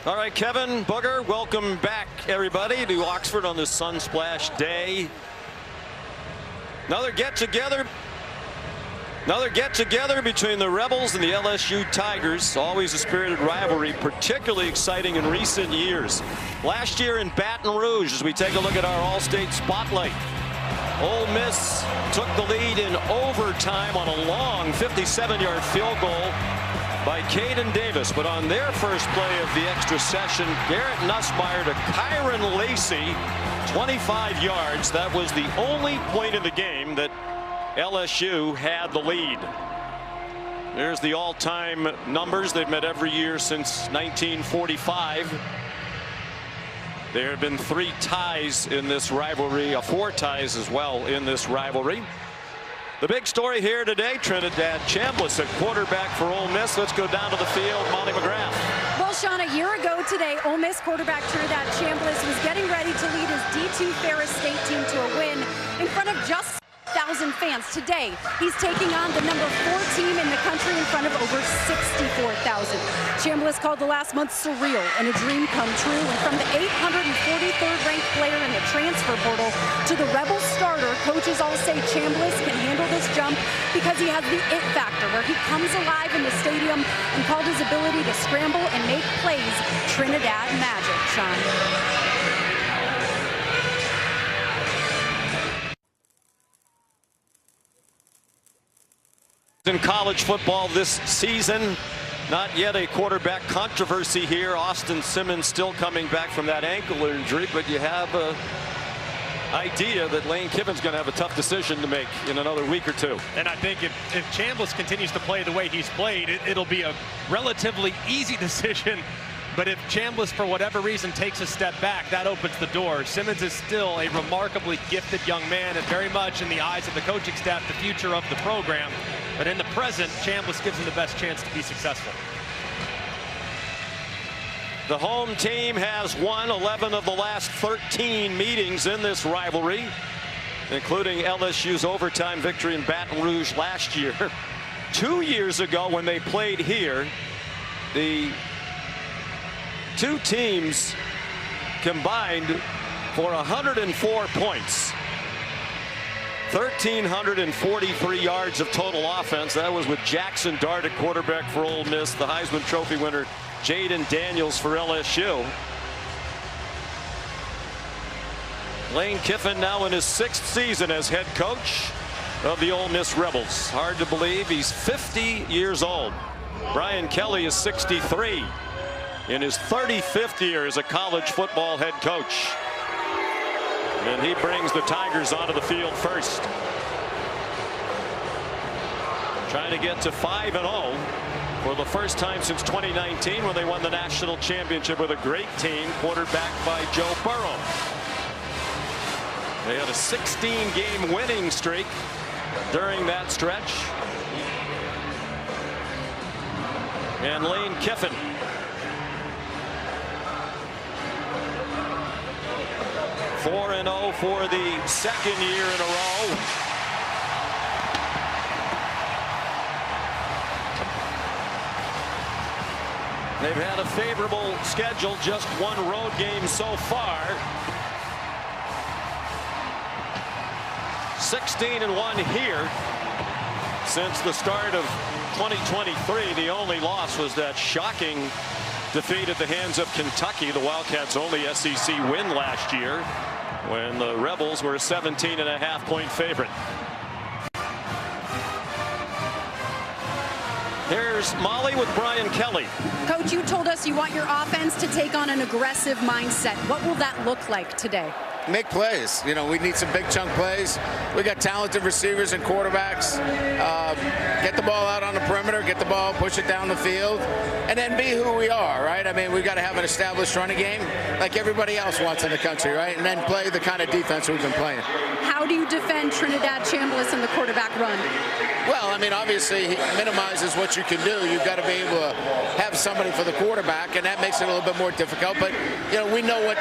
All right, Kevin, Booger, welcome back, everybody, to Oxford on this Sunsplash Day. Another get-together between the Rebels and the LSU Tigers. Always a spirited rivalry, particularly exciting in recent years. Last year in Baton Rouge, as we take a look at our All-State Spotlight, Ole Miss took the lead in overtime on a long 57-yard field goal by Caden Davis. But on their first play of the extra session, Garrett Nussmeier to Kyron Lacey, 25 yards. That was the only point in the game that LSU had the lead. There's the all-time numbers. They've met every year since 1945. There have been 3 ties in this rivalry, 4 ties as well in this rivalry. The big story here today, Trinidad Chambliss at quarterback for Ole Miss. Let's go down to the field. Molly McGrath. Well, Sean, a year ago today, Ole Miss quarterback Trinidad Chambliss was getting ready to lead his D2 Ferris State team to a win in front of just 1,000 fans. Today, he's taking on the number 4 team in the country in front of over 64,000. Chambliss called the last month surreal and a dream come true. And from the 843rd ranked player in the transfer portal to the Rebel starter, coaches all say Chambliss can handle this jump because he has the it factor, where he comes alive in the stadium, and called his ability to scramble and make plays Trinidad magic. Sean. In college football this season, not yet a quarterback controversy here. Austin Simmons still coming back from that ankle injury, but you have an idea that Lane Kiffin's going to have a tough decision to make in another week or 2. And I think if Chambliss continues to play the way he's played, it'll be a relatively easy decision. But if Chambliss, for whatever reason, takes a step back, that opens the door. Simmons is still a remarkably gifted young man, and very much in the eyes of the coaching staff, the future of the program. But in the present, Chambliss gives him the best chance to be successful. The home team has won 11 of the last 13 meetings in this rivalry, including LSU's overtime victory in Baton Rouge last year. 2 years ago, when they played here, the 2 teams combined for 104 points. 1,343 yards of total offense. That was with Jackson Dart at quarterback for Ole Miss, the Heisman Trophy winner Jaden Daniels for LSU. Lane Kiffin now in his 6th season as head coach of the Ole Miss Rebels. Hard to believe he's 50 years old. Brian Kelly is 63 in his 35th year as a college football head coach. And he brings the Tigers onto the field first. Trying to get to 5-0 for the first time since 2019, when they won the national championship with a great team quarterbacked by Joe Burrow. They had a 16-game winning streak during that stretch. And Lane Kiffin, (4-0) for the 2nd year in a row. They've had a favorable schedule, just 1 road game so far. 16-1 here since the start of 2023. The only loss was that shocking defeat at the hands of Kentucky, the Wildcats' only SEC win last year, when the Rebels were a 17.5-point favorite. Here's Molly with Brian Kelly. Coach, you told us you want your offense to take on an aggressive mindset. What will that look like today? Make plays. You know, we need some big chunk plays. We got talented receivers and quarterbacks. Get the ball out on the perimeter, get the ball, push it down the field, and then be who we are, right? I mean, we've got to have an established running game like everybody else wants in the country, right? And then play the kind of defense we've been playing. How do you defend Trinidad Chambliss in the quarterback run? Well, I mean, obviously, he minimizes what you can do. You've got to be able to have somebody for the quarterback, and that makes it a little bit more difficult. But, you know, we know what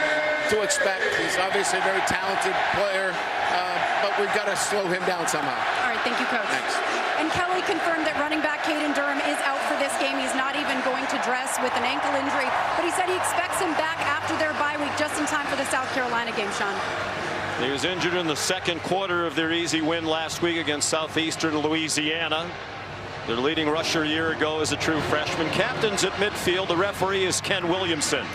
to expect. He's obviously a very talented player, but we've got to slow him down somehow. All right. Thank you, Coach. Thanks. And Kelly confirmed that running back Caden Durham is out for this game. He's not even going to dress with an ankle injury, but he said he expects him back after their bye week, just in time for the South Carolina game, Sean. He was injured in the second quarter of their easy win last week against Southeastern Louisiana. Their leading rusher a year ago is a true freshman. Captains at midfield. The referee is Ken Williamson.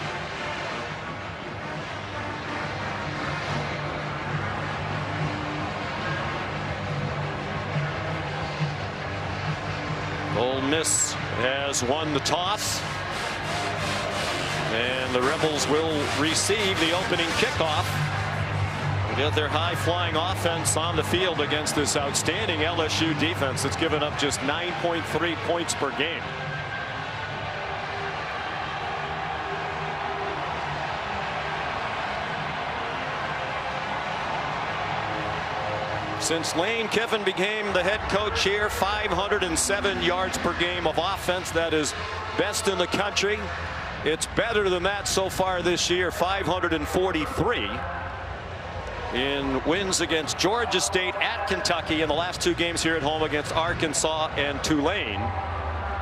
Ole Miss has won the toss, and the Rebels will receive the opening kickoff. Get their high-flying offense on the field against this outstanding LSU defense that's given up just 9.3 points per game. Since Lane Kiffin became the head coach here, 507 yards per game of offense. That is best in the country. It's better than that so far this year, 543. In wins against Georgia State, at Kentucky, in the last two games here at home against Arkansas and Tulane.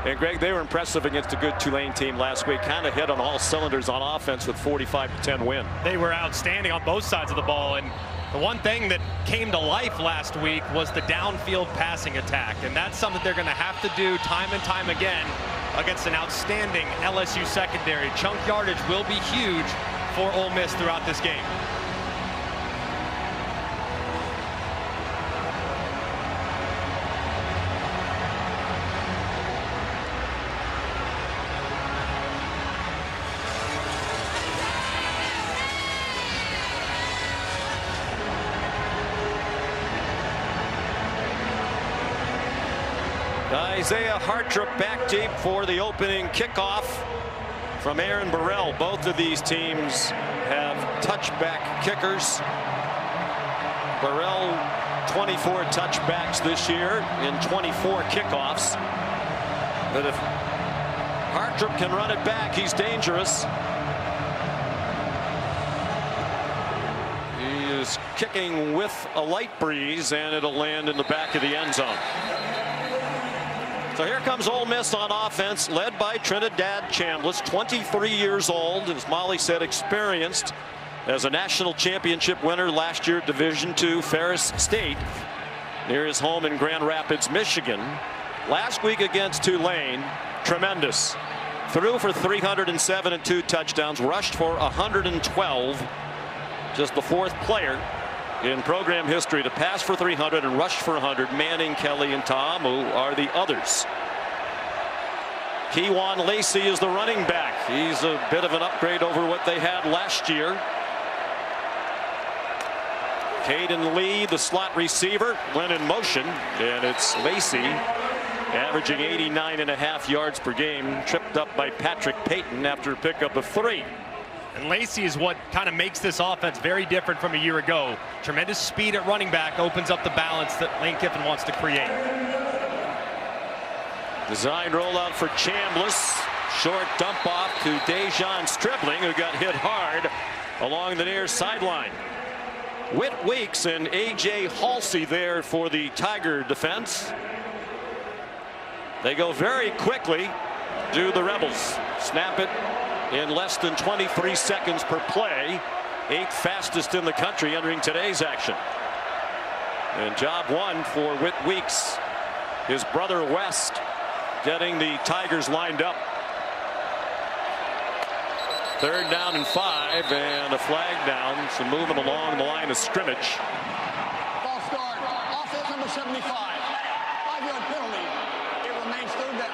And Greg, they were impressive against a good Tulane team last week. Kind of hit on all cylinders on offense with 45-10 win. They were outstanding on both sides of the ball, and the one thing that came to life last week was the downfield passing attack, and that's something they're going to have to do time and time again against an outstanding LSU secondary. Chunk yardage will be huge for Ole Miss throughout this game. Isaiah Hartrop back deep for the opening kickoff from Aaron Burrell. Both of these teams have touchback kickers. Burrell 24 touchbacks this year in 24 kickoffs. But if Hartrop can run it back, he's dangerous. He is kicking with a light breeze, and it'll land in the back of the end zone. So here comes Ole Miss on offense, led by Trinidad Chambliss, 23 years old, as Molly said, experienced as a national championship winner last year at Division II Ferris State near his home in Grand Rapids, Michigan. Last week against Tulane, tremendous. Threw for 307 and 2 touchdowns, rushed for 112. Just the fourth player in program history to pass for 300 and rush for 100. Manning, Kelly, and Ta'amu are the others. Kewan Lacey is the running back. He's a bit of an upgrade over what they had last year. Caden Lee, the slot receiver, went in motion, and it's Lacey averaging 89.5 yards per game, tripped up by Patrick Payton after a pickup of 3. And Lacey is what kind of makes this offense very different from a year ago. Tremendous speed at running back opens up the balance that Lane Kiffin wants to create. Design rollout for Chambliss. Short dump off to Dejon Stribling, who got hit hard along the near sideline. Whit Weeks and A.J. Halsey there for the Tiger defense. They go very quickly to the Rebels. Snap it in less than 23 seconds per play. 8th fastest in the country entering today's action. And job one for Whit Weeks. His brother West getting the Tigers lined up. 3rd down and 5, and a flag down. So moving along the line of scrimmage. False start. Offense number 75. 5-yard penalty. It remains 3rd down.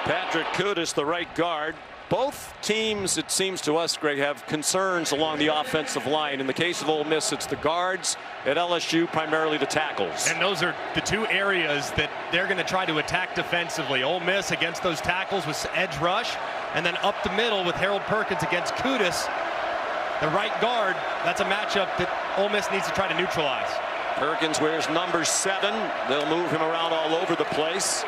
Patrick Kudus, the right guard. Both teams, it seems to us, Greg, have concerns along the offensive line. In the case of Ole Miss, it's the guards. At LSU, primarily the tackles. And those are the two areas that they're going to try to attack defensively. Ole Miss against those tackles with edge rush, and then up the middle with Harold Perkins against Kudus, the right guard. That's a matchup that Ole Miss needs to try to neutralize. Perkins wears number 7. They'll move him around all over the place.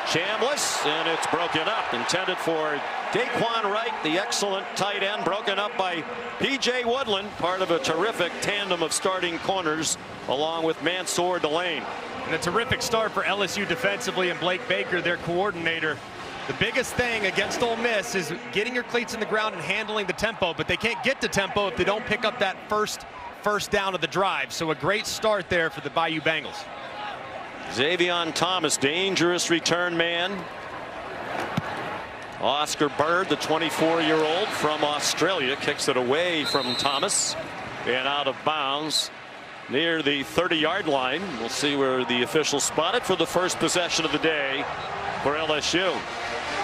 Chambliss, and it's broken up. Intended for Daquan Wright, the excellent tight end, broken up by P.J. Woodland, part of a terrific tandem of starting corners, along with Mansour Delane. And a terrific start for LSU defensively, and Blake Baker, their coordinator. The biggest thing against Ole Miss is getting your cleats in the ground and handling the tempo, but they can't get to tempo if they don't pick up that first down of the drive. So a great start there for the Bayou Bengals. Xavier Thomas, dangerous return man. Oscar Bird, the 24-year-old from Australia, kicks it away from Thomas and out of bounds near the 30-yard line. We'll see where the officials spot it for the first possession of the day for LSU.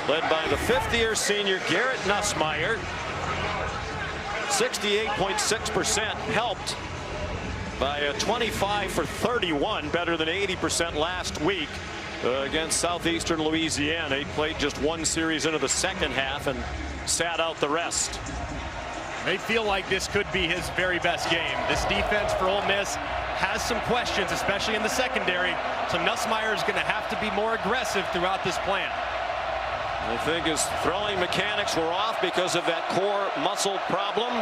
Led by the fifth-year senior Garrett Nussmeier. 68.6%, helped by a 25 for 31, better than 80% last week against Southeastern Louisiana. He played just one series into the second half and sat out the rest. They feel like this could be his very best game. This defense for Ole Miss has some questions, especially in the secondary. So Nussmeier is going to have to be more aggressive throughout this plan. I think his throwing mechanics were off because of that core muscle problem.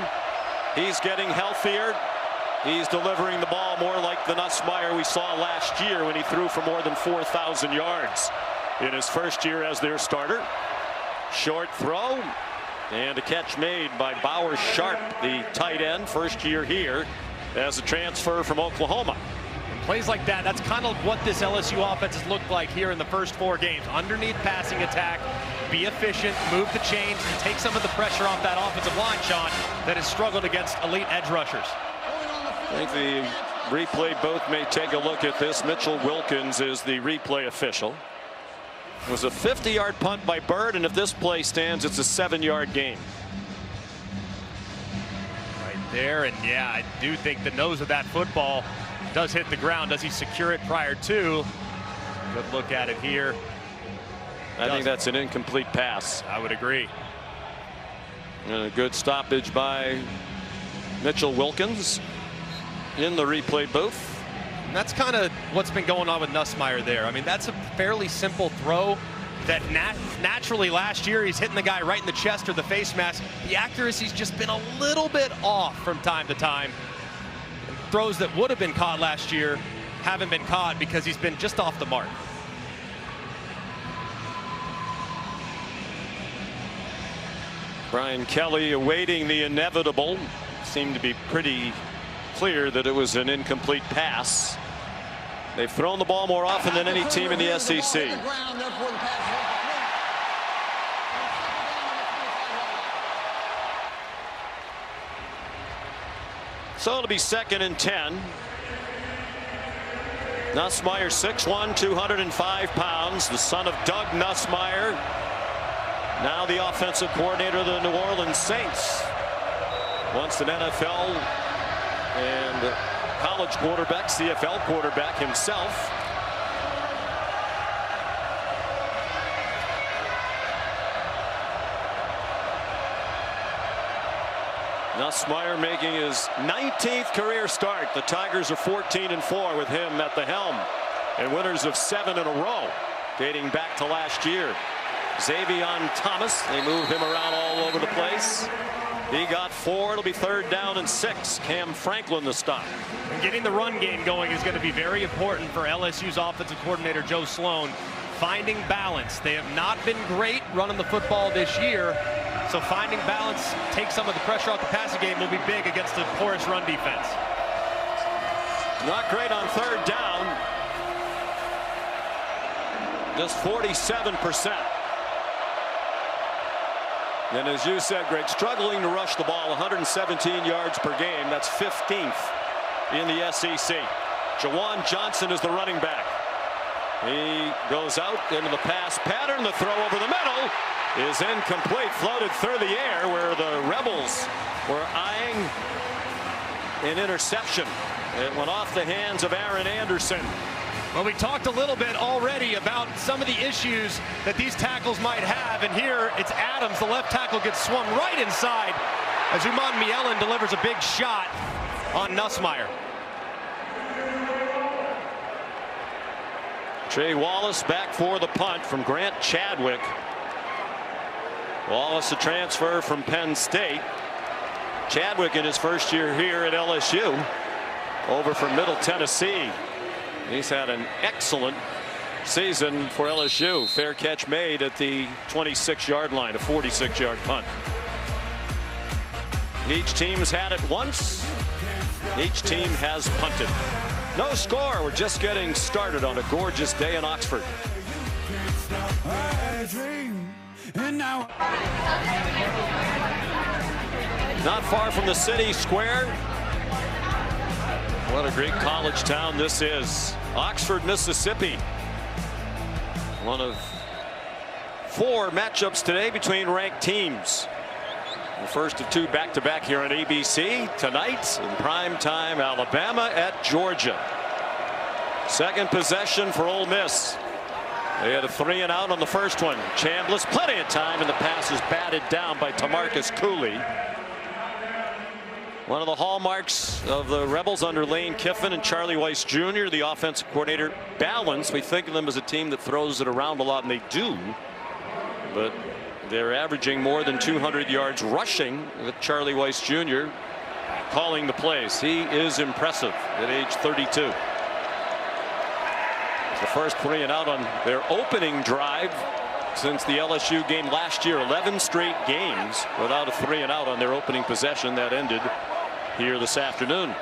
He's getting healthier. He's delivering the ball more like the Nussmeier we saw last year when he threw for more than 4,000 yards in his first year as their starter. Short throw and a catch made by Bauer Sharp, the tight end, first year here as a transfer from Oklahoma. Plays like that, that's kind of what this LSU offense has looked like here in the first 4 games. Underneath passing attack, be efficient, move the chains, and take some of the pressure off that offensive line, Sean, that has struggled against elite edge rushers. I think the replay booth may take a look at this. Mitchell Wilkins is the replay official. It was a 50-yard punt by Bird, and if this play stands, it's a 7-yard gain. Right there, and yeah, I do think the nose of that football does hit the ground. Does he secure it prior to? Good look at it here. I think that's an incomplete pass. I would agree. And a good stoppage by Mitchell Wilkins in the replay booth. And that's kind of what's been going on with Nussmeier there. I mean, that's a fairly simple throw that naturally last year he's hitting the guy right in the chest or the face mask. The accuracy's just been a little bit off from time to time. Throws that would have been caught last year haven't been caught because he's been just off the mark. Brian Kelly awaiting the inevitable. Seemed to be pretty clear that it was an incomplete pass. They've thrown the ball more often than any team in the SEC. So it'll be 2nd and 10. Nussmeier, 6'1", 205 pounds, the son of Doug Nussmeier, now the offensive coordinator of the New Orleans Saints. Once an NFL and college quarterback, CFL quarterback himself. Nussmeier making his 19th career start. The Tigers are 14-4 with him at the helm, and winners of 7 in a row dating back to last year. Xavier Thomas, they move him around all over the place. He got 4. It'll be 3rd down and 6. Cam Franklin the stop. And getting the run game going is going to be very important for LSU's offensive coordinator Joe Sloan. Finding balance. They have not been great running the football this year. So finding balance, take some of the pressure off the passing game will be big against the porous run defense. Not great on 3rd down. Just 47%. And as you said, Greg, struggling to rush the ball, 117 yards per game. That's 15th in the SEC. Jawan Johnson is the running back. He goes out into the pass pattern. The throw over the middle is incomplete, floated through the air where the Rebels were eyeing an interception. It went off the hands of Aaron Anderson. Well, we talked a little bit already about some of the issues that these tackles might have, and here it's Adams, the left tackle, gets swung right inside as Uman Mielen delivers a big shot on Nussmeier. Trey Wallace back for the punt from Grant Chadwick. Wallace, a transfer from Penn State. Chadwick in his first year here at LSU, over from Middle Tennessee. He's had an excellent season for LSU. Fair catch made at the 26-yard line, a 46-yard punt. Each team's had it once. Each team has punted. No score. We're just getting started on a gorgeous day in Oxford. Not far from the city square. What a great college town this is. Oxford, Mississippi. One of 4 matchups today between ranked teams. The first of 2 back-to-back here on ABC tonight in prime time. Alabama at Georgia. Second possession for Ole Miss. They had a 3-and-out on the first one. Chambliss, plenty of time, and the pass is batted down by Tamarcus Cooley. One of the hallmarks of the Rebels under Lane Kiffin and Charlie Weiss Jr., the offensive coordinator, balance. We think of them as a team that throws it around a lot, and they do. But they're averaging more than 200 yards rushing with Charlie Weiss Jr. calling the plays. He is impressive at age 32. The first 3-and-out on their opening drive since the LSU game last year. 11 straight games without a 3-and-out on their opening possession. That ended here this afternoon.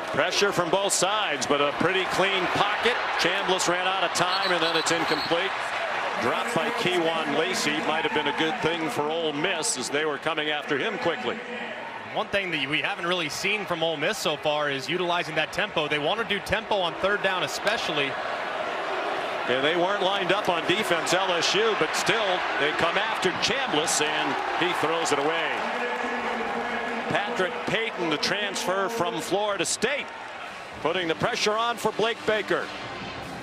Pressure from both sides, but a pretty clean pocket. Chambliss ran out of time, and then it's incomplete. Dropped by Keywan Lacey. Might have been a good thing for Ole Miss as they were coming after him quickly. One thing that we haven't really seen from Ole Miss so far is utilizing that tempo. They want to do tempo on 3rd down especially. Yeah, they weren't lined up on defense, LSU, but still they come after Chambliss, and he throws it away. Patrick Payton, the transfer from Florida State, putting the pressure on for Blake Baker.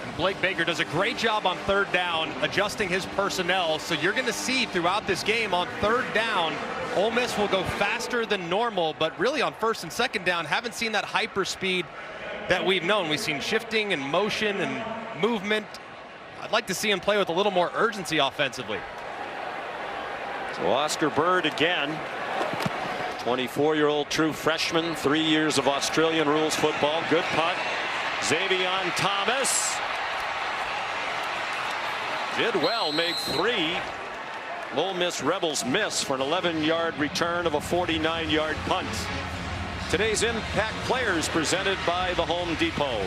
And Blake Baker does a great job on 3rd down, adjusting his personnel. So you're going to see throughout this game on 3rd down, Ole Miss will go faster than normal, but really on 1st and 2nd down, haven't seen that hyper speed that we've known. We've seen shifting and motion and movement. I'd like to see him play with a little more urgency offensively. So Oscar Bird again, 24-year-old true freshman, 3 years of Australian rules football. Good punt. Xavion Thomas did well, made 3 Ole Miss Rebels miss for an 11-yard return of a 49-yard punt. Today's Impact Players presented by the Home Depot.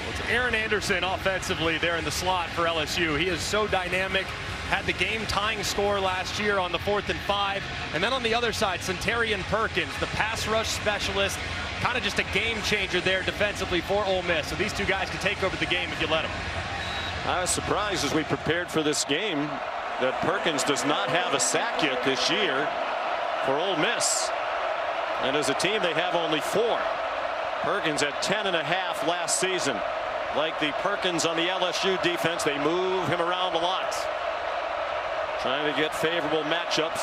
It's Aaron Anderson offensively there in the slot for LSU. He is so dynamic. Had the game-tying score last year on the 4th and 5. And then on the other side, Centarian Perkins, the pass rush specialist, kind of just a game changer there defensively for Ole Miss. So these 2 guys can take over the game if you let them. I was surprised as we prepared for this game that Perkins does not have a sack yet this year for Ole Miss. And as a team, they have only 4. Perkins at 10.5 last season. Like the Perkins on the LSU defense, they move him around a lot. Trying to get favorable matchups.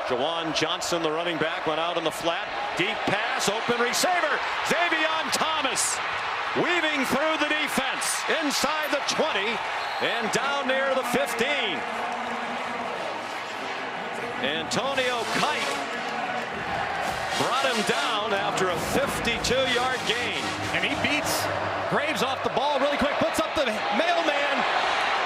Jawan Johnson, the running back, went out in the flat. Deep pass, open receiver. Xavion Thomas weaving through the defense inside the 20 and down near the 15. Antonio Kite brought him down after a 52-yard gain. And he beats Graves off the ball really quick. Puts up the mailman.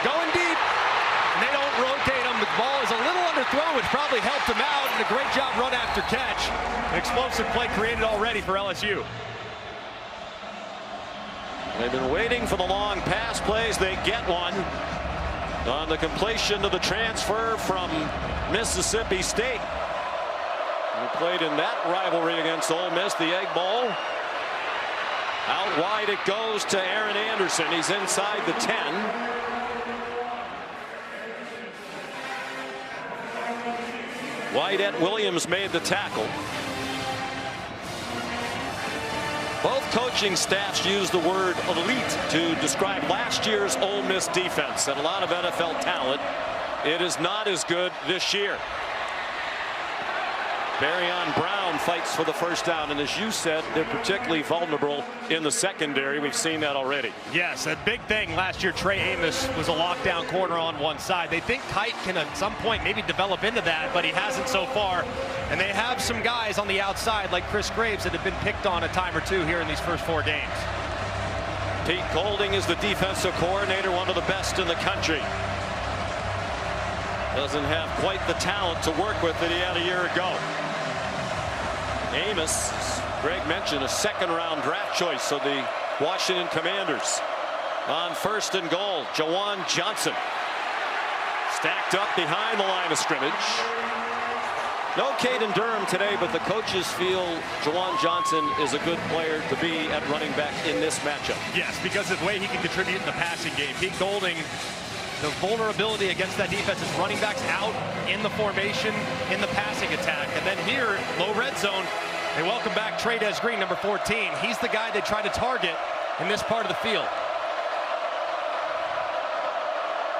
Going deep. And they don't rotate him. The ball is a little underthrown, which probably helped him out. And a great job run after catch. An explosive play created already for LSU. They've been waiting for the long pass plays. They get one on the completion of the transfer from Mississippi State. Who played in that rivalry against Ole Miss, the Egg Bowl. Out wide it goes to Aaron Anderson. He's inside the 10. Wydett Williams made the tackle. Both coaching staffs use the word elite to describe last year's Ole Miss defense. And a lot of NFL talent. It is not as good this year. Barryon Brown and fights for the first down. And as you said, they're particularly vulnerable in the secondary. We've seen that already. Yes, a big thing last year, Trey Amos was a lockdown corner on one side. They think Kite can at some point maybe develop into that, but he hasn't so far. And they have some guys on the outside like Chris Graves that have been picked on a time or two here in these first 4 games. Pete Golding is the defensive coordinator, one of the best in the country. Doesn't have quite the talent to work with that he had a year ago. Amos, Greg mentioned, a second-round draft choice of the Washington Commanders. On 1st and goal, Jawan Johnson stacked up behind the line of scrimmage. No Caden Durham today, but the coaches feel Jawan Johnson is a good player to be at running back in this matchup. Yes, because of the way he can contribute in the passing game. Pete Golding, the vulnerability against that defense is running backs out in the formation, in the passing attack. And then here, low red zone, they welcome back Trey'Dez Green, number 14. He's the guy they try to target in this part of the field.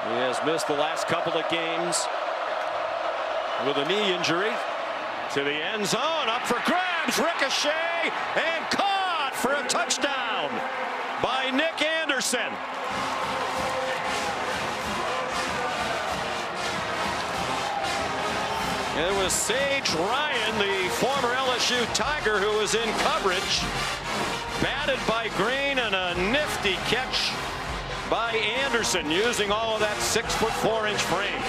He has missed the last couple of games with a knee injury. To the end zone, up for grabs, ricochet, and caught for a touchdown by Nick Anderson. It was Sage Ryan, the former LSU Tiger, who was in coverage. Batted by Green, and a nifty catch by Anderson using all of that 6'4" frame.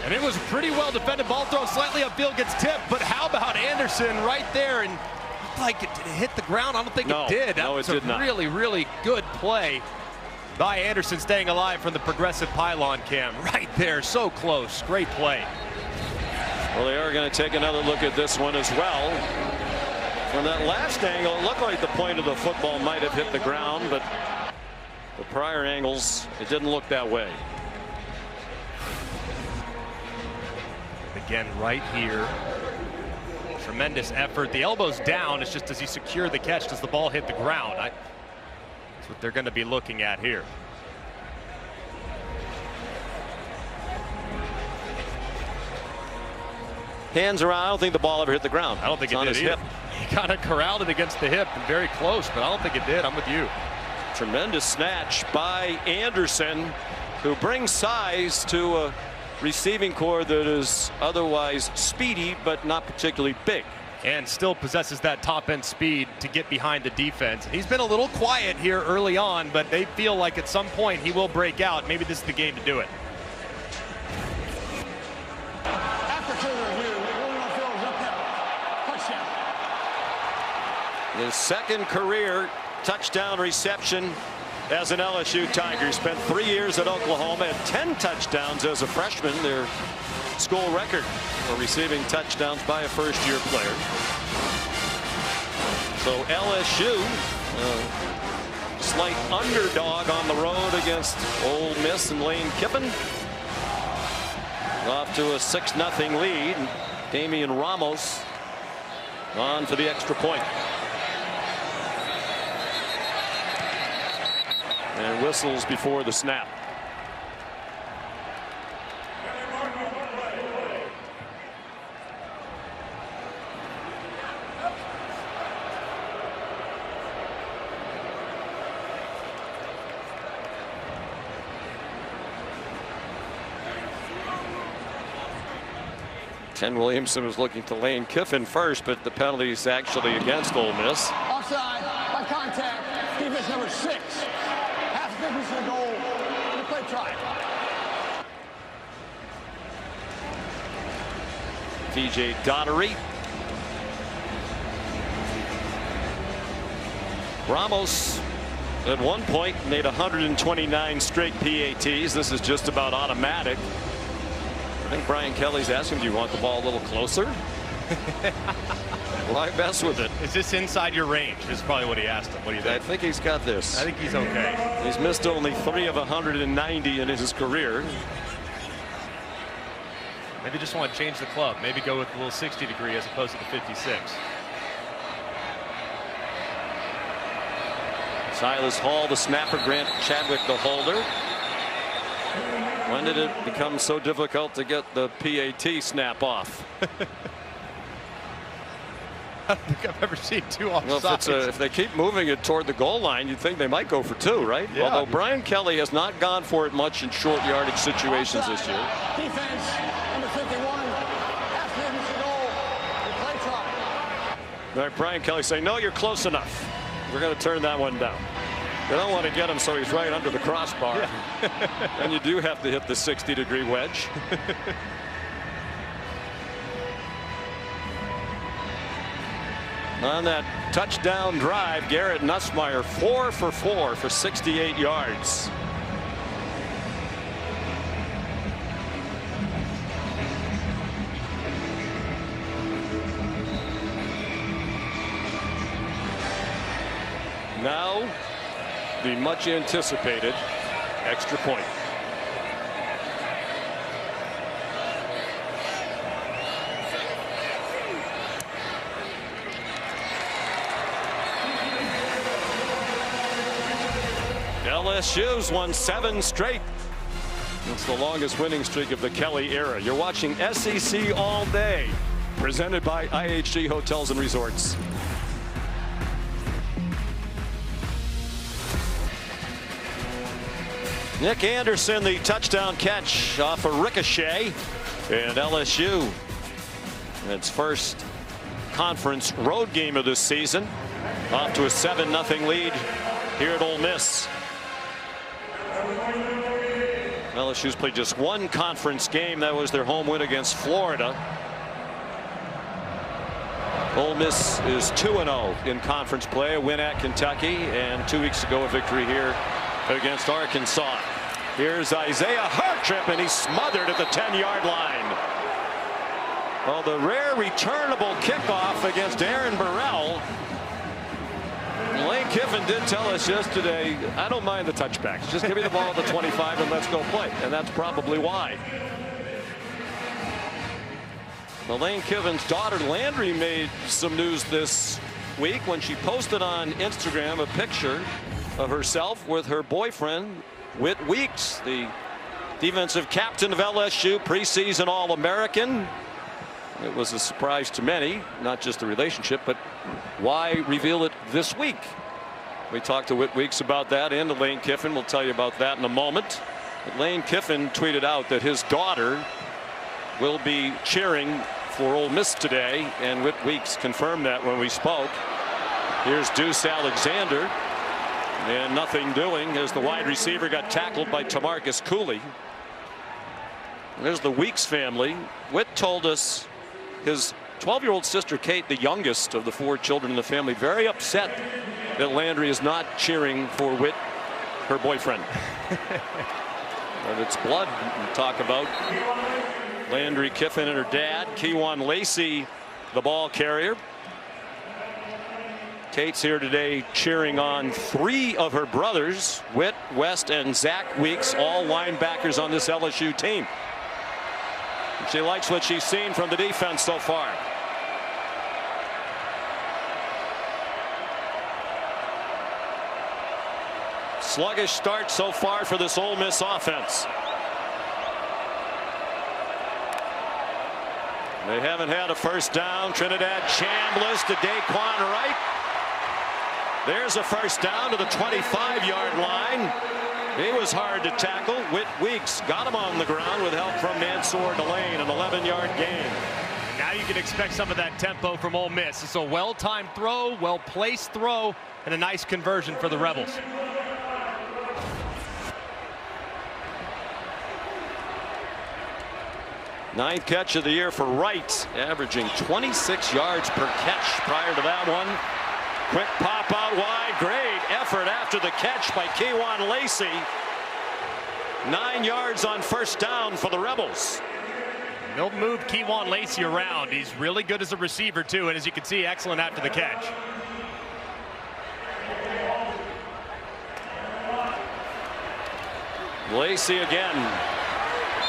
And it was a pretty well defended ball thrown slightly upfield, gets tipped. But how about Anderson right there? And looked like it hit the ground. I don't think it did. No, it did not. Really, really good play by Anderson, staying alive from the progressive pylon cam. Right there, so close. Great play. Well, they are going to take another look at this one as well. From that last angle, it looked like the point of the football might have hit the ground, but the prior angles, it didn't look that way. Again, right here. Tremendous effort. The elbow's down. It's just, does he secure the catch? Does the ball hit the ground? That's what they're going to be looking at here. Hands around. I don't think the ball ever hit the ground. I don't think it did either. He kind of corralled it against the hip and very close, but I don't think it did. I'm with you. Tremendous snatch by Anderson, who brings size to a receiving core that is otherwise speedy but not particularly big. And still possesses that top end speed to get behind the defense. He's been a little quiet here early on, but they feel like at some point he will break out. Maybe this is the game to do it. His second career touchdown reception as an LSU Tiger. He spent 3 years at Oklahoma, had 10 touchdowns as a freshman, their school record for receiving touchdowns by a first-year player. So LSU, slight underdog on the road against Ole Miss and Lane Kiffin. Off to a 6-0 lead. Damian Ramos on for the extra point. And whistles before the snap. Ken Williamson was looking to Lane Kiffin first, but the penalty is actually against Ole Miss. Offside by contact. Defense number 6. Half distance to the goal. The play try. TJ Daugherty. Ramos at one point made 129 straight PATs. This is just about automatic. I think Brian Kelly's asking, do you want the ball a little closer? Why mess with it? Is this inside your range? This is probably what he asked him. What do you think? I think he's got this. I think he's okay. He's missed only 3 of 190 in his career. Maybe just want to change the club. Maybe go with a little 60 degree as opposed to the 56. Silas Hall, the snapper. Grant Chadwick, the holder. When did it become so difficult to get the PAT snap off? I don't think I've ever seen 2 offsides. Well, if they keep moving it toward the goal line, you'd think they might go for 2, right? Yeah. Although Brian Kelly has not gone for it much in short yardage situations this year. Defense, number 51. Half distance to goal. Replay try. All right, Brian Kelly saying, no, you're close enough. We're going to turn that one down. They don't want to get him so he's right under the crossbar. Yeah. And you do have to hit the 60-degree wedge. On that touchdown drive, Garrett Nussmeier 4 for 4 for 68 yards. Now, the much anticipated extra point. LSU's won 7 straight. It's the longest winning streak of the Kelly era. You're watching SEC All Day, presented by IHG Hotels and Resorts. Nick Anderson, the touchdown catch off a ricochet, and LSU, its first conference road game of this season, off to a 7-0 lead here at Ole Miss. LSU's played just 1 conference game. That was their home win against Florida. Ole Miss is 2-0 in conference play, a win at Kentucky, and 2 weeks ago a victory here against Arkansas. Here's Isaiah Hartrip, and he's smothered at the 10-yard line. Well, the rare returnable kickoff against Aaron Burrell. Lane Kiffin did tell us yesterday, I don't mind the touchbacks. Just give me the ball at the 25 and let's go play. And that's probably why. Well, Lane Kiffin's daughter Landry made some news this week when she posted on Instagram a picture of herself with her boyfriend, Whit Weeks, the defensive captain of LSU, preseason All-American. It was a surprise to many, not just the relationship, but why reveal it this week? We talked to Whit Weeks about that, and to Lane Kiffin. We'll tell you about that in a moment. But Lane Kiffin tweeted out that his daughter will be cheering for Ole Miss today, and Whit Weeks confirmed that when we spoke. Here's Deuce Alexander, and nothing doing as the wide receiver got tackled by Tamarcus Cooley. There's the Weeks family. Whit told us his 12-year-old sister Kate, the youngest of the 4 children in the family, very upset that Landry is not cheering for Whit, her boyfriend. But it's blood we talk about. Landry Kiffin and her dad, Kewan Lacey, the ball carrier. Kate's here today cheering on 3 of her brothers, Whit, West, and Zach Weeks, all linebackers on this LSU team. She likes what she's seen from the defense so far. Sluggish start so far for this Ole Miss offense. They haven't had a first down. Trinidad Chambliss to Daquan Wright. There's a first down to the 25-yard line. He was hard to tackle. Whit Weeks got him on the ground with help from Mansour Delane, an 11-yard gain. Now you can expect some of that tempo from Ole Miss. It's a well-timed throw, well-placed throw, and a nice conversion for the Rebels. Ninth catch of the year for Wright, averaging 26 yards per catch prior to that one. Quick pop out wide. Great effort after the catch by Kewan Lacey. 9 yards on first down for the Rebels. They'll move Kewan Lacey around. He's really good as a receiver too, and as you can see, excellent after the catch. Lacey again.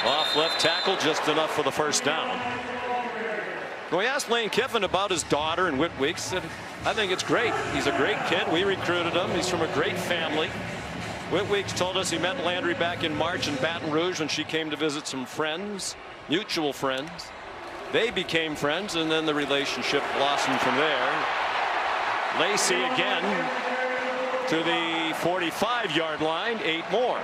Off left tackle, just enough for the first down. We asked Lane Kiffin about his daughter and Whit Weeks. Said, I think it's great. He's a great kid. We recruited him. He's from a great family. Whit Weeks told us he met Landry back in March in Baton Rouge when she came to visit some friends, mutual friends. They became friends, and then the relationship blossomed from there. Lacey again to the 45-yard line, 8 more.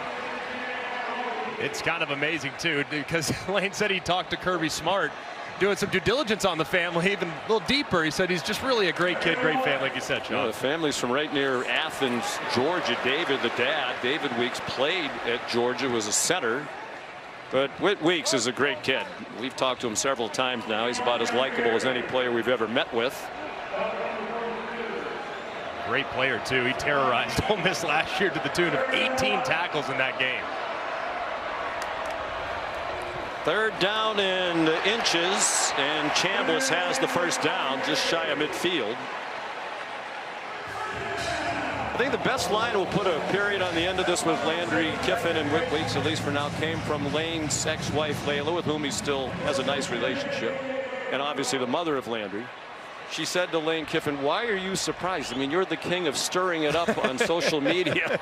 It's kind of amazing, too, because Lane said he talked to Kirby Smart, doing some due diligence on the family, even a little deeper. He said he's just really a great kid, great family, like you said, Sean. The family's from right near Athens, Georgia. David, the dad, David Weeks, played at Georgia, was a center. But Whit Weeks is a great kid. We've talked to him several times now. He's about as likable as any player we've ever met with. Great player, too. He terrorized Ole Miss last year to the tune of 18 tackles in that game. 3rd down in inches, and Chambliss has the first down, just shy of midfield. I think the best line, we'll put a period on the end of this, with Landry, Kiffin, and Whit Weeks, at least for now, came from Lane's ex-wife, Layla, with whom he still has a nice relationship, and obviously the mother of Landry. She said to Lane Kiffin, "Why are you surprised? I mean, you're the king of stirring it up on social media."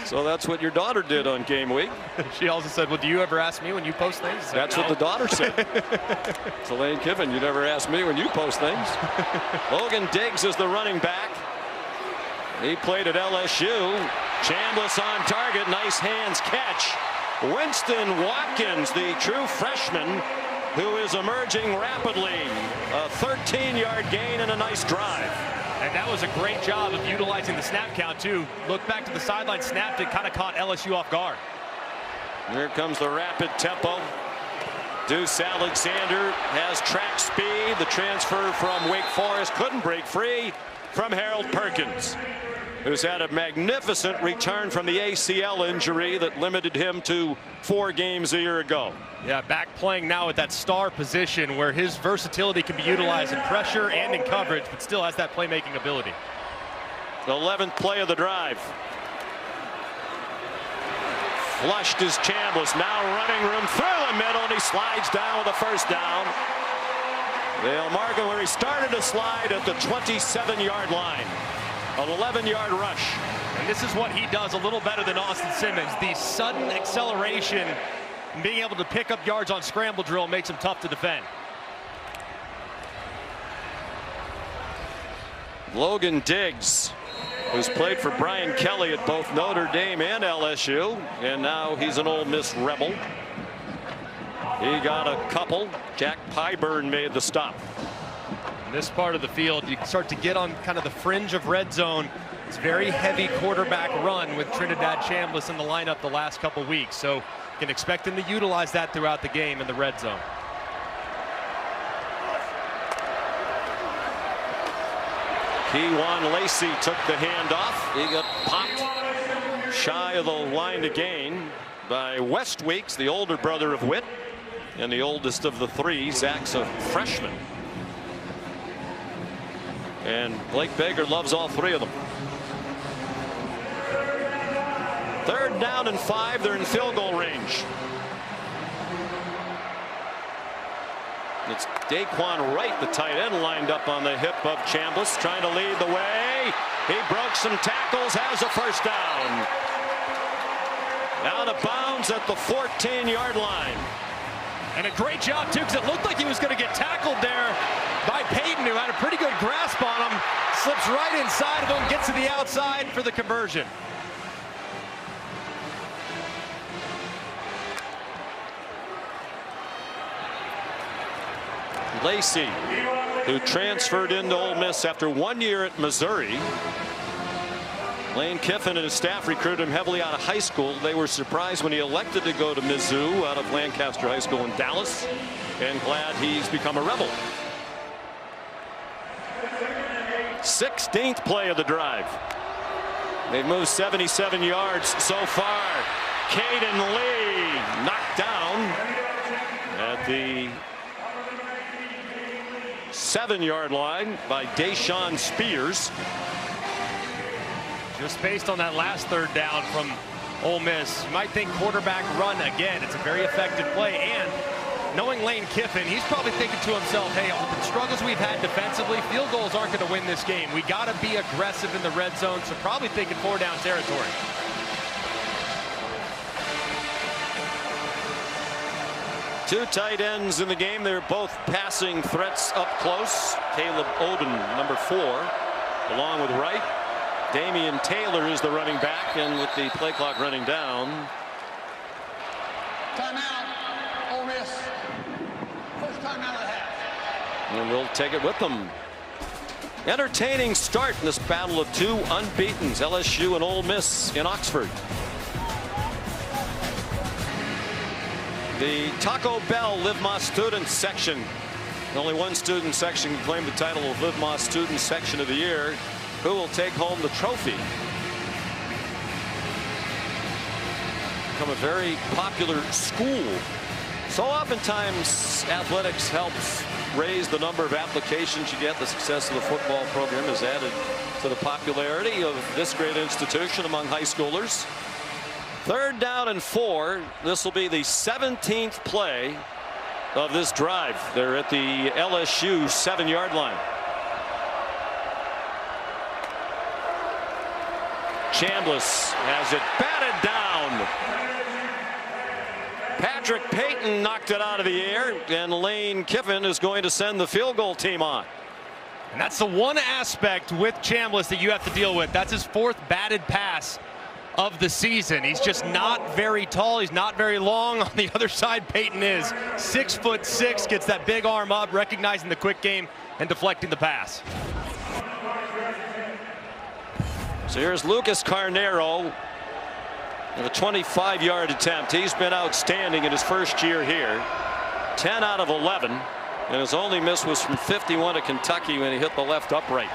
So that's what your daughter did on game week. She also said, "Well, do you ever ask me when you post things?" Said, that's no. what the daughter said. To Lane Kiffin, "You never ask me when you post things." Logan Diggs is the running back. He played at LSU. Chambliss on target. Nice hands catch. Winston Watkins, the true freshman, who is emerging rapidly. A 13-yard gain and a nice drive. And that was a great job of utilizing the snap count, too. Look back to the sideline, snapped it, kind of caught LSU off guard. Here comes the rapid tempo. Deuce Alexander has track speed. The transfer from Wake Forest couldn't break free from Harold Perkins, who's had a magnificent return from the ACL injury that limited him to 4 games a year ago. Yeah, back playing now at that star position where his versatility can be utilized in pressure and in coverage, but still has that playmaking ability. The 11th play of the drive. Flushed is Chambliss, now running room through the middle, and he slides down with a first down. They'll mark him where he started to slide at the 27-yard line. An 11-yard rush. And this is what he does a little better than Austin Simmons. The sudden acceleration and being able to pick up yards on scramble drill makes him tough to defend. Logan Diggs, who's played for Brian Kelly at both Notre Dame and LSU, and now he's an Ole Miss Rebel. He got a couple. Jack Pyburn made the stop. In this part of the field, you start to get on kind of the fringe of red zone. It's very heavy quarterback run with Trinidad Chambliss in the lineup the last couple weeks. So you can expect him to utilize that throughout the game in the red zone. Keywan Lacey took the handoff. He got popped shy of the line to gain by West Weeks, the older brother of Whit, and the oldest of the 3. Zach's a freshman. And Blake Baker loves all 3 of them. 3rd down and 5. They're in field goal range. It's Daquan Wright, the tight end, lined up on the hip of Chambliss, trying to lead the way. He broke some tackles, has a first down. Out of bounds at the 14-yard line. And a great job, too, because it looked like he was going to get tackled there by Payton, who had a pretty good grasp on him. Slips right inside of him, gets to the outside for the conversion. Lacey, who transferred into Ole Miss after 1 year at Missouri. Lane Kiffin and his staff recruited him heavily out of high school. They were surprised when he elected to go to Mizzou out of Lancaster High School in Dallas, and glad he's become a Rebel. 16th play of the drive. They've moved 77 yards so far. Caden Lee knocked down at the 7-yard line by Deshaun Spears. Just based on that last 3rd down from Ole Miss, you might think quarterback run again. It's a very effective play, and knowing Lane Kiffin, he's probably thinking to himself, hey, with the struggles we've had defensively, field goals aren't going to win this game. We got to be aggressive in the red zone, so probably thinking 4-down territory. Two tight ends in the game. They're both passing threats up close. Caleb Oden, number 4, along with Wright. Damian Taylor is the running back, and with the play clock running down. Timeout, Ole Miss. First timeout of the half. And we'll take it with them. Entertaining start in this battle of two unbeatens, LSU and Ole Miss in Oxford. The Taco Bell Live Más Student section. Only one student section can claim the title of Live Más Student Section of the Year. Who will take home the trophy? Become a very popular school. So oftentimes athletics helps raise the number of applications you get. The success of the football program has added to the popularity of this great institution among high schoolers. 3rd down and 4. This will be the 17th play of this drive. They're at the LSU 7-yard line. Chambliss has it batted down. Patrick Payton knocked it out of the air, and Lane Kiffin is going to send the field goal team on. And that's the one aspect with Chambliss that you have to deal with. That's his 4th batted pass of the season. He's just not very tall. He's not very long. On the other side, Payton is 6'6", gets that big arm up, recognizing the quick game and deflecting the pass. So here's Lucas Carnero, a 25-yard attempt. He's been outstanding in his first year here. 10 out of 11, and his only miss was from 51 at Kentucky when he hit the left upright.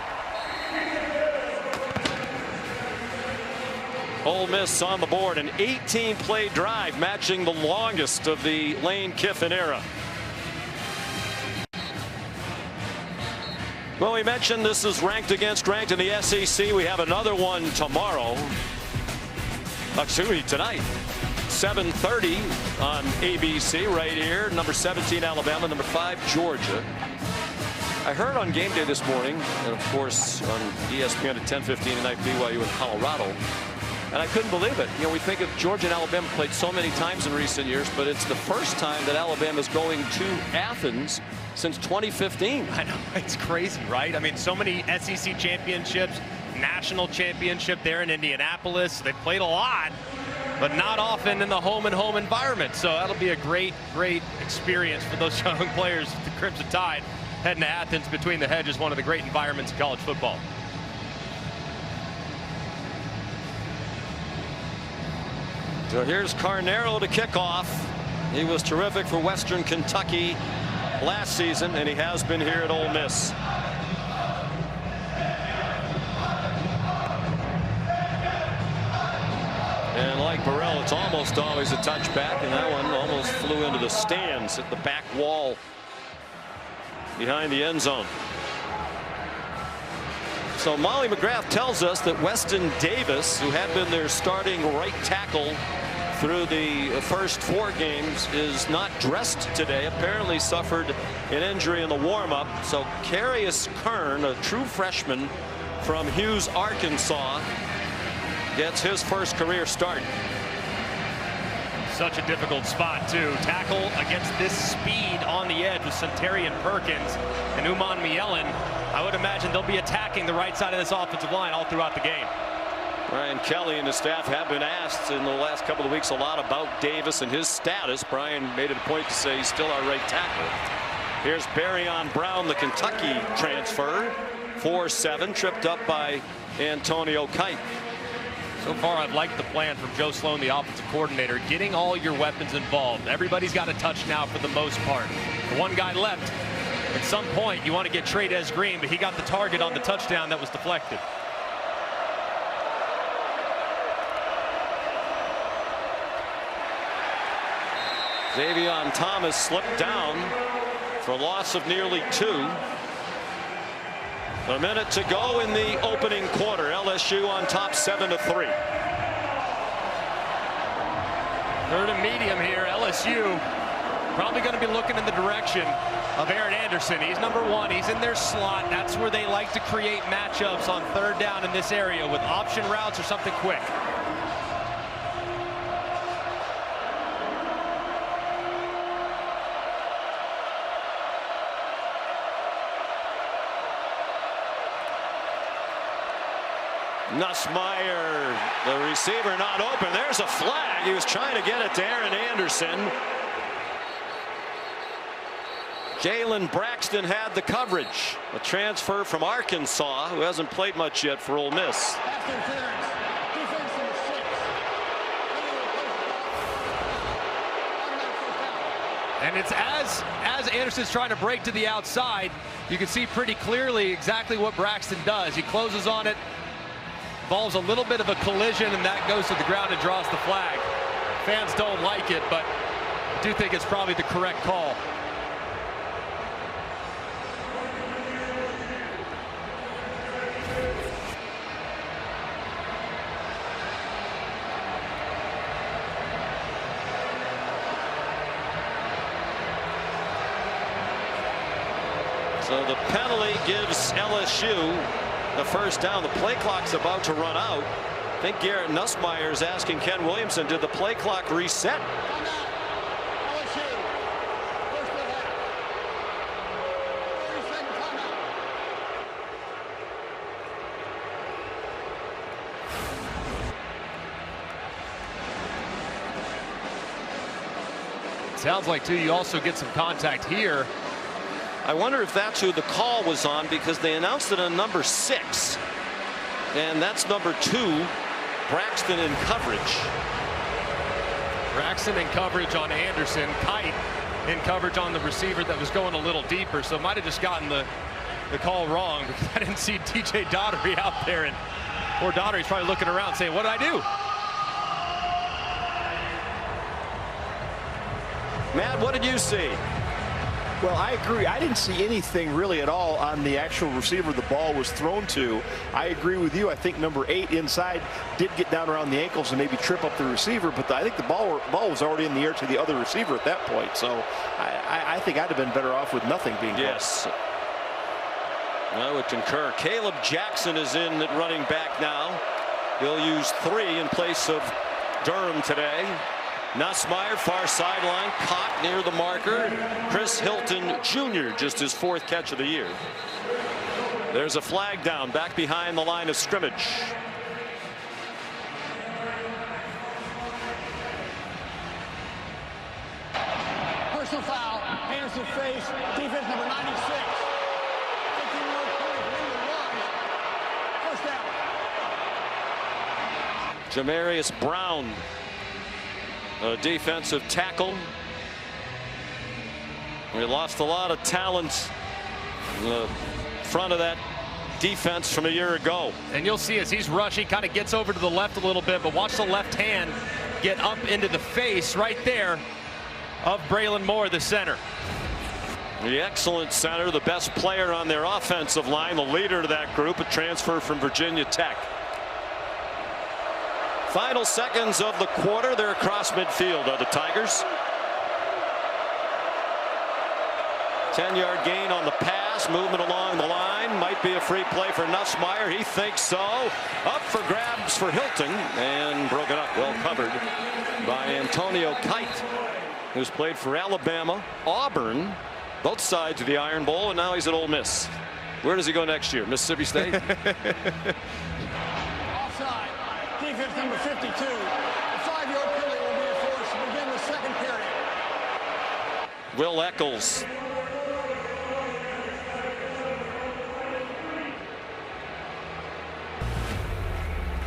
Ole Miss on the board, an 18-play drive, matching the longest of the Lane Kiffin era. Well, we mentioned this is ranked against ranked in the SEC. We have another one tomorrow. Excuse me, tonight. 7:30 on ABC right here. Number 17 Alabama, number 5 Georgia. I heard on game day this morning, and of course on ESPN at 10:15 tonight, BYU in Colorado. And I couldn't believe it. You know, we think of Georgia and Alabama played so many times in recent years, but it's the first time that Alabama is going to Athens since 2015. I know, it's crazy, right? I mean, so many SEC championships, national championship there in Indianapolis. They played a lot, but not often in the home environment. So that'll be a great experience for those young players. The Crimson Tide heading to Athens between the hedges, one of the great environments in college football. So here's Carnero to kick off. He was terrific for Western Kentucky last season, and he has been here at Ole Miss. And like Burrell, it's almost always a touchback, and that one almost flew into the stands at the back wall behind the end zone. So Molly McGrath tells us that Weston Davis, who had been their starting right tackle through the first 4 games, is not dressed today. Apparently suffered an injury in the warm-up. So Carius Kern, a true freshman from Hughes, Arkansas, gets his first career start. Such a difficult spot too. Tackle against this speed on the edge with Centarian Perkins and Uman Mielen. I would imagine they'll be attacking the right side of this offensive line all throughout the game. Brian Kelly and his staff have been asked in the last couple of weeks a lot about Davis and his status. Brian made it a point to say he's still our right tackle. Here's Barryon Brown, the Kentucky transfer. 4-7, tripped up by Antonio Kite. So far, I've liked the plan from Joe Sloan, the offensive coordinator, getting all your weapons involved. Everybody's got a touch now for the most part. The one guy left. At some point, you want to get Trey'Dez Green, but he got the target on the touchdown that was deflected. Xavion Thomas slipped down for a loss of nearly 2. A minute to go in the opening quarter. LSU on top 7-3. 3rd and medium here. LSU probably going to be looking in the direction of Aaron Anderson. He's number 1. He's in their slot. That's where they like to create matchups on 3rd down in this area with option routes or something quick. Nussmeier, the receiver not open. There's a flag. He was trying to get it to Aaron Anderson. Jalen Braxton had the coverage. A transfer from Arkansas, who hasn't played much yet for Ole Miss. And it's as Anderson's trying to break to the outside, you can see pretty clearly exactly what Braxton does. He closes on it, involves a little bit of a collision, and that goes to the ground and draws the flag. Fans don't like it, but I do think it's probably the correct call. So the penalty gives LSU the first down. The play clock's about to run out. I think Garrett Nussmeier is asking Ken Williamson, did the play clock reset? Sounds like, too, you also get some contact here. I wonder if that's who the call was on, because they announced it on number 6. And that's number 2, Braxton in coverage. Braxton in coverage on Anderson. Kite in coverage on the receiver that was going a little deeper. So might have just gotten the call wrong, because I didn't see DJ Daugherty out there. And poor Daugherty's probably looking around saying, what did I do? Matt, what did you see? Well, I agree. I didn't see anything really at all on the actual receiver the ball was thrown to. I agree with you. I think number 8 inside did get down around the ankles and maybe trip up the receiver, but I think the ball was already in the air to the other receiver at that point. So I think I'd have been better off with nothing being called. Yes. I would concur. Caleb Jackson is in at running back now. He'll use 3 in place of Durham today. Nussmeier, far sideline, caught near the marker. Chris Hilton Jr., just his 4th catch of the year. There's a flag down back behind the line of scrimmage. Personal foul, Anderson face, defense number 96. 15-yard penalty, first down. Jamarius Brown, a defensive tackle. We lost a lot of talent in the front of that defense from a year ago. And you'll see as he's rushing, kind of gets over to the left a little bit, but watch the left hand get up into the face right there of Braylon Moore, the center. The excellent center, the best player on their offensive line, the leader of that group, a transfer from Virginia Tech. Final seconds of the quarter. They're across midfield are the Tigers. 10-yard gain on the pass. Movement along the line. Might be a free play for Nussmeier. He thinks so. Up for grabs for Hilton. And broken up. Well covered by Antonio Kite, who's played for Alabama, Auburn, both sides of the Iron Bowl, and now he's at Ole Miss. Where does he go next year? Mississippi State? Offside. Defense number 52. A 5-yard penalty will be enforced to begin the second period. Will Eccles.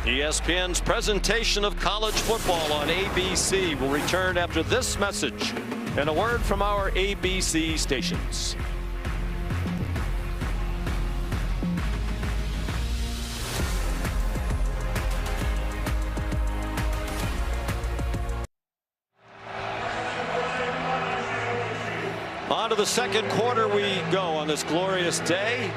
ESPN's presentation of college football on ABC will return after this message and a word from our ABC stations. On to the second quarter we go on this glorious day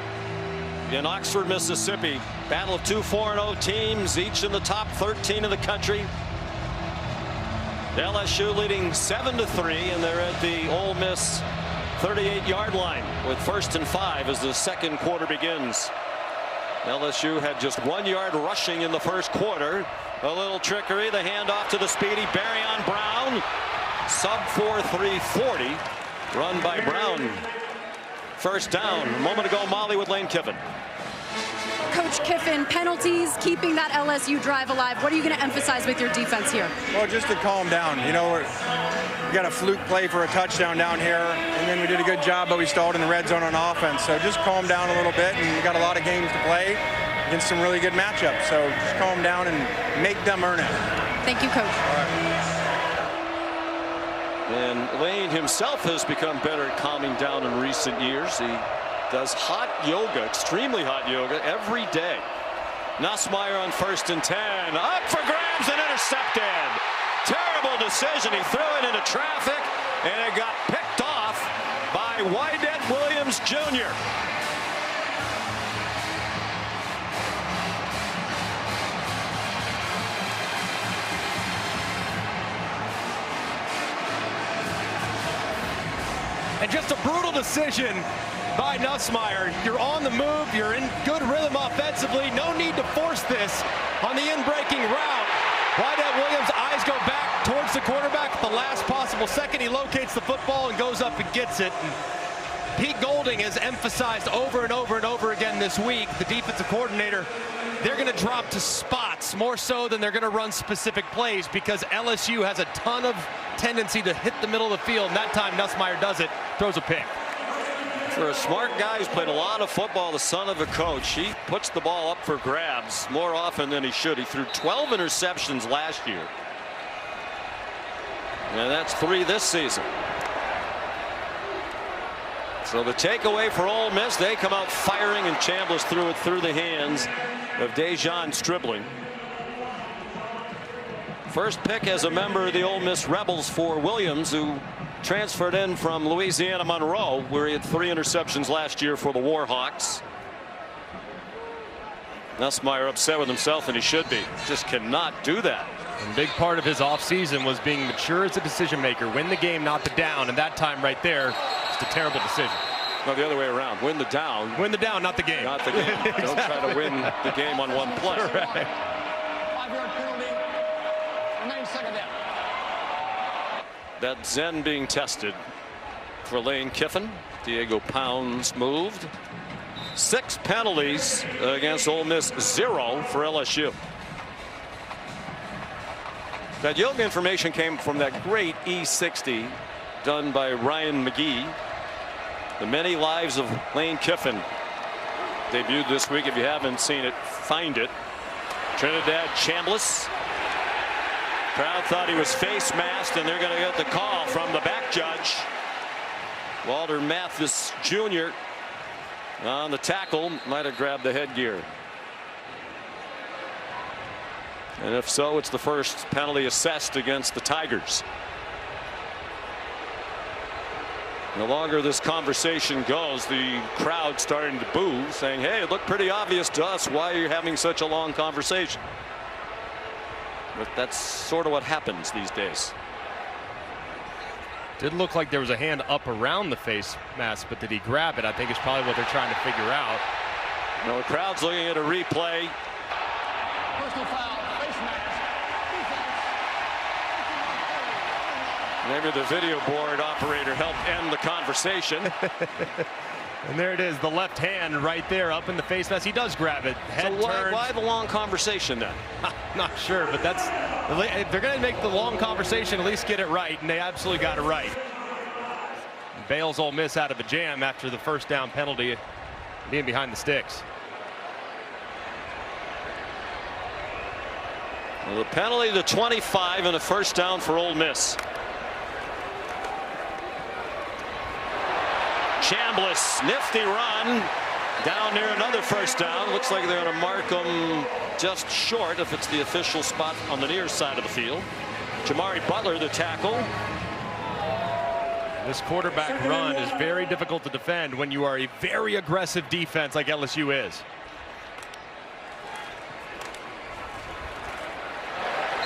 in Oxford, Mississippi. Battle of 2 4-0 teams, each in the top 13 of the country. LSU leading 7-3, and they're at the Ole Miss 38-yard line with 1st and 5 as the second quarter begins. LSU had just 1 yard rushing in the first quarter. A little trickery, the handoff to the speedy Barryon Brown. Sub 4.340 run by Brown. First down. A moment ago, Molly with Lane Kiffin. Coach Kiffin, penalties, keeping that LSU drive alive. What are you going to emphasize with your defense here? Well, just to calm down. You know, we got a fluke play for a touchdown down here, and then we did a good job, but we stalled in the red zone on offense. So just calm down a little bit, and we got a lot of games to play against some really good matchups. So just calm down and make them earn it. Thank you, Coach. All right. And Lane himself has become better at calming down in recent years. He does hot yoga, extremely hot yoga, every day. Nussmeier on 1st and 10. Up for grabs and intercepted. Terrible decision. He threw it into traffic, and it got picked off by Wydett Williams Jr. And just a brutal decision by Nussmeier. You're on the move. You're in good rhythm offensively. No need to force this on the in-breaking route. Wydett Williams' eyes go back towards the quarterback at the last possible second. He locates the football and goes up and gets it. And Pete Golding has emphasized over and over and over again this week, the defensive coordinator, they're going to drop to spots more so than they're going to run specific plays, because LSU has a ton of tendency to hit the middle of the field, and that time Nussmeier does it, throws a pick. For a smart guy who's played a lot of football, the son of a coach, he puts the ball up for grabs more often than he should. He threw 12 interceptions last year, and that's 3 this season. So the takeaway for Ole Miss, they come out firing, and Chambliss threw it through the hands of Dejon Stribling. First pick as a member of the Ole Miss Rebels for Williams, who transferred in from Louisiana Monroe, where he had 3 interceptions last year for the Warhawks. Nussmeier upset with himself, and he should be. Just cannot do that. And a big part of his offseason was being mature as a decision maker. Win the game, not the down. And that time right there, just a terrible decision. No, the other way around. Win the down. Win the down, not the game. Not the game. Exactly. Don't try to win the game on one play. Right. 5-yard penalty. Remains second down. That Zen being tested for Lane Kiffin. Diego Pounds moved. 6 penalties against Ole Miss, 0 for LSU. That yoga information came from that great E60 done by Ryan McGee. The Many Lives of Lane Kiffin debuted this week. If you haven't seen it, find it. Trinidad Chambliss. Crowd thought he was face masked, and they're going to get the call from the back judge. Walter Mathis Jr. on the tackle, might have grabbed the headgear. And if so, it's the first penalty assessed against the Tigers. The longer this conversation goes, the crowd starting to boo, saying, hey, it looked pretty obvious to us why you're having such a long conversation. But that's sort of what happens these days. Did look like there was a hand up around the face mask, but did he grab it? I think it's probably what they're trying to figure out. The crowd's looking at a replay. Personal foul. Face mask. Maybe the video board operator helped end the conversation. And there it is, the left hand right there up in the face mask. He does grab it. Head So turns. why the long conversation then? Not sure, but that's, if they're going to make the long conversation, at least get it right, and they absolutely got it right. Bails Ole Miss out of a jam after the first down penalty, being behind the sticks. Well, the penalty to 25 and a first down for Ole Miss. Chambliss, nifty run down near another first down. Looks like they're going to mark them just short if it's the official spot on the near side of the field. Jamari Butler, the tackle. This quarterback run is very difficult to defend when you are a very aggressive defense like LSU is.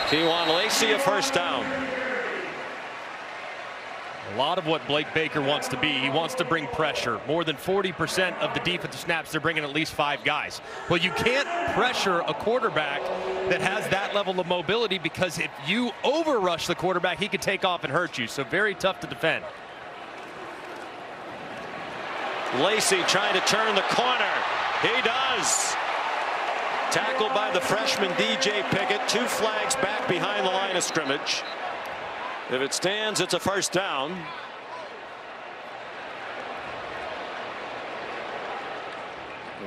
Kewan Lacey, a first down. A lot of what Blake Baker wants to be. He wants to bring pressure. More than 40% of the defensive snaps, they're bringing at least 5 guys. Well, you can't pressure a quarterback that has that level of mobility, because if you overrush the quarterback, he could take off and hurt you. So very tough to defend. Lacey trying to turn the corner. He does. Tackled by the freshman DJ Pickett. 2 flags back behind the line of scrimmage. If it stands, it's a first down.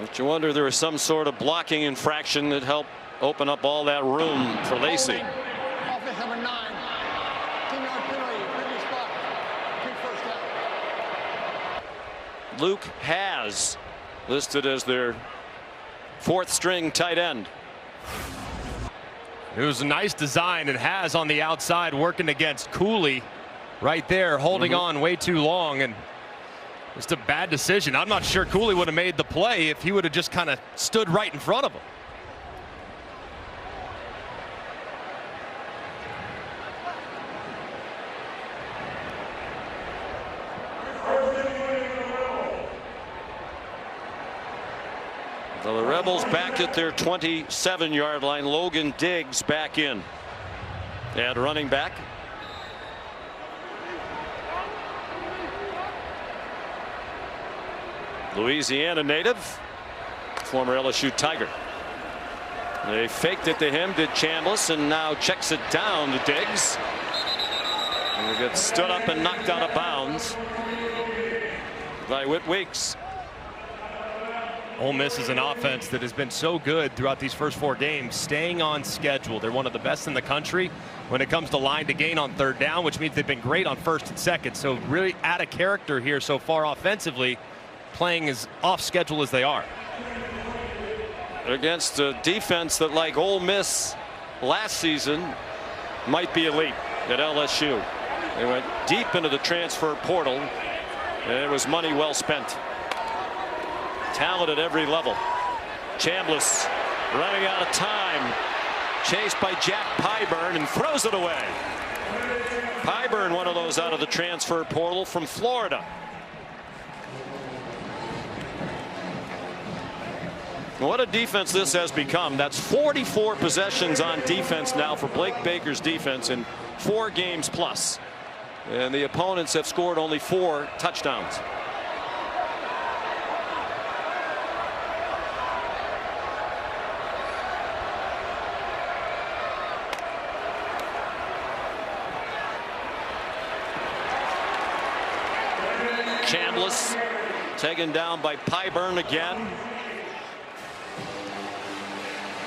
But you wonder there was some sort of blocking infraction that helped open up all that room for Lacey. Offense number 9. 10-yard penalty. Previous spot. Big first down. Luke Has listed as their 4th string tight end. It was a nice design, and Has on the outside working against Cooley right there, holding on way too long, and just a bad decision. I'm not sure Cooley would have made the play if he would have just kind of stood right in front of him. So the Rebels back at their 27-yard line. Logan Diggs back in at running back. Louisiana native, former LSU Tiger. They faked it to him, did Chambliss, and now checks it down to Diggs. And it gets stood up and knocked out of bounds by Whit Weeks. Ole Miss is an offense that has been so good throughout these first 4 games, staying on schedule. They're one of the best in the country when it comes to line to gain on 3rd down, which means they've been great on 1st and 2nd. So really out of character here so far offensively, playing as off schedule as they are. Against a defense that, like Ole Miss last season, might be elite at LSU. They went deep into the transfer portal, and it was money well spent. Talent at every level. Chambliss running out of time. Chased by Jack Pyburn and throws it away. Pyburn, one of those out of the transfer portal from Florida. What a defense this has become. That's 44 possessions on defense now for Blake Baker's defense in 4 games plus. And the opponents have scored only 4 touchdowns. Chambliss taken down by Pyburn again.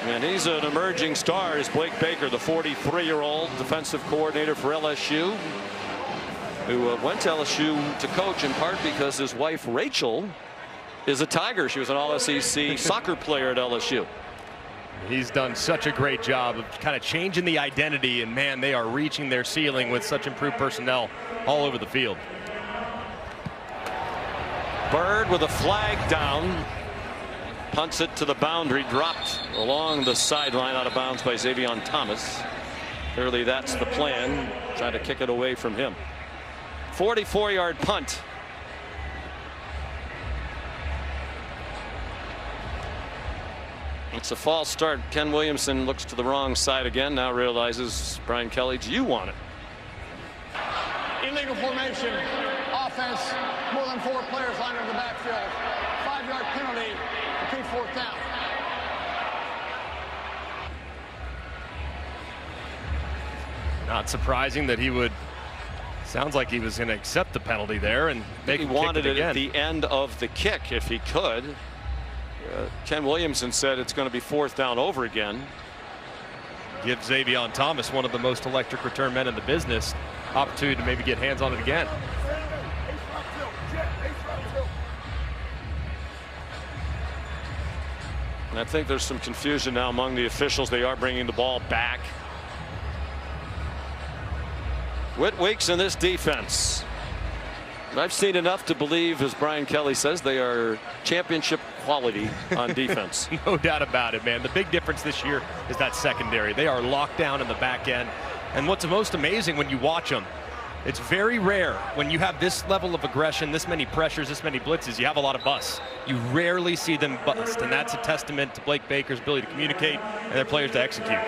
And he's an emerging star, is Blake Baker, the 43-year-old defensive coordinator for LSU, who went to LSU to coach in part because his wife Rachel is a Tiger. She was an All-SEC soccer player at LSU. He's done such a great job of kind of changing the identity, and man, they are reaching their ceiling with such improved personnel all over the field. Bird with a flag down. Punts it to the boundary, dropped along the sideline, out of bounds by Xavier Thomas. Clearly that's the plan, try to kick it away from him. 44-yard punt. It's a false start. Ken Williamson looks to the wrong side again, now realizes, Brian Kelly, you want it. Illegal formation. Offense. More than 4 players lined in the backfield. 5-yard penalty. Repeat 4th down. Not surprising that he would. Sounds like he was going to accept the penalty there and make him kick it again. He wanted it at the end of the kick if he could. Ken Williamson said it's going to be 4th down over again. Give Xavier Thomas, one of the most electric return men in the business, opportunity to maybe get hands on it again. And I think there's some confusion now among the officials. They are bringing the ball back. Whit Weeks in this defense. I've seen enough to believe, as Brian Kelly says, they are championship quality on defense. No doubt about it, man. The big difference this year is that secondary. They are locked down in the back end. And what's most amazing when you watch them, it's very rare when you have this level of aggression, this many pressures, this many blitzes, you have a lot of busts. You rarely see them bust, and that's a testament to Blake Baker's ability to communicate and their players to execute.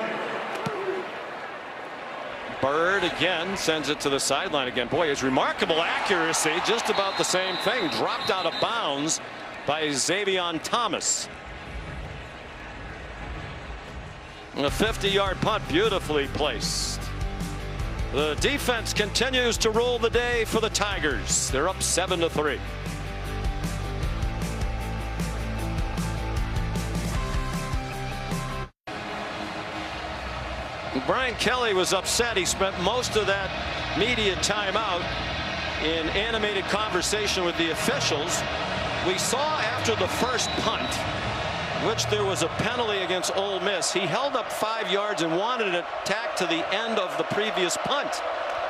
Bird again sends it to the sideline again. Boy, his remarkable accuracy, just about the same thing. Dropped out of bounds by Xavier Thomas. A 50-yard punt, beautifully placed. The defense continues to rule the day for the Tigers. They're up 7-3. Brian Kelly was upset. He spent most of that media timeout in animated conversation with the officials. We saw after the first punt, which there was a penalty against Ole Miss, he held up 5 yards and wanted it tacked to the end of the previous punt.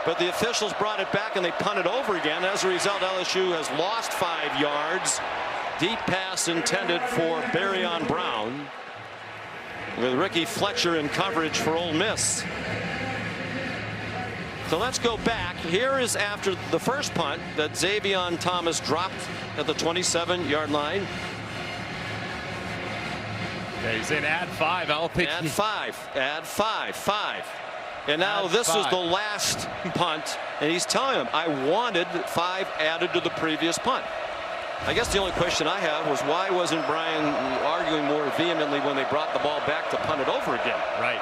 But the officials brought it back and they punted over again. As a result, LSU has lost 5 yards. Deep pass intended for Barryon Brown, with Ricky Fletcher in coverage for Ole Miss. So let's go back. Here is after the first punt that Xavier Thomas dropped at the 27-yard line. Yeah, he's in add 5. I'll pick add 5. Add 5. And now add this 5. is the last punt, and he's telling him, I wanted 5 added to the previous punt. I guess the only question I have was, why wasn't Brian arguing more vehemently when they brought the ball back to punt it over again? Right.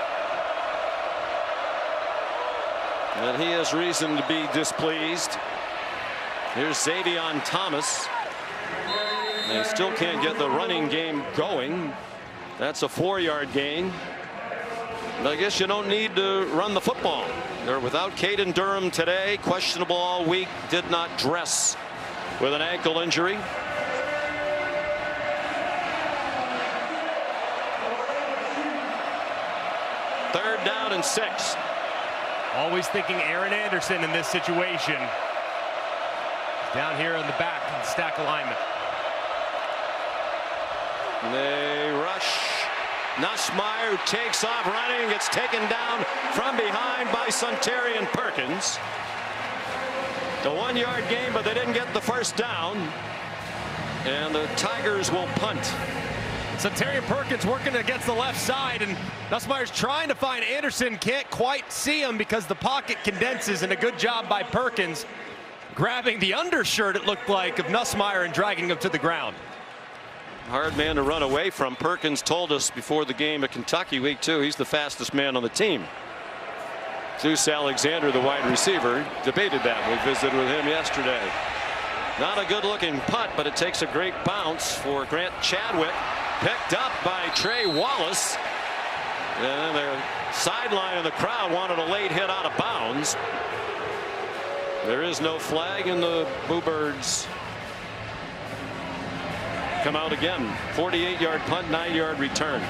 And he has reason to be displeased. Here's Xavier Thomas. They still can't get the running game going. That's a 4-yard gain. But I guess you don't need to run the football. They're without Caden Durham today. Questionable all week. Did not dress with an ankle injury. Third down and 6. Always thinking Aaron Anderson in this situation. Down here in the back in stack alignment. They rush. Nussmeier takes off running and gets taken down from behind by Suntarian Perkins. The 1-yard gain, but they didn't get the first down. And the Tigers will punt. Suntarian Perkins working against the left side, and Nussmeier's trying to find Anderson. Can't quite see him because the pocket condenses, and a good job by Perkins grabbing the undershirt, it looked like, of Nussmeier and dragging him to the ground. Hard man to run away from. Perkins told us before the game at Kentucky week 2 he's the fastest man on the team. Zeus Alexander, the wide receiver, debated that. We visited with him yesterday. Not a good looking punt, but it takes a great bounce for Grant Chadwick. Picked up by Trey Wallace. And then the sideline and the crowd wanted a late hit out of bounds. There is no flag, and the Bluebirds come out again. 48-yard punt, 9-yard return.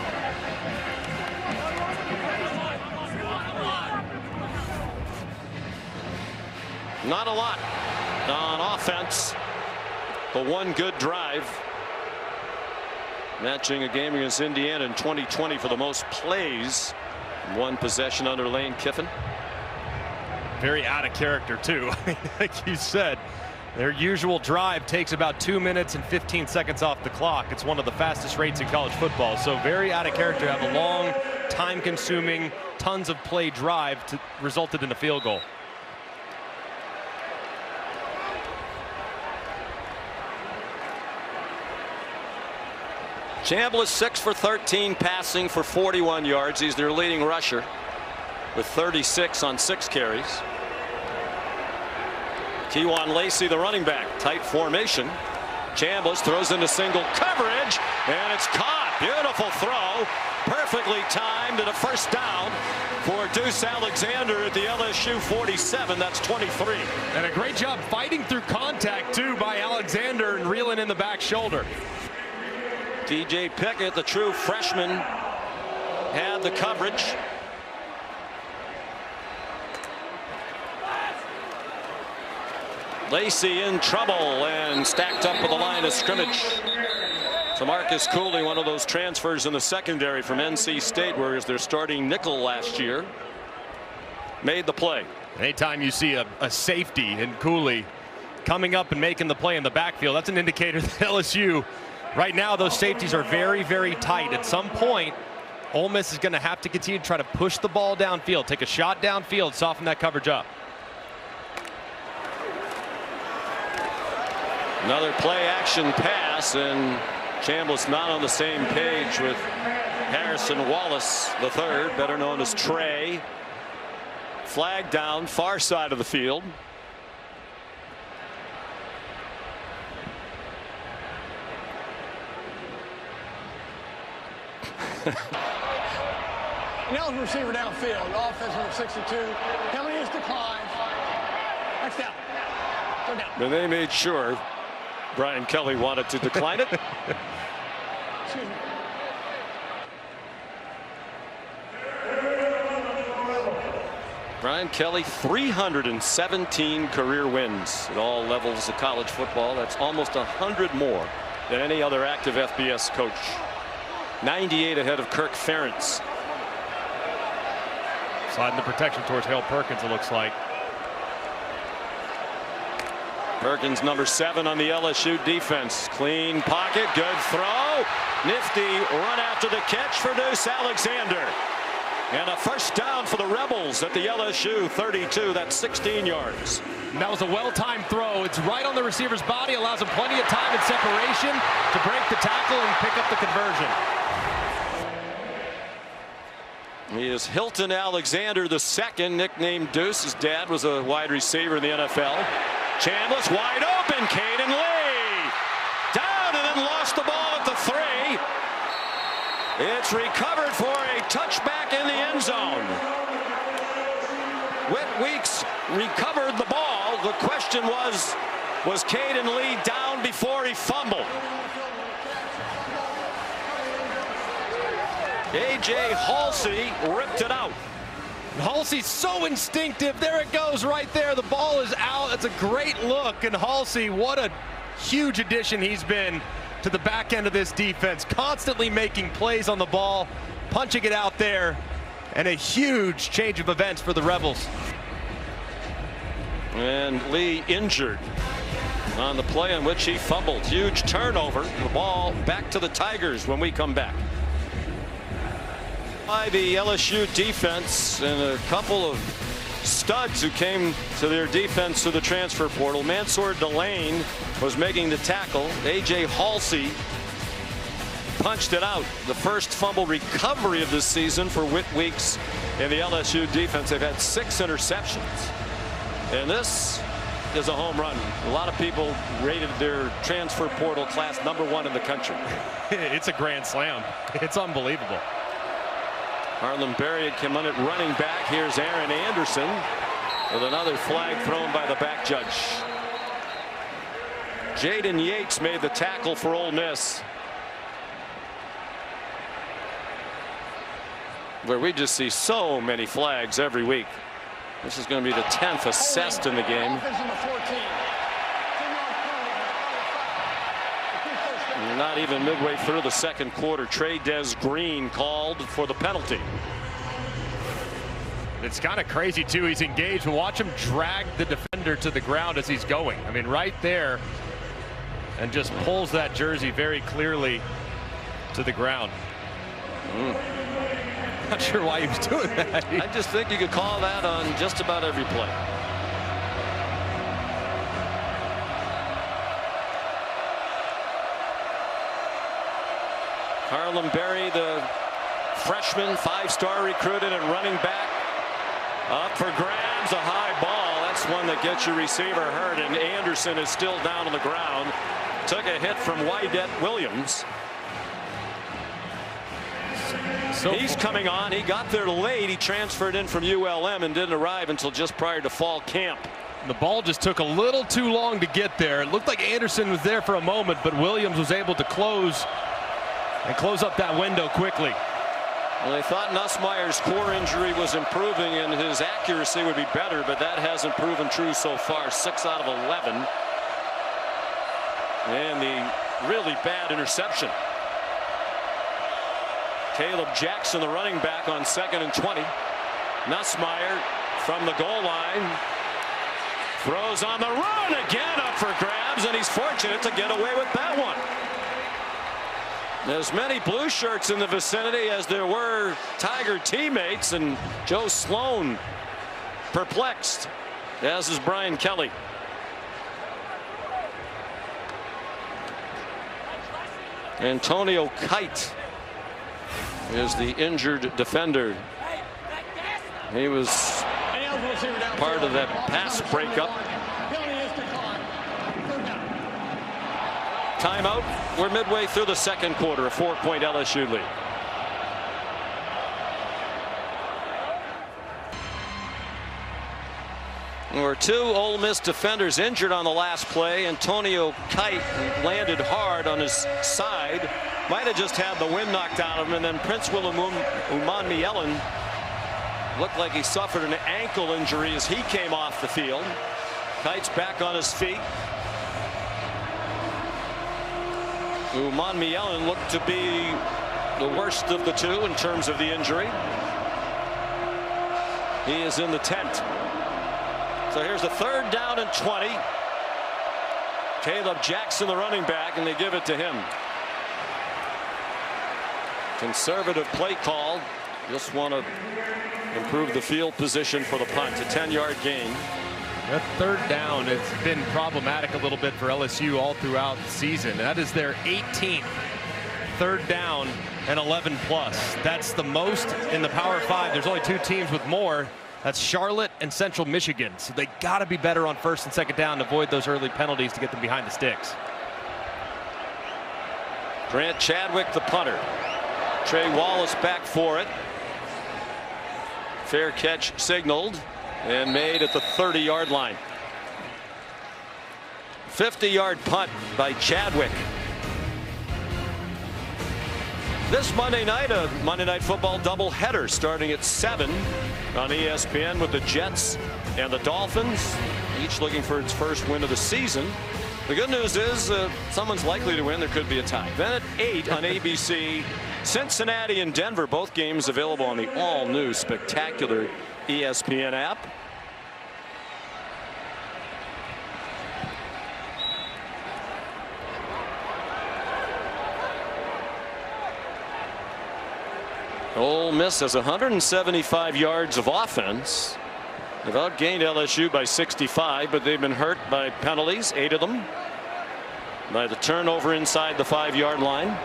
Not a lot on offense, but one good drive. Matching a game against Indiana in 2020 for the most plays. One possession under Lane Kiffin. Very out of character, too. Like you said, their usual drive takes about 2 minutes and 15 seconds off the clock. It's one of the fastest rates in college football. So very out of character to have a long, time-consuming, tons of play drive resulted in a field goal. Chambliss 6 for 13 passing for 41 yards. He's their leading rusher with 36 on 6 carries. Kewan Lacey, the running back, tight formation. Chambliss throws into single coverage, and it's caught. Beautiful throw, perfectly timed, and a first down for Deuce Alexander at the LSU 47. That's 23. And a great job fighting through contact, too, by Alexander and reeling in the back shoulder. DJ Pickett, the true freshman, had the coverage. Lacey in trouble and stacked up with the line of scrimmage. So Marcus Cooley, one of those transfers in the secondary from NC State, where he was their starting nickel last year, made the play. Anytime you see a safety in Cooley coming up and making the play in the backfield, that's an indicator that LSU, right now, those safeties are very, very tight. At some point, Ole Miss is going to have to continue to try to push the ball downfield, take a shot downfield, soften that coverage up. Another play action pass, and Chambliss not on the same page with Harrison Wallace III, better known as Trey. Flag down, far side of the field. Nails receiver downfield. Offense number 62. Penalty is declined. Next down. Third down. And they made sure Brian Kelly wanted to decline it. Excuse me. Brian Kelly, 317 career wins at all levels of college football. That's almost 100 more than any other active FBS coach. 98 ahead of Kirk Ferentz. Sliding the protection towards Hale Perkins, it looks like. Perkins, number 7 on the LSU defense. Clean pocket, good throw. Nifty run after the catch for Deuce Alexander. And a first down for the Rebels at the LSU 32. That's 16 yards. And that was a well-timed throw. It's right on the receiver's body, allows him plenty of time and separation to break the tackle and pick up the conversion. He is Hilton Alexander II, nicknamed Deuce. His dad was a wide receiver in the NFL. Chambliss wide open. Caden Lee down and then lost the ball at the 3. It's recovered for a touchback in the end zone. Whit Weeks recovered the ball. The question was Caden Lee down before he fumbled? A.J. Halsey ripped it out. Halsey's so instinctive. There it goes right there. The ball is out. That's a great look. And Halsey, what a huge addition he's been to the back end of this defense. Constantly making plays on the ball, punching it out there, and a huge change of events for the Rebels. And Lee injured on the play in which he fumbled. Huge turnover. The ball back to the Tigers when we come back. By the LSU defense and a couple of studs who came to their defense through the transfer portal. Mansour Delane was making the tackle. A.J. Halsey punched it out. The first fumble recovery of this season for Whit Weeks in the LSU defense. They've had 6 interceptions. And this is a home run. A lot of people rated their transfer portal class #1 in the country. It's a grand slam. It's unbelievable. Harlan Berry had come on it running back. Here's Aaron Anderson with another flag thrown by the back judge. Jaden Yates made the tackle for Ole Miss, where we just see so many flags every week. This is going to be the 10th assessed in the game. Not even midway through the second quarter, Trey Des Green called for the penalty. It's kind of crazy too. He's engaged. Watch him drag the defender to the ground as he's going. I mean, right there, and just pulls that jersey very clearly to the ground. Not sure why he was doing that. I just think you could call that on just about every play. Harlan Berry, the freshman, 5-star recruited and running back, up for grabs. A high ball. That's one that gets your receiver hurt, and Anderson is still down on the ground. Took a hit from Wydett Williams. He's coming on. He got there late. He transferred in from ULM and didn't arrive until just prior to fall camp. The ball just took a little too long to get there. It looked like Anderson was there for a moment, but Williams was able to close up that window quickly. Well, they thought Nussmeier's core injury was improving and his accuracy would be better, but that hasn't proven true so far. 6 out of 11. And the really bad interception. Caleb Jackson, the running back, on 2nd and 20. Nussmeier from the goal line. Throws on the run again, up for grabs, and he's fortunate to get away with that one. As many blue shirts in the vicinity as there were Tiger teammates, and Joe Sloan perplexed, as is Brian Kelly. Antonio Kite is the injured defender. He was part of that pass breakup. Timeout. We're midway through the second quarter. A 4-point LSU lead. There were 2 Ole Miss defenders injured on the last play. Antonio Kite landed hard on his side. Might have just had the wind knocked out of him. And then Prince Willem Umanmielen looked like he suffered an ankle injury as he came off the field. Kite's back on his feet. Umanmielen looked to be the worst of the 2 in terms of the injury. He is in the tent. So here's a 3rd down and 20. Caleb Jackson, the running back, and they give it to him. Conservative play call. Just want to improve the field position for the punt. A 10-yard gain. That 3rd down, it's been problematic a little bit for LSU all throughout the season. That is their 18th 3rd down and 11 plus. That's the most in the Power 5. There's only 2 teams with more. That's Charlotte and Central Michigan. So they got to be better on 1st and 2nd down to avoid those early penalties to get them behind the sticks. Grant Chadwick, the punter. Trey Wallace back for it. Fair catch signaled and made at the 30-yard line. 50-yard punt by Chadwick. This Monday night, a Monday Night Football doubleheader starting at 7 on ESPN with the Jets and the Dolphins, each looking for its first win of the season. The good news is someone's likely to win. There could be a tie. Then at 8 on ABC, Cincinnati and Denver, both games available on the all-new spectacular ESPN app. Ole Miss has 175 yards of offense. They've outgained LSU by 65, but they've been hurt by penalties, 8 of them, by the turnover inside the 5-yard line.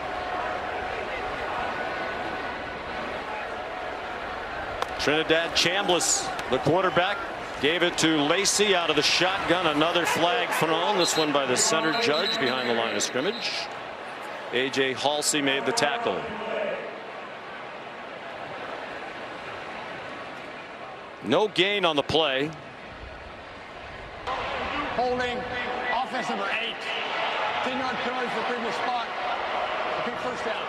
Trinidad Chambliss, the quarterback, gave it to Lacey out of the shotgun. Another flag thrown, this one by the center judge behind the line of scrimmage. A.J. Halsey made the tackle. No gain on the play. Holding, offense number 8. 10-yard penalty for previous spot. Big 1st down.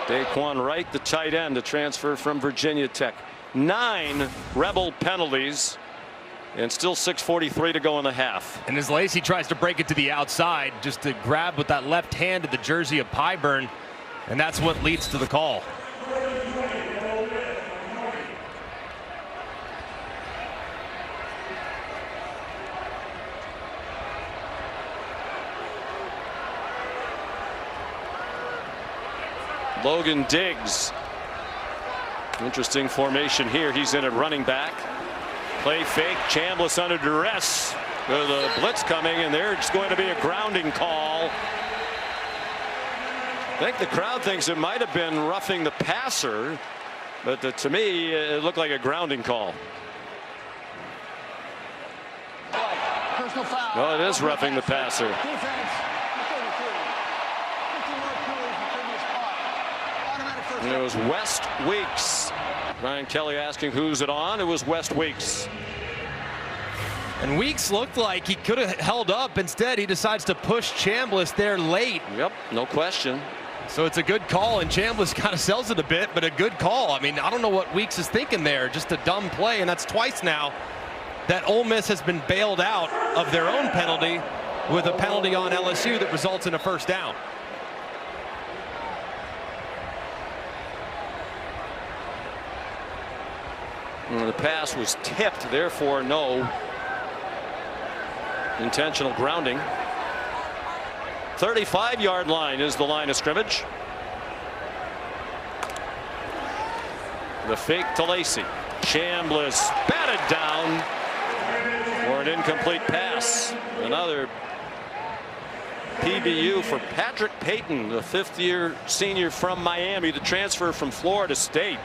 Daquan Wright, the tight end, a transfer from Virginia Tech. 9 Rebel penalties and still 6:43 to go in the half. And as Lacey tries to break it to the outside, just to grab with that left hand of the jersey of Pyburn, and that's what leads to the call. Logan Diggs. Interesting formation here. He's in at running back. Play fake. Chambliss under duress. The blitz coming, and there's going to be a grounding call. I think the crowd thinks it might have been roughing the passer, but to me, it looked like a grounding call. Personal foul. Well, it is roughing the passer. Defense. And it was West Weeks. Brian Kelly asking who's it on. It was West Weeks. And Weeks looked like he could have held up. Instead, he decides to push Chambliss there late. Yep, no question. So it's a good call, and Chambliss kind of sells it a bit, but a good call. I mean, I don't know what Weeks is thinking there. Just a dumb play, and that's twice now that Ole Miss has been bailed out of their own penalty with a penalty on LSU that results in a 1st down. And the pass was tipped, therefore no intentional grounding. 35-yard line is the line of scrimmage. The fake to Lacey. Chambliss batted down for an incomplete pass. Another PBU for Patrick Payton, the fifth-year senior from Miami, the transfer from Florida State.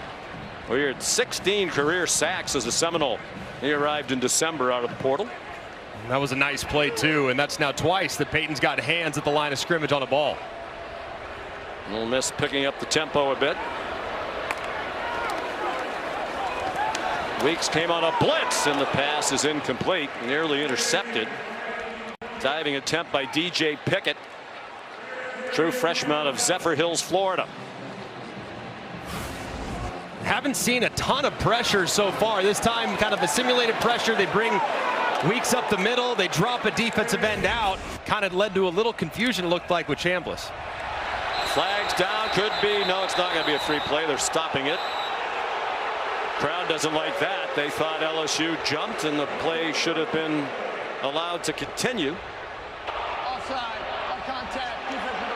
We're at 16 career sacks as a Seminole. He arrived in December out of the portal. That was a nice play too, and that's now twice that Payton's got hands at the line of scrimmage on a ball. Ole Miss picking up the tempo a bit. Weeks came on a blitz, and the pass is incomplete, nearly intercepted. Diving attempt by DJ Pickett, true freshman out of Zephyr Hills, Florida. Haven't seen a ton of pressure so far. This time kind of a simulated pressure. They bring Weeks up the middle. They drop a defensive end out. Kind of led to a little confusion, it looked like, with Chambliss. Flags down, could be. No, it's not going to be a free play. They're stopping it. Crowd doesn't like that. They thought LSU jumped and the play should have been allowed to continue. Offside, on contact, defense number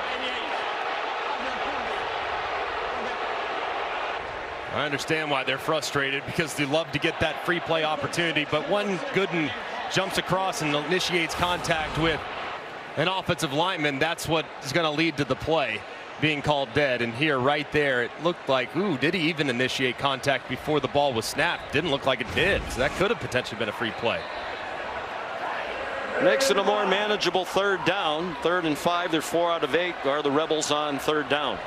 88. I understand why they're frustrated, because they love to get that free play opportunity, but when Gooden jumps across and initiates contact with an offensive lineman, that's what is going to lead to the play being called dead. And here, right there, it looked like, ooh, did he even initiate contact before the ball was snapped? Didn't look like it did, so that could have potentially been a free play. Makes it a more manageable third down. 3rd and 5. They're 4 out of 8. Are the Rebels on third down?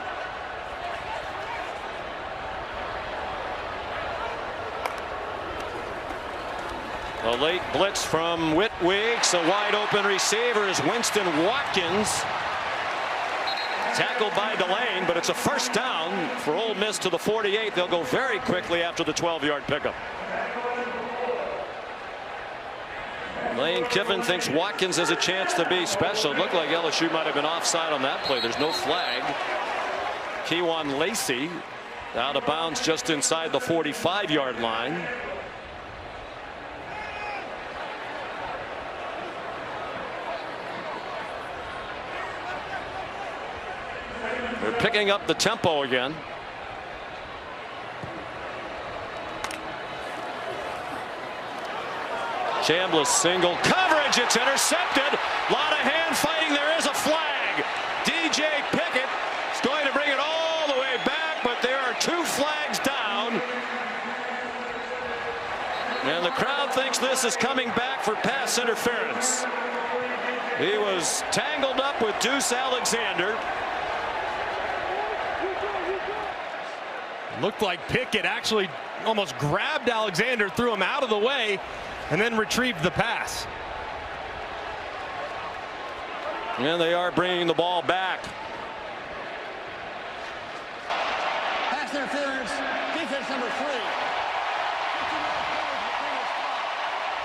A late blitz from Whit Weeks. A wide open receiver is Winston Watkins. Tackled by Delane, but it's a first down for Ole Miss to the 48. They'll go very quickly after the 12-yard pickup. Lane Kiffin thinks Watkins has a chance to be special. It looked like LSU might have been offside on that play. There's no flag. Kewan Lacey out of bounds just inside the 45-yard line. They're picking up the tempo again. Chambliss single coverage. It's intercepted. A lot of hand fighting. There is a flag. DJ Pickett is going to bring it all the way back, but there are 2 flags down. And the crowd thinks this is coming back for pass interference. He was tangled up with Deuce Alexander. Looked like Pickett actually almost grabbed Alexander, threw him out of the way, and then retrieved the pass. And they are bringing the ball back. Pass interference, defense number 3.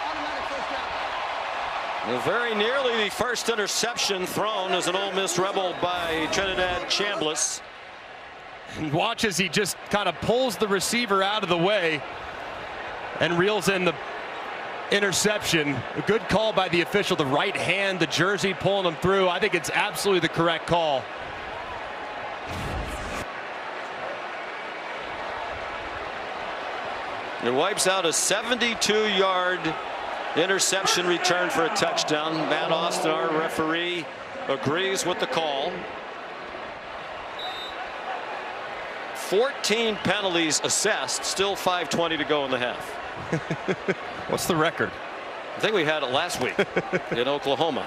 Automatic first down. Very nearly the first interception thrown as an Ole Miss Rebel by Trinidad Chambliss. And watch as he just kind of pulls the receiver out of the way and reels in the interception. A good call by the official. The right hand, the jersey pulling him through. I think it's absolutely the correct call. It wipes out a 72-yard interception return for a touchdown. Matt Austin, our referee, agrees with the call. 14 penalties assessed, still 5:20 to go in the half. What's the record? I think we had it last week in Oklahoma.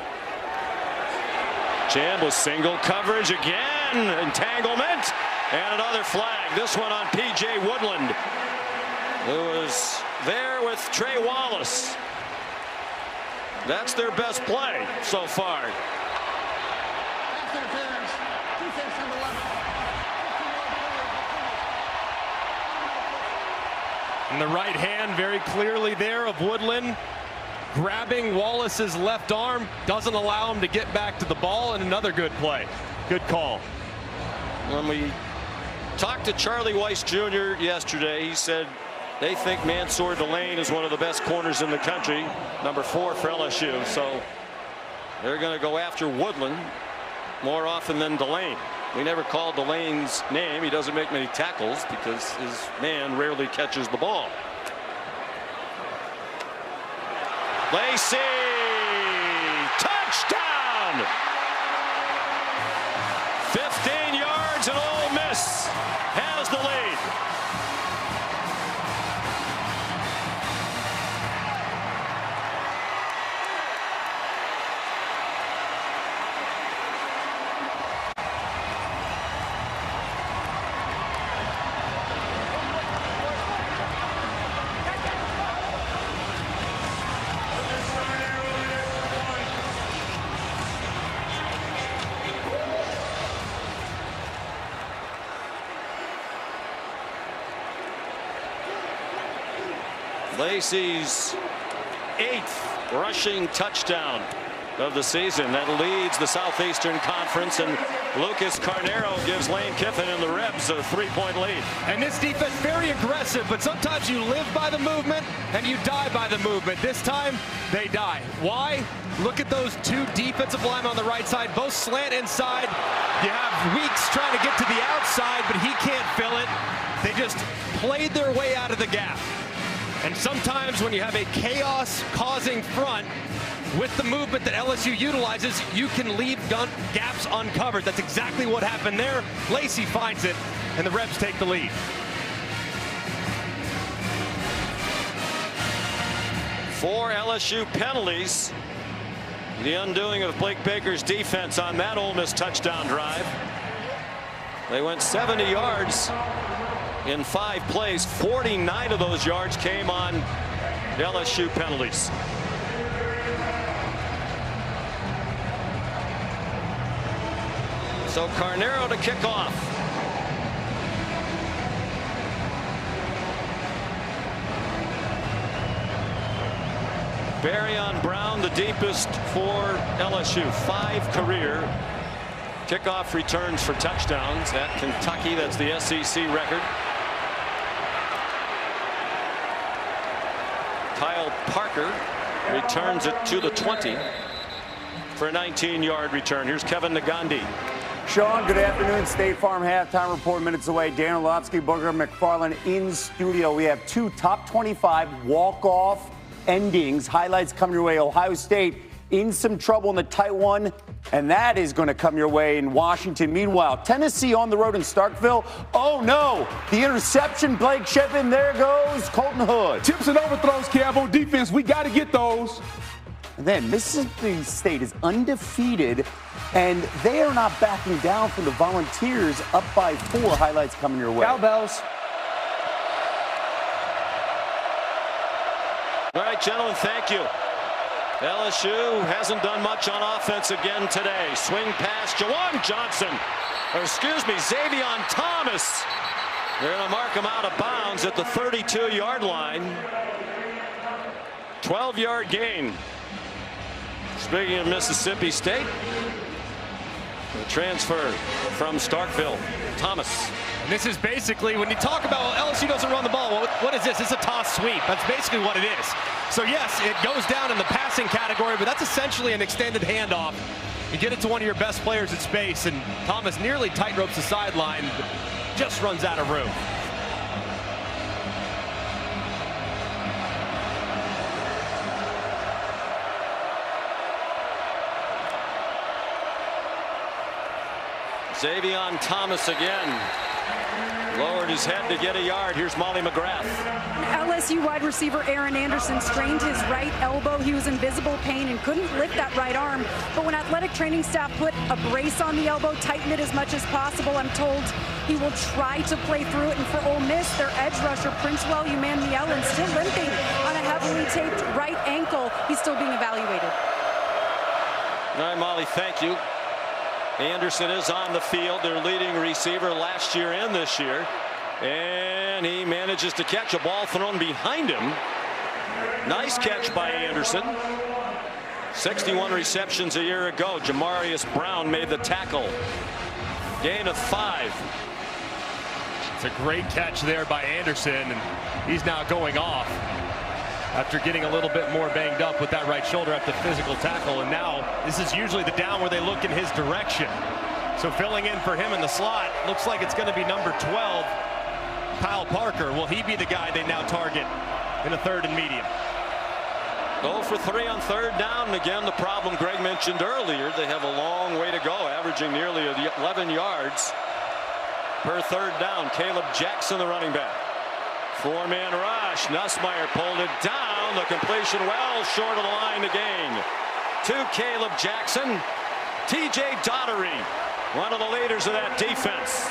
Chambliss single coverage again, entanglement, and another flag. This one on P.J. Woodland, who was there with Trey Wallace. That's their best play so far. Pass interference, defense number 11. And the right hand very clearly there of Woodland, grabbing Wallace's left arm, doesn't allow him to get back to the ball, and another good play. Good call. When we talked to Charlie Weiss Jr. yesterday, he said they think Mansour Delane is one of the best corners in the country, number 4 for LSU. So they're going to go after Woodland more often than Delane. We never called Delane's name. He doesn't make many tackles because his man rarely catches the ball. Lacey, touchdown! has the lead. Lacey's 8th rushing touchdown of the season. That leads the Southeastern Conference, and Lucas Carnero gives Lane Kiffin and the Rebs a 3-point lead. And this defense very aggressive, but sometimes you live by the movement and you die by the movement. This time they die. Why? Look at those two defensive linemen on the right side, both slant inside. You have Weeks trying to get to the outside, but he can't fill it. They just played their way out of the gap. And sometimes when you have a chaos-causing front with the movement that LSU utilizes, you can leave gaps uncovered. That's exactly what happened there. Lacey finds it, and the Rebs take the lead. Four LSU penalties. The undoing of Blake Baker's defense on that Ole Miss touchdown drive. They went 70 yards in 5 plays. 49 of those yards came on LSU penalties. So Carnero to kick off. Barrion Brown, the deepest for LSU. 5 career kickoff returns for touchdowns at Kentucky. That's the SEC record. Kyle Parker returns it to the 20 for a 19-yard return. Here's Kevin Nagandi. Sean, good afternoon. State Farm halftime report minutes away. Dan Orlovsky, Booger McFarland in studio. We have 2 top 25 walk-off endings. Highlights coming your way. Ohio State in some trouble in the tight one, and that is going to come your way in Washington. Meanwhile, Tennessee on the road in Starkville. Oh, no. The interception, Blake Shippen. There goes Colton Hood. Tips and overthrows, Cav, on defense. We got to get those. And then Mississippi State is undefeated, and they are not backing down from the Volunteers, up by 4. Highlights coming your way. Cowbells. All right, gentlemen, thank you. LSU hasn't done much on offense again today. Swing pass, Jawan Johnson. Xavion Thomas. They're going to mark him out of bounds at the 32-yard line. 12-yard gain. Speaking of Mississippi State, the transfer from Starkville, Thomas. And this is basically, when you talk about, well, LSU doesn't run the ball, what is this? It's a toss sweep. That's basically what it is. So yes, it goes down in the passing category, but that's essentially an extended handoff. You get it to one of your best players in space, and Thomas nearly tightropes the sideline, but just runs out of room. Xavion Thomas again. Lowered his head to get a yard. Here's Molly McGrath. LSU wide receiver Aaron Anderson strained his right elbow. He was in visible pain and couldn't lift that right arm. But when athletic training staff put a brace on the elbow, tighten it as much as possible, I'm told he will try to play through it. And for Ole Miss, their edge rusher, Princewell Uman-Mielen, still limping on a heavily taped right ankle. He's still being evaluated. All right, Molly, thank you. Anderson is on the field, their leading receiver last year and this year. And he manages to catch a ball thrown behind him. Nice catch by Anderson. 61 receptions a year ago. Jamarius Brown made the tackle. Gain of 5. It's a great catch there by Anderson, and he's now going off after getting a little bit more banged up with that right shoulder after the physical tackle. And now this is usually the down where they look in his direction. So filling in for him in the slot, looks like it's going to be number 12, Kyle Parker. Will he be the guy they now target in a 3rd and medium? 0 for 3 on 3rd down. And again, the problem Greg mentioned earlier, they have a long way to go, averaging nearly 11 yards per third down. Caleb Jackson, the running back. 4-man rush. Nussmeier pulled it down. The completion well short of the line to gain. To Caleb Jackson. T.J. Daugherty, one of the leaders of that defense.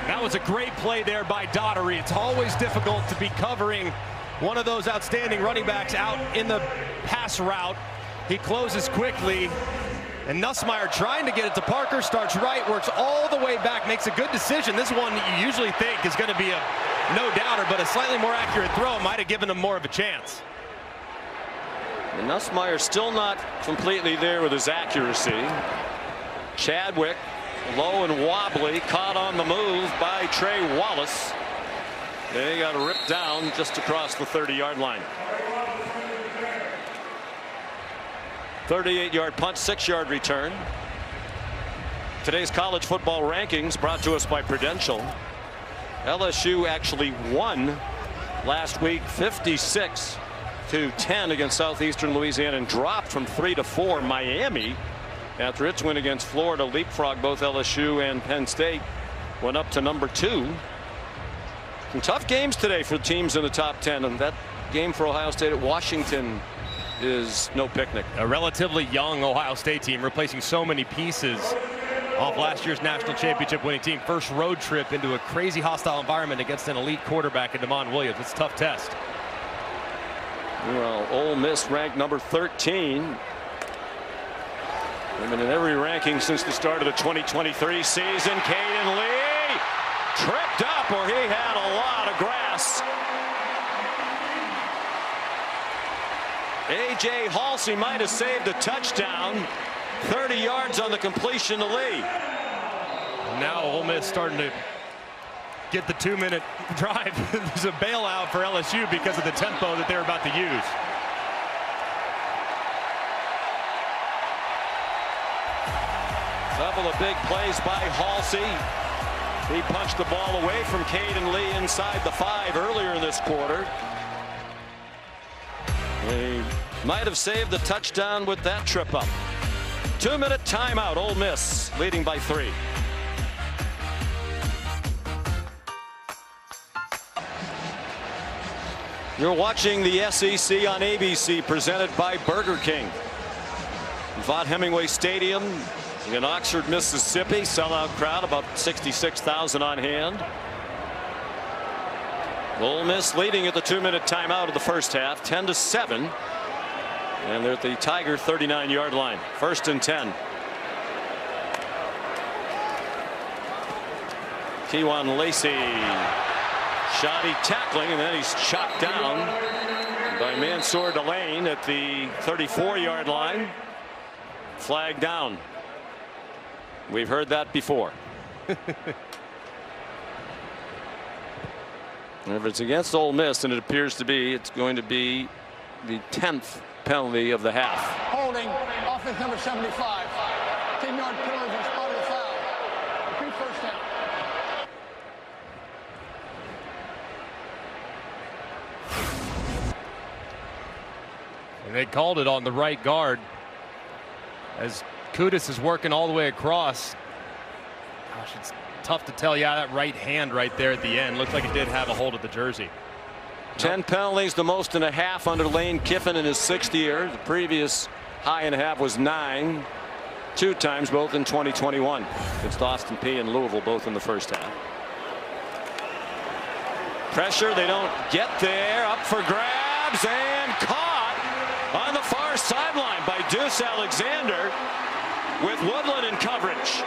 That was a great play there by Daugherty. It's always difficult to be covering one of those outstanding running backs out in the pass route. He closes quickly, and Nussmeier trying to get it to Parker, starts right, works all the way back, makes a good decision. This one you usually think is going to be a no-doubter, but a slightly more accurate throw might have given him more of a chance. And Nussmeier still not completely there with his accuracy. Chadwick, low and wobbly, caught on the move by Trey Wallace. They got ripped down just across the 30-yard line. 38-yard punt, 6-yard return. Today's college football rankings brought to us by Prudential. LSU actually won last week 56-10 against Southeastern Louisiana and dropped from 3 to 4. Miami, after its win against Florida, leapfrogged both LSU and Penn State, went up to number 2. Some tough games today for teams in the top 10, and that game for Ohio State at Washington is no picnic. A relatively young Ohio State team replacing so many pieces off last year's national championship winning team. First road trip into a crazy hostile environment against an elite quarterback in Damon Williams. It's a tough test. Well, Ole Miss ranked number 13. I mean, in every ranking since the start of the 2023 season. Caden Lee tripped up, or he had a lot of grass. A.J. Halsey might have saved a touchdown. 30 yards on the completion to Lee. Now Ole Miss starting to get the 2-minute drive. There's a bailout for LSU because of the tempo that they're about to use. Couple of big plays by Halsey. He punched the ball away from Caden Lee inside the 5 earlier in this quarter. They might have saved the touchdown with that trip up. 2-minute timeout. Ole Miss leading by 3. You're watching the SEC on ABC, presented by Burger King. Vaught Hemingway Stadium in Oxford, Mississippi. Sellout crowd, about 66,000 on hand. Ole Miss leading at the 2-minute timeout of the first half, 10-7. And they're at the Tiger 39-yard line. 1st and 10. Kewan Lacey. Shoddy tackling, and then he's chopped down by Mansour Delane at the 34-yard line. Flag down. We've heard that before. And if it's against Ole Miss, and it appears to be, it's going to be the 10th penalty of the half. Holding, offense number 75. 10-yard penalty for spot of the foul. Repeat first down. And they called it on the right guard as Kudus is working all the way across. Gosh, it's tough to tell. Yeah, that right hand right there at the end looked like it did have a hold of the jersey. 10 penalties, the most in a half under Lane Kiffin in his 6th year. The previous high in a half was 9. 2 times, both in 2021. Against Austin Peay and Louisville, both in the first half. Pressure, they don't get there. Up for grabs and caught on the far sideline by Deuce Alexander with Woodland in coverage.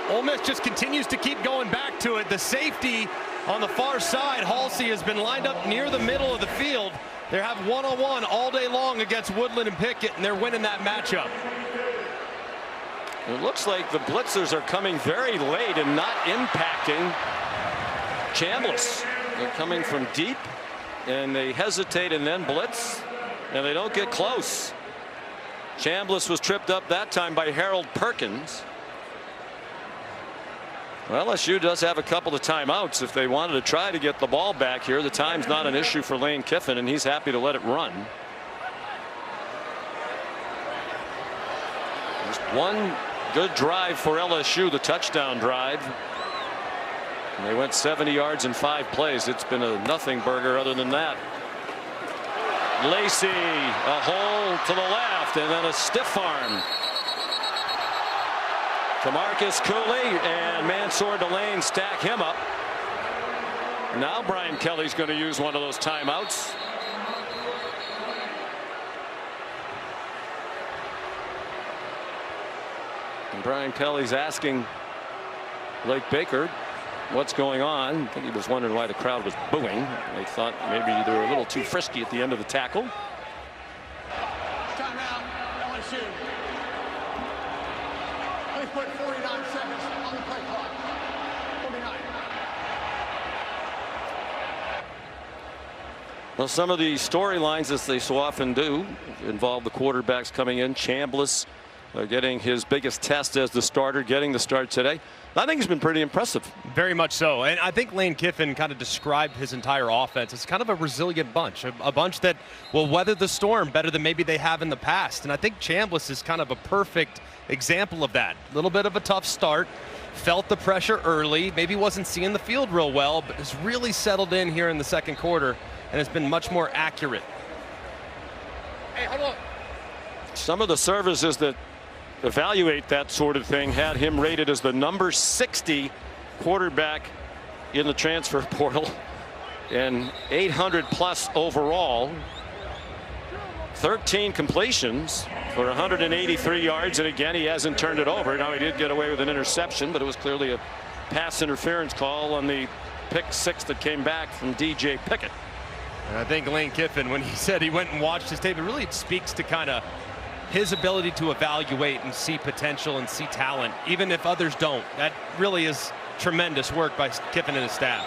Ole Miss just continues to keep going back to it. The safety on the far side, Halsey, has been lined up near the middle of the field. They have one-on-one all day long against Woodland and Pickett, and they're winning that matchup. It looks like the blitzers are coming very late and not impacting Chambliss. They're coming from deep, and they hesitate and then blitz, and they don't get close. Chambliss was tripped up that time by Harold Perkins. Well, LSU does have a couple of timeouts if they wanted to try to get the ball back here. The time's not an issue for Lane Kiffin, and he's happy to let it run. Just one Good drive for LSU, the touchdown drive. And they went 70 yards in 5 plays. It's been a nothing burger other than that. Lacey, a hole to the left, and then a stiff arm to Marcus Cooley, and Mansour Delane stack him up. Now Brian Kelly's going to use one of those timeouts. And Brian Kelly's asking Blake Baker what's going on. I think he was wondering why the crowd was booing. They thought maybe they were a little too frisky at the end of the tackle. Timeout, LSU. Please put 49 seconds on the play clock. 49. Well, some of the storylines, as they so often do, involve the quarterbacks coming in. Chambliss getting his biggest test as the starter, getting the start today. I think he's been pretty impressive. Very much so. And I think Lane Kiffin kind of described his entire offense as kind of a resilient bunch, a bunch that will weather the storm better than maybe they have in the past. And I think Chambliss is kind of a perfect example of that. A little bit of a tough start, felt the pressure early, maybe wasn't seeing the field real well, but has really settled in here in the second quarter and has been much more accurate. Hey, hold on. Some of the services that evaluate that sort of thing had him rated as the number 60 quarterback in the transfer portal and 800 plus overall. 13 completions for 183 yards, and again he hasn't turned it over. Now he did get away with an interception, but it was clearly a pass interference call on the pick 6 that came back from DJ Pickett. And I think Lane Kiffin, when he said he went and watched his tape, it really speaks to kind of his ability to evaluate and see potential and see talent, even if others don't. That really is tremendous work by Kiffin and his staff.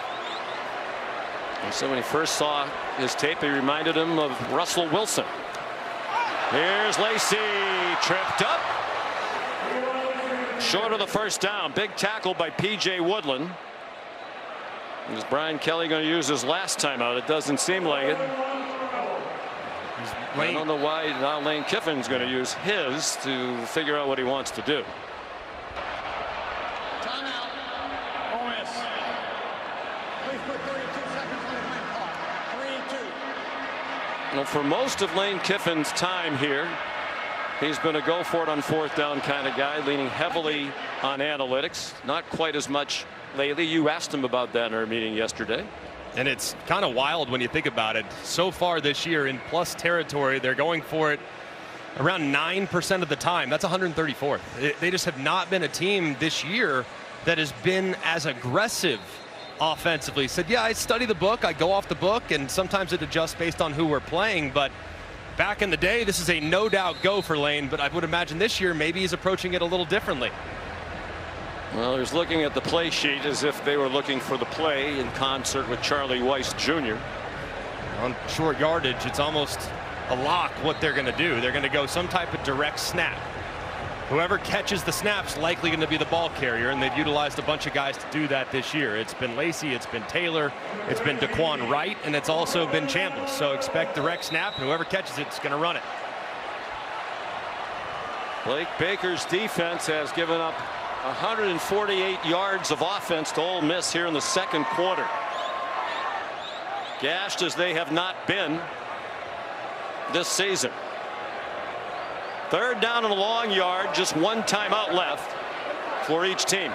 And so when he first saw his tape, he reminded him of Russell Wilson. Here's Lacey, tripped up. Short of the first down. Big tackle by P.J. Woodland. Is Brian Kelly going to use his last timeout? It doesn't seem like it. I don't know why now Lane Kiffin's going to use his to figure out what he wants to do. Timeout. Ole Miss. Please put 32 seconds on the play clock. 3-2. Well, for most of Lane Kiffin's time here, he's been a go for it on 4th down kind of guy, leaning heavily on analytics. Not quite as much lately. You asked him about that in our meeting yesterday. And it's kind of wild when you think about it. So far this year in plus territory, they're going for it around 9% of the time. That's 134th. They just have not been a team this year that has been as aggressive offensively. Said, yeah, I study the book, I go off the book, and sometimes it adjusts based on who we're playing. But back in the day, this is a no doubt go for Lane. But I would imagine this year maybe he's approaching it a little differently. Well, he's looking at the play sheet as if they were looking for the play in concert with Charlie Weiss Jr. On short yardage, it's almost a lock what they're going to do. They're going to go some type of direct snap. Whoever catches the snap's likely going to be the ball carrier, and they've utilized a bunch of guys to do that this year. It's been Lacey, it's been Taylor, it's been Daquan Wright, and it's also been Chambliss. So expect direct snap, and whoever catches it's going to run it. Blake Baker's defense has given up 148 yards of offense to Ole Miss here in the second quarter. Gashed as they have not been this season. 3rd down and a long yard, just 1 timeout left for each team.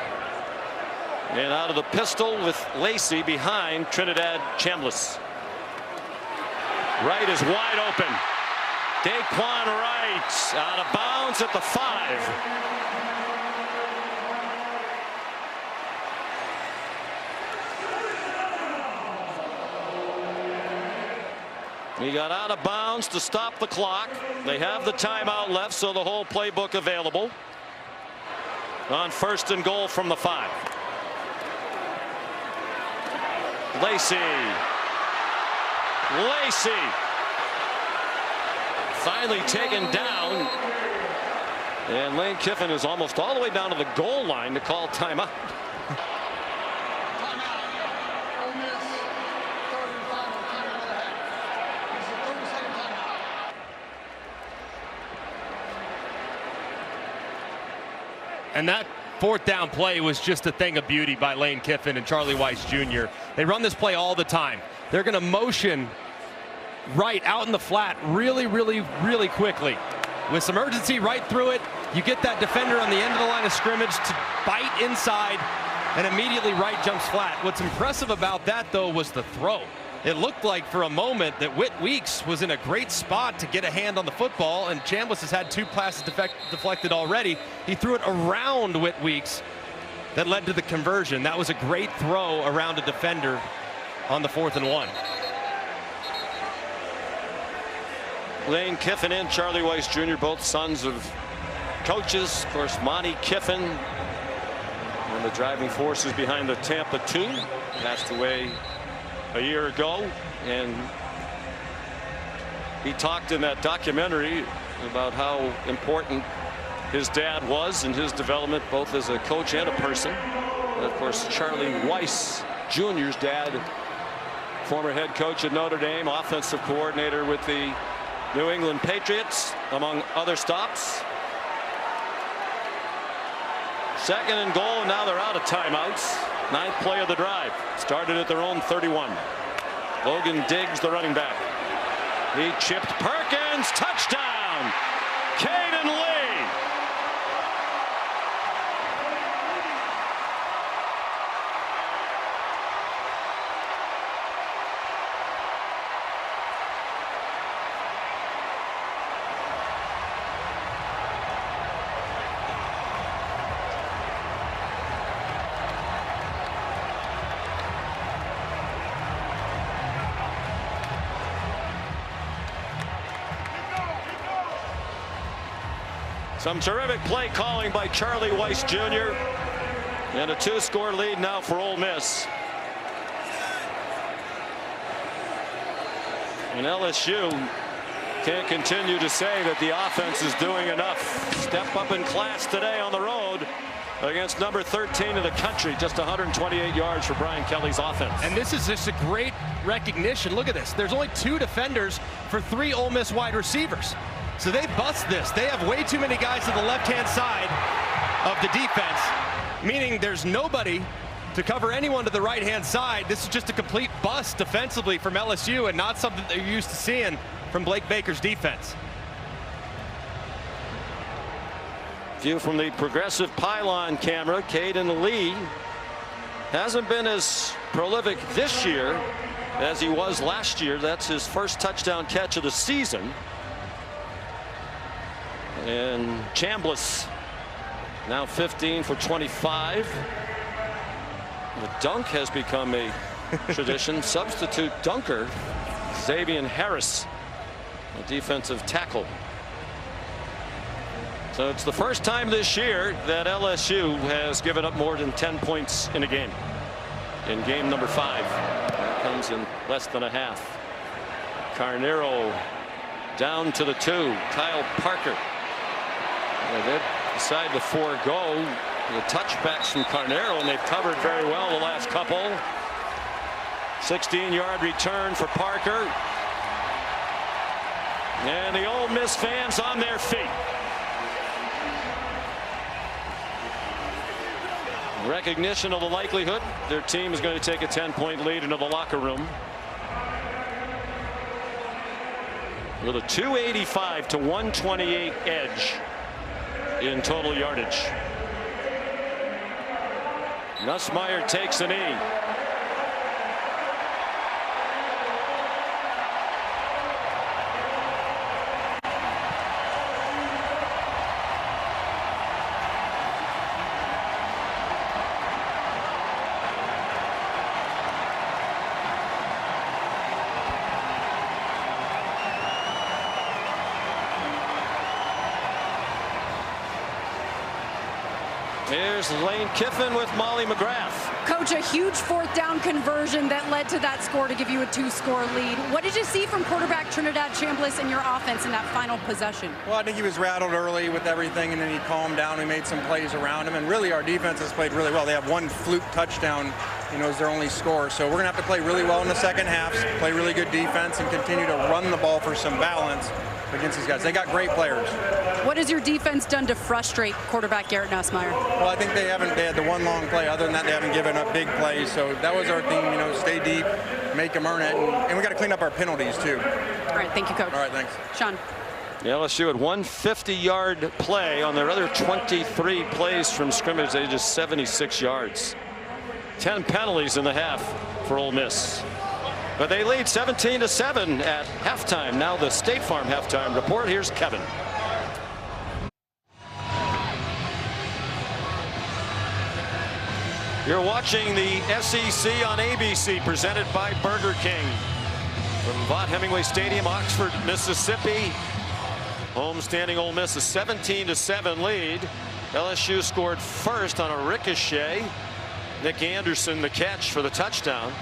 And out of the pistol with Lacey behind Trinidad Chambliss. Wright is wide open. Daquan Wright out of bounds at the 5. He got out of bounds to stop the clock. They have the timeout left, so the whole playbook available. On 1st and goal from the 5. Lacey. Finally taken down. And Lane Kiffin is almost all the way down to the goal line to call timeout. And that fourth down play was just a thing of beauty by Lane Kiffin and Charlie Weiss Jr. They run this play all the time. They're going to motion right out in the flat really, really, really quickly. With some urgency right through it, you get that defender on the end of the line of scrimmage to bite inside, and immediately right jumps flat. What's impressive about that, though, was the throw. It looked like for a moment that Whit Weeks was in a great spot to get a hand on the football, and Chambliss has had 2 passes deflected already. He threw it around Whit Weeks that led to the conversion. That was a great throw around a defender on the 4th and 1. Lane Kiffin and Charlie Weiss Jr., both sons of coaches. Of course, Monty Kiffin, one of the driving forces behind the Tampa 2, passed away a year ago, and he talked in that documentary about how important his dad was in his development, both as a coach and a person. And of course, Charlie Weiss Jr.'s dad, former head coach at Notre Dame, offensive coordinator with the New England Patriots, among other stops. 2nd and goal, and now they're out of timeouts. 9th play of the drive. Started at their own 31. Logan Diggs, the running back. He chipped Perkins. Touchdown! Caden Lee. Some terrific play calling by Charlie Weiss Jr. And a 2-score lead now for Ole Miss. And LSU can't continue to say that the offense is doing enough. Step up in class today on the road against number 13 in the country. Just 128 yards for Brian Kelly's offense. And this is just a great recognition. Look at this. There's only 2 defenders for 3 Ole Miss wide receivers. So they bust this. They have way too many guys to the left-hand side of the defense, meaning there's nobody to cover anyone to the right-hand side. This is just a complete bust defensively from LSU, and not something they're used to seeing from Blake Baker's defense. View from the progressive pylon camera. Caden Lee hasn't been as prolific this year as he was last year. That's his first touchdown catch of the season. And Chambliss now 15 for 25. The dunk has become a tradition. Substitute dunker Xavier Harris, a defensive tackle. So it's the first time this year that LSU has given up more than 10 points in a game. In game number 5, that comes in less than a half. Carnero down to the 2. Kyle Parker. They decide to forego the touchbacks from Carnero, and they've covered very well the last couple. 16-yard return for Parker. And the Ole Miss fans on their feet. Recognition of the likelihood their team is going to take a 10-point lead into the locker room. With a 285 to 128 edge in total yardage. Nussmeier takes a knee. Here's Lane Kiffin with Molly McGrath. Coach, a huge 4th down conversion that led to that score to give you a 2-score lead. What did you see from quarterback Trinidad Chambliss in your offense in that final possession? Well, I think he was rattled early with everything, and then he calmed down. We made some plays around him, and really our defense has played really well. They have 1 fluke touchdown is their only score. So we're going to have to play really well in the second half, play really good defense, and continue to run the ball for some balance against these guys. They got great players. What has your defense done to frustrate quarterback Garrett Nussmeier? Well, I think they had the one long play. Other than that, they haven't given up big plays. So that was our thing, stay deep, make them earn it. And we got to clean up our penalties, too. All right, thank you, Coach. All right, thanks. Sean. The LSU had 150-yard play on their other 23 plays from scrimmage. They just 76 yards. 10 penalties in the half for Ole Miss. But they lead 17-7 at halftime. Now the State Farm halftime report. Here's Kevin. You're watching the SEC on ABC, presented by Burger King. From Vaught Hemingway Stadium, Oxford, Mississippi. Homestanding Ole Miss, a 17-7 lead. LSU scored first on a ricochet. Nick Anderson, the catch for the touchdown.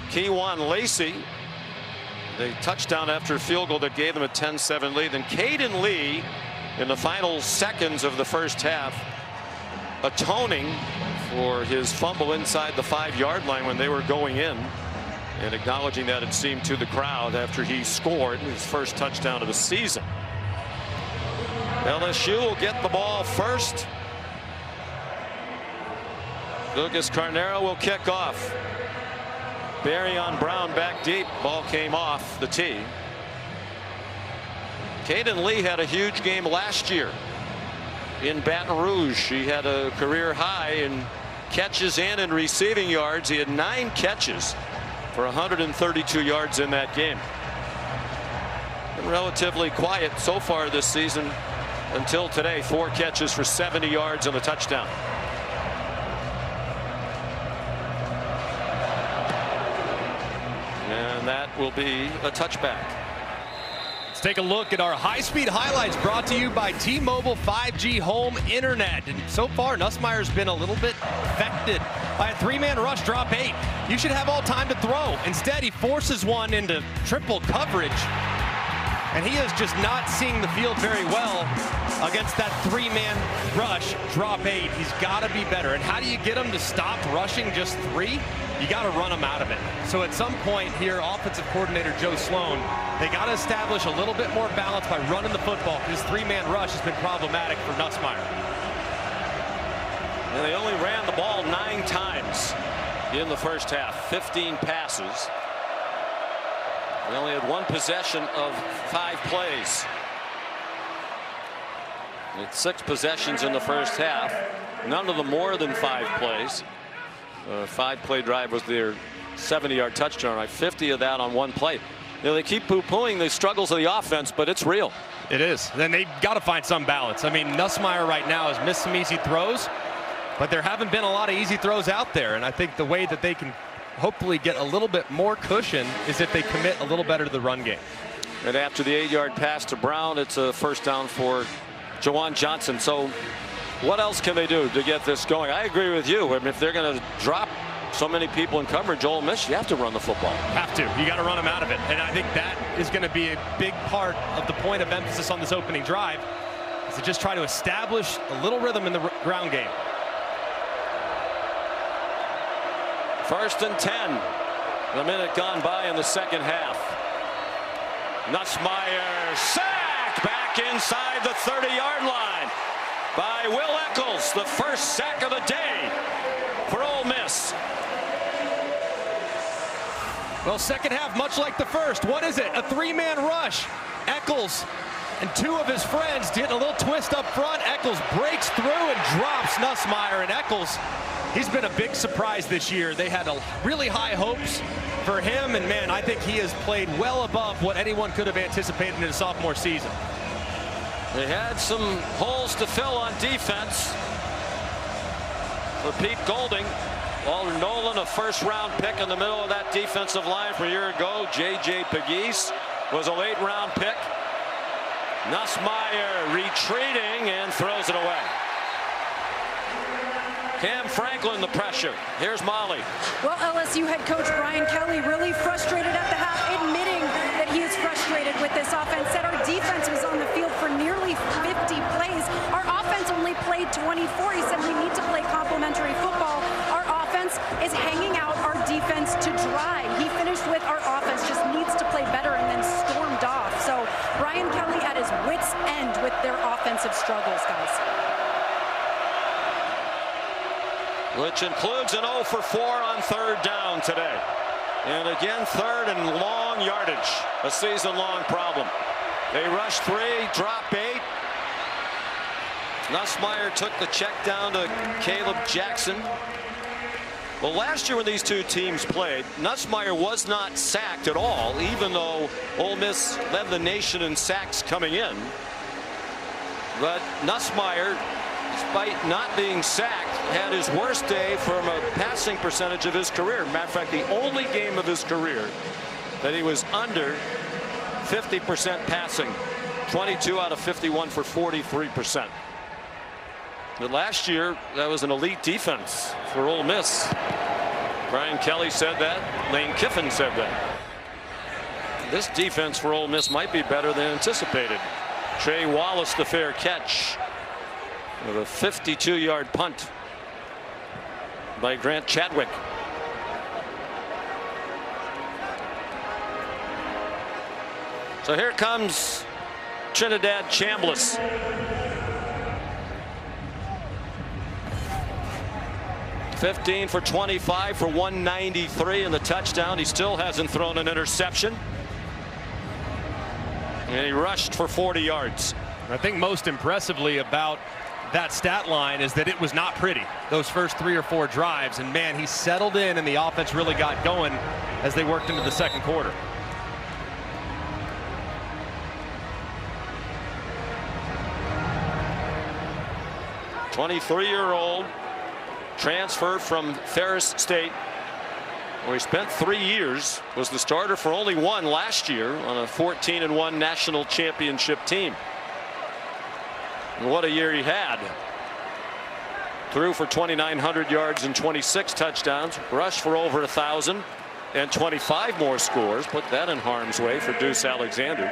Keywan Lacey, the touchdown after a field goal that gave them a 10-7 lead. Then Caden Lee, in the final seconds of the first half, atoning for his fumble inside the 5-yard line when they were going in, and acknowledging that, it seemed, to the crowd after he scored his first touchdown of the season. LSU will get the ball first. Lucas Carnero will kick off. Barryon Brown back deep. Ball came off the tee. Caden Lee had a huge game last year in Baton Rouge. He had a career high in catches and in receiving yards. He had 9 catches for 132 yards in that game. Been relatively quiet so far this season until today. 4 catches for 70 yards and a touchdown. And that will be a touchback. Let's take a look at our high-speed highlights, brought to you by T-Mobile 5G Home Internet. And so far, Nussmeier's been a little bit affected by a 3-man rush, drop 8. You should have all time to throw. Instead, he forces one into triple coverage. And he is just not seeing the field very well against that 3-man rush, drop 8. He's got to be better. And how do you get him to stop rushing just 3? You got to run him out of it. So at some point here, offensive coordinator Joe Sloan, they got to establish a little bit more balance by running the football. This 3-man rush has been problematic for Nussmeier. And they only ran the ball 9 times in the first half. 15 passes. They only had 1 possession of 5 plays. They had 6 possessions in the first half. None of them more than 5 plays. 5-play drive was their 70-yard touchdown, right? 50 of that on 1 play. They keep poo-pooing the struggles of the offense, but it's real. It is. Then they've got to find some balance. I mean, Nussmeier right now has missed some easy throws, but there haven't been a lot of easy throws out there. And I think the way that they can hopefully get a little bit more cushion is if they commit a little better to the run game. And after the 8-yard pass to Brown, it's a first down for Jawan Johnson. So what else can they do to get this going? I agree with you. I mean, if they're going to drop so many people in coverage, Ole Miss, you have to run the football. Have to. You got to run them out of it. And I think that is going to be a big part of the point of emphasis on this opening drive, is to just try to establish a little rhythm in the ground game. 1st and 10. The minute gone by in the second half. Nussmeier sacked back inside the 30-yard line by Will Eccles. The first sack of the day for Ole Miss. Well, second half, much like the first. What is it? A 3-man rush. Eccles and 2 of his friends getting a little twist up front. Eccles breaks through and drops Nussmeier. And Eccles, he's been a big surprise this year. They had really high hopes for him. And, man, I think he has played well above what anyone could have anticipated in his sophomore season. They had some holes to fill on defense for Pete Golding. Walter Nolan, a first-round pick in the middle of that defensive line from a year ago. J.J. Pegues was a late-round pick. Nussmeier retreating and throws it away. Cam Franklin, the pressure. Here's Molly. Well, LSU head coach Brian Kelly really frustrated at the half, admitting that he is frustrated with this offense. Said our defense was on the field for nearly 50 plays. Our offense only played 24. He said we need to play complementary football. Our offense is hanging out our defense to dry. He finished with our offense just needs to play better and then stormed off. So Brian Kelly at his wits' end with their offensive struggles, guys. Which includes an 0 for 4 on third down today. And again, third and long yardage, a season-long problem. They rushed 3, drop 8. Nussmeier took the check down to Caleb Jackson. Well, last year when these two teams played, Nussmeier was not sacked at all, even though Ole Miss led the nation in sacks coming in. But Nussmeier, despite not being sacked, had his worst day from a passing percentage of his career. Matter of fact, the only game of his career that he was under 50% passing. 22 out of 51 for 43%. But last year, that was an elite defense for Ole Miss. Brian Kelly said that. Lane Kiffin said that. This defense for Ole Miss might be better than anticipated. Trey Wallace, the fair catch, with a 52-yard punt by Grant Chadwick. So here comes Trinidad Chambliss. $15 for 25 for 193 and the touchdown. He still hasn't thrown an interception. And he rushed for 40 yards. I think most impressively about that stat line is that it was not pretty, those first 3 or 4 drives. And man, he settled in and the offense really got going as they worked into the second quarter. '23-year-old transfer from Ferris State, where he spent 3 years, was the starter for only 1 last year on a 14-1 national championship team. And what a year he had. Threw for 2,900 yards and 26 touchdowns, rushed for over 1,000 and 25 more scores. Put that in harm's way for Deuce Alexander,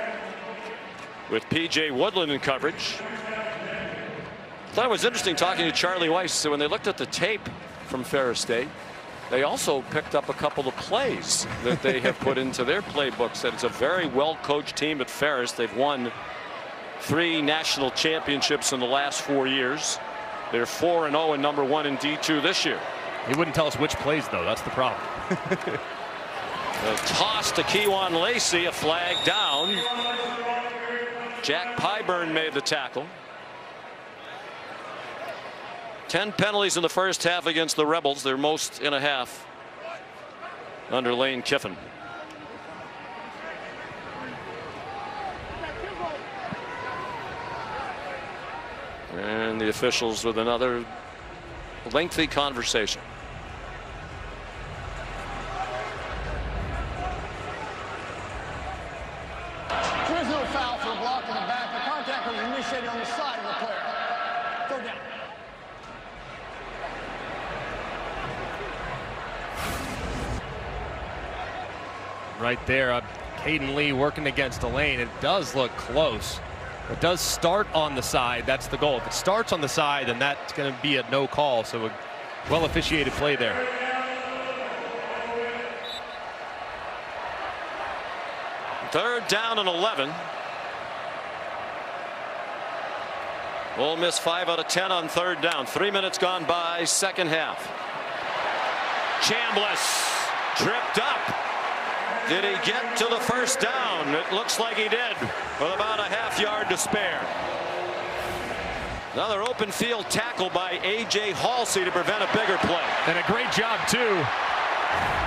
with P.J. Woodland in coverage. I thought it was interesting talking to Charlie Weiss. So when they looked at the tape from Ferris State, they also picked up a couple of plays that they have put into their playbooks. That it's a very well-coached team at Ferris. They've won 3 national championships in the last 4 years. They're 4-0 and #1 in D2 this year. He wouldn't tell us which plays, though. That's the problem. A toss to Kewan Lacey, a flag down. Jack Pyburn made the tackle. 10 penalties in the first half against the Rebels, their most in a half under Lane Kiffin. And the officials with another lengthy conversation. There is no foul for a block in the back. The contact was initiated on the side of the player. Go down. Right there, Caden Lee working against Elaine. It does look close. It does start on the side. That's the goal. If it starts on the side, then that's going to be a no call. So a well officiated play there. Third down and 11. Ole Miss 5 out of 10 on third down. 3 minutes gone by, second half. Chambliss tripped up. Did he get to the first down? It looks like he did, with about a half yard to spare. Another open field tackle by A.J. Halsey to prevent a bigger play. And a great job, too,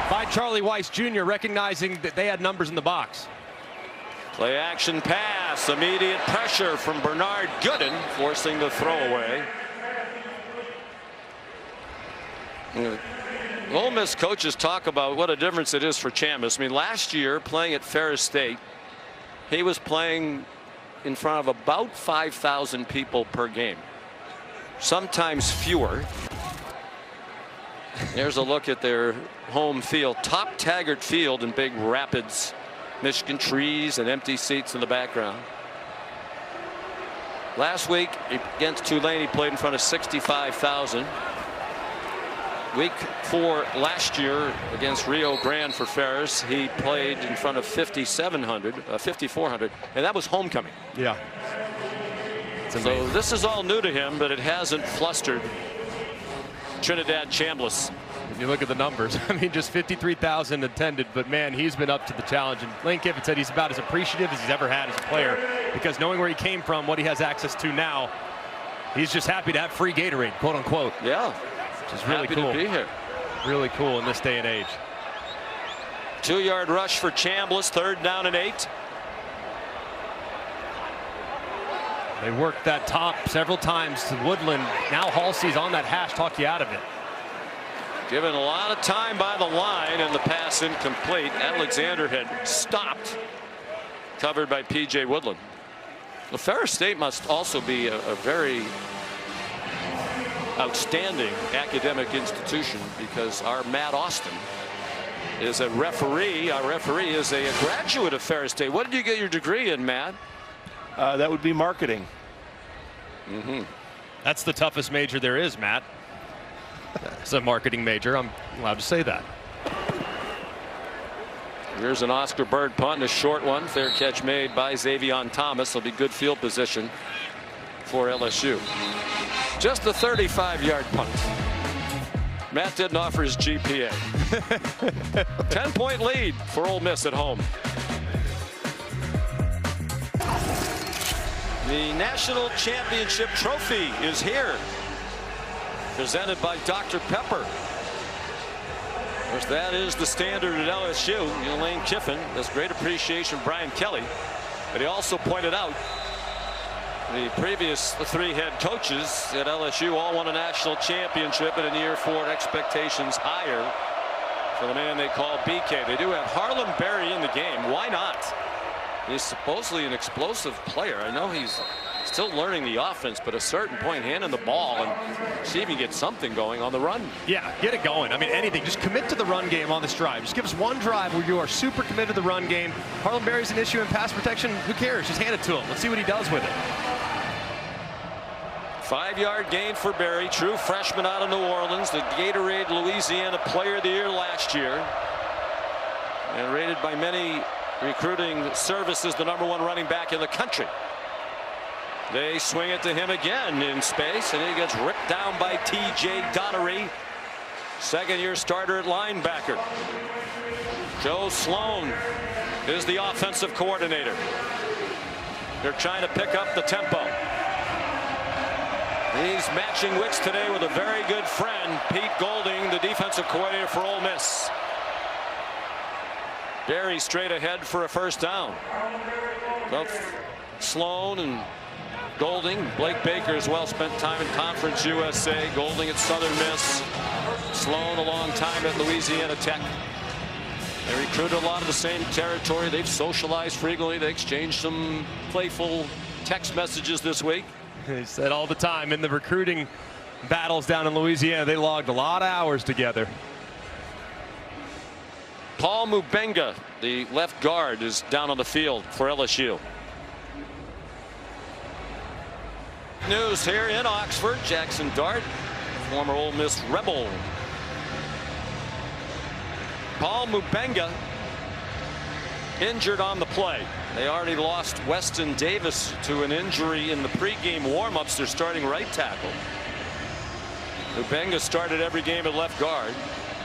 by Charlie Weiss Jr., recognizing that they had numbers in the box. Play action pass, immediate pressure from Bernard Gooden, forcing the throwaway. Ole Miss coaches talk about what a difference it is for Chambliss. I mean, last year playing at Ferris State, he was playing in front of about 5,000 people per game, sometimes fewer. There's a look at their home field. Top Taggart Field in Big Rapids, Michigan. Trees and empty seats in the background. Last week against Tulane, he played in front of 65,000. Week 4 last year against Rio Grande for Ferris, he played in front of 5,400, and that was homecoming. Yeah. So this is all new to him, but it hasn't flustered Trinidad Chambliss. If you look at the numbers, I mean, just 53,000 attended, but man, he's been up to the challenge. And Lane Kiffin said he's about as appreciative as he's ever had as a player, because knowing where he came from, what he has access to now, he's just happy to have free Gatorade, quote unquote. Yeah. Which is really happy cool. to be here. Really cool in this day and age. 2-yard rush for Chambliss, 3rd down and 8. They worked that top several times to Woodland. Now Halsey's on that hash, talk you out of it. Given a lot of time by the line, and the pass incomplete. Alexander had stopped, covered by P.J. Woodland. Well, Ferris State must also be a very outstanding academic institution, because our Matt Austin is a referee. Our referee is a graduate of Ferris State. What did you get your degree in, Matt? That would be marketing. That's the toughest major there is, Matt. It's a marketing major. I'm allowed to say that. Here's an Oscar Bird punt, a short one. Fair catch made by Xavion Thomas. Will be good field position for LSU. Just a 35-yard punt. Matt didn't offer his GPA. 10-point lead for Ole Miss at home. The National Championship Trophy is here, presented by Dr. Pepper. Of course, that is the standard at LSU. Lane Kiffin has great appreciation for Brian Kelly, but he also pointed out the previous 3 head coaches at LSU all won a national championship, and in year 4 expectations higher for the man they call BK. They do have Harlem Berry in the game. Why not? He's supposedly an explosive player. I know he's still learning the offense, but at a certain point, handing the ball and see if he gets something going on the run. Yeah, get it going. I mean, anything. Just commit to the run game on this drive. Just give us one drive where you are super committed to the run game. Harlem Berry's an issue in pass protection. Who cares? Just hand it to him. Let's see what he does with it. 5-yard gain for Berry, true freshman out of New Orleans, the Gatorade Louisiana Player of the Year last year, and rated by many recruiting services the #1 running back in the country. They swing it to him again in space, and he gets ripped down by T.J. Donnery, 2nd-year starter at linebacker. Joe Sloan is the offensive coordinator. They're trying to pick up the tempo. He's matching wits today with a very good friend, Pete Golding, the defensive coordinator for Ole Miss. Berry straight ahead for a 1st down. Both Sloan and Golding, Blake Baker as well, spent time in Conference USA. Golding at Southern Miss. Sloan a long time at Louisiana Tech. They recruited a lot of the same territory. They've socialized frequently. They exchanged some playful text messages this week. He said all the time in the recruiting battles down in Louisiana, they logged a lot of hours together. Paul Mubenga, the left guard, is down on the field for LSU. News here in Oxford. Jackson Dart, former Ole Miss Rebel. Paul Mubenga injured on the play. They already lost Weston Davis to an injury in the pregame warmups. They're starting right tackle. Mubenga started every game at left guard.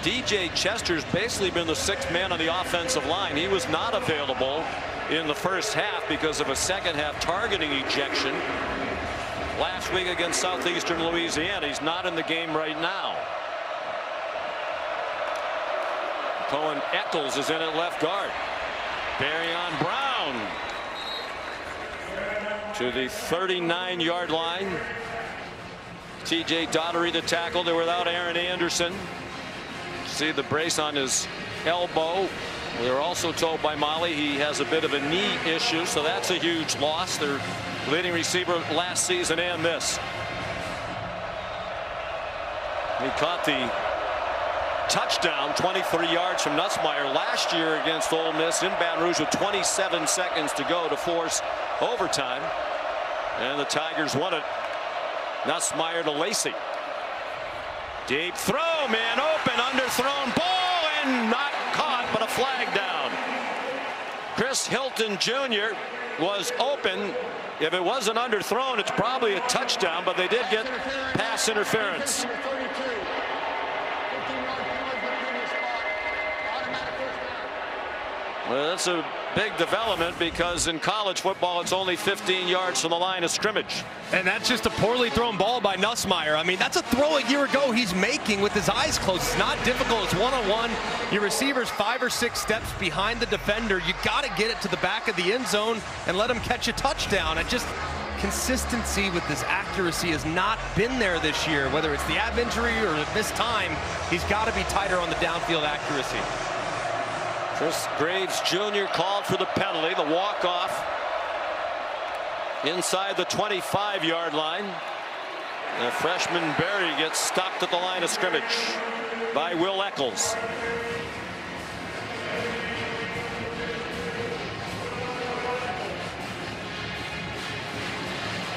DJ Chester's basically been the 6th man on the offensive line. He was not available in the 1st half because of a 2nd half targeting ejection last week against Southeastern Louisiana. He's not in the game right now. Cohen Eccles is in at left guard. Barryon Brown to the 39-yard line. T.J. Donnery the tackle. They're without Aaron Anderson. See the brace on his elbow. We were also told by Molly he has a bit of a knee issue, so that's a huge loss. Their leading receiver last season and this. He caught the touchdown 23 yards from Nussmeier last year against Ole Miss in Baton Rouge with 27 seconds to go to force overtime, and the Tigers won it. Nussmeier to Lacey. Deep throw, man open, underthrown ball, and not caught, but a flag down. Chris Hilton Jr. was open. If it wasn't underthrown, it's probably a touchdown, but they did get pass interference. Well, that's a big development because in college football, it's only 15 yards from the line of scrimmage. And that's just a poorly thrown ball by Nussmeier. I mean, that's a throw a year ago he's making with his eyes closed. It's not difficult. It's one-on-one. Your receiver's 5 or 6 steps behind the defender. You got to get it to the back of the end zone and let him catch a touchdown. It just consistency with this accuracy has not been there this year. Whether it's the ab injury or this time, he's got to be tighter on the downfield accuracy. Chris Graves Jr. called for the penalty, the walk-off inside the 25-yard line. The freshman Berry gets stopped at the line of scrimmage by Will Eccles.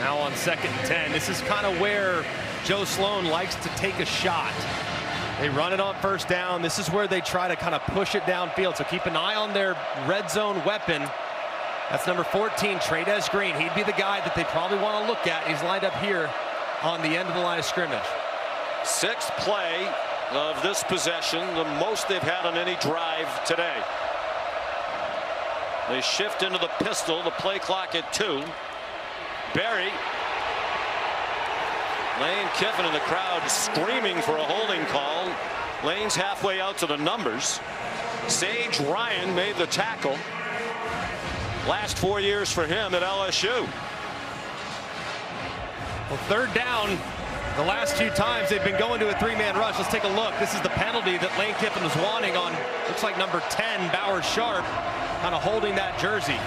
Now on 2nd and 10, this is kind of where Joe Sloan likes to take a shot. They run it on 1st down. This is where they try to kind of push it downfield. So keep an eye on their red zone weapon. That's number 14, Trades Green. He'd be the guy that they probably want to look at. He's lined up here on the end of the line of scrimmage. 6th play of this possession, the most they've had on any drive today. They shift into the pistol, the play clock at 2. Berry. Lane Kiffin in the crowd screaming for a holding call. Lane's halfway out to the numbers. Sage Ryan made the tackle. Last 4 years for him at LSU. Well, 3rd down. The last 2 times they've been going to a 3-man rush. Let's take a look. This is the penalty that Lane Kiffin was wanting on, looks like number 10, Bowers Sharp, kind of holding that jersey.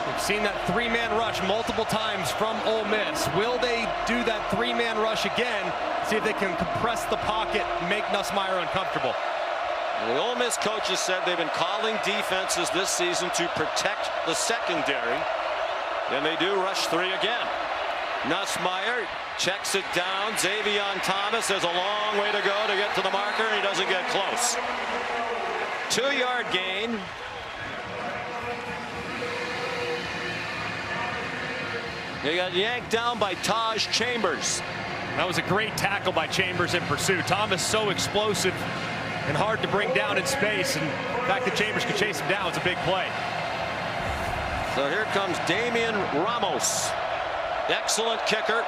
We've seen that 3-man rush multiple times from Ole Miss. Will they do that 3-man rush again? See if they can compress the pocket and make Nussmeier uncomfortable. The Ole Miss coaches said they've been calling defenses this season to protect the secondary. Then they do rush 3 again. Nussmeier checks it down. Xavion Thomas has a long way to go to get to the marker, and he doesn't get close. 2-yard gain. They got yanked down by Taj Chambers. That was a great tackle by Chambers in pursuit. Thomas so explosive and hard to bring down in space, and the fact that Chambers could chase him down was a big play. So here comes Damian Ramos. Excellent kicker.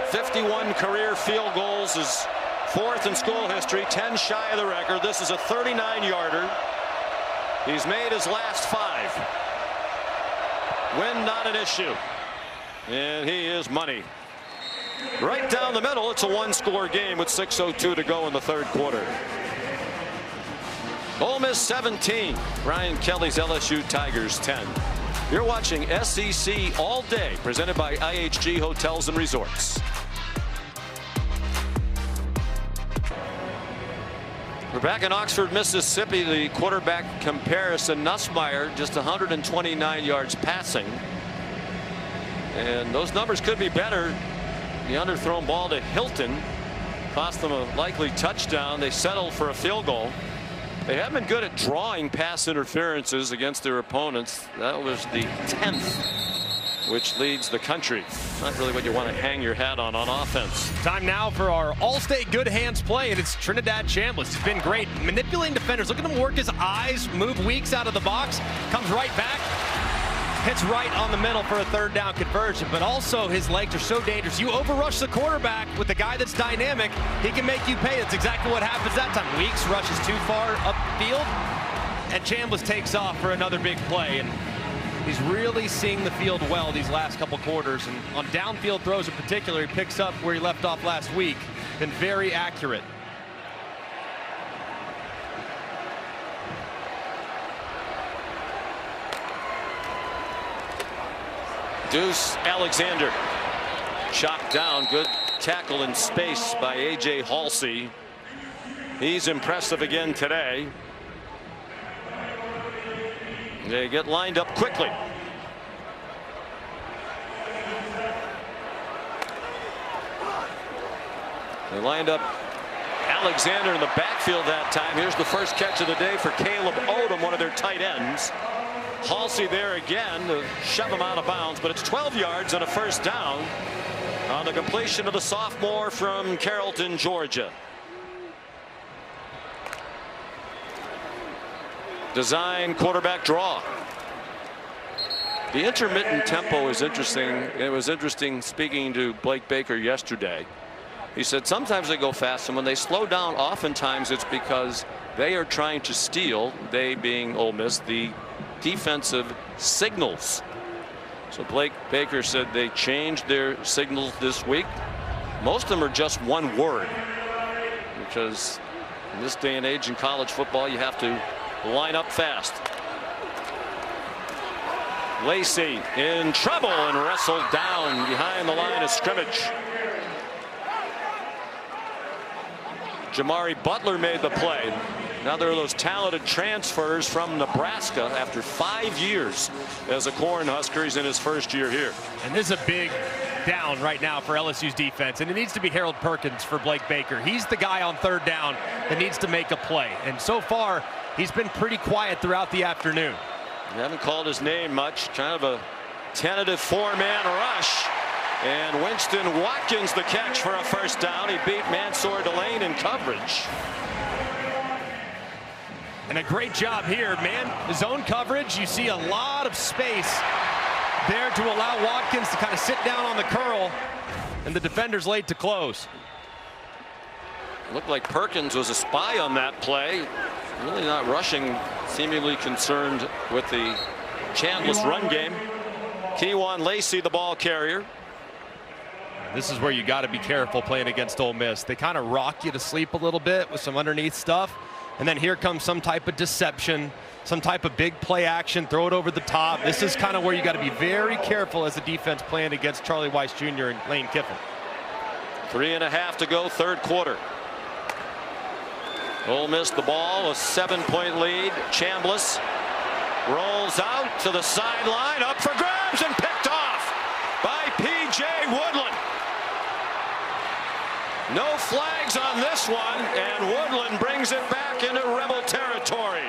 51 career field goals, is 4th in school history, 10 shy of the record. This is a 39-yarder. He's made his last 5. Win not an issue. And he is money. Right down the middle, it's a 1-score game with 6:02 to go in the 3rd quarter. Ole Miss 17, Brian Kelly's LSU Tigers 10. You're watching SEC All Day, presented by IHG Hotels and Resorts. We're back in Oxford, Mississippi. The quarterback comparison, Nussmeier just 129 yards passing. And those numbers could be better. The underthrown ball to Hilton cost them a likely touchdown. They settled for a field goal. They have been good at drawing pass interferences against their opponents. That was the 10th, which leads the country. Not really what you want to hang your hat on offense. Time now for our All-State Good Hands play, and it's Trinidad Chambliss. He's been great manipulating defenders. Look at him work his eyes, move Weeks out of the box, comes right back. Hits right on the middle for a 3rd down conversion, but also his legs are so dangerous. You overrush the quarterback with a guy that's dynamic, he can make you pay. That's exactly what happens that time. Weeks rushes too far upfield, and Chambliss takes off for another big play. And he's really seeing the field well these last couple quarters. And on downfield throws in particular, he picks up where he left off last week. Been very accurate. Deuce Alexander chopped down. Good tackle in space by A.J. Halsey. He's impressive again today. They get lined up quickly. They lined up Alexander in the backfield that time. Here's the first catch of the day for Caleb Odom, one of their tight ends. Halsey there again to shove him out of bounds, but it's 12 yards and a first down on the completion of the sophomore from Carrollton, Georgia. Design quarterback draw. The intermittent tempo is interesting. It was interesting speaking to Blake Baker yesterday. He said sometimes they go fast, and when they slow down, oftentimes it's because they are trying to steal, they being Ole Miss, the defensive signals. So Blake Baker said they changed their signals this week. Most of them are just one word, because in this day and age in college football, you have to line up fast. Lacey in trouble and wrestled down behind the line of scrimmage. Jamari Butler made the play. Now there are those talented transfers from Nebraska after 5 years as a Cornhusker. He's in his first year here. And this is a big down right now for LSU's defense, and it needs to be Harold Perkins for Blake Baker. He's the guy on third down that needs to make a play, and so far he's been pretty quiet throughout the afternoon. They haven't called his name much. Kind of a tentative four-man rush. And Winston Watkins the catch for a first down. He beat Mansour Delane in coverage. And a great job here, man. Zone coverage, you see a lot of space there to allow Watkins to kind of sit down on the curl, and the defender's late to close. Looked like Perkins was a spy on that play. Really not rushing, seemingly concerned with the chanceless run game. Keywan Lacey, the ball carrier. This is where you got to be careful playing against Ole Miss. They kind of rock you to sleep a little bit with some underneath stuff, and then here comes some type of deception, some type of big play action, throw it over the top. This is kind of where you got to be very careful as a defense playing against Charlie Weiss Jr. and Lane Kiffin. 3.5 to go, third quarter. Ole Miss the ball, a 7-point lead. Chambliss rolls out to the sideline, up for grabs and picked off by P.J. Woodland. No flags on this one, and Woodland brings it back into Rebel territory.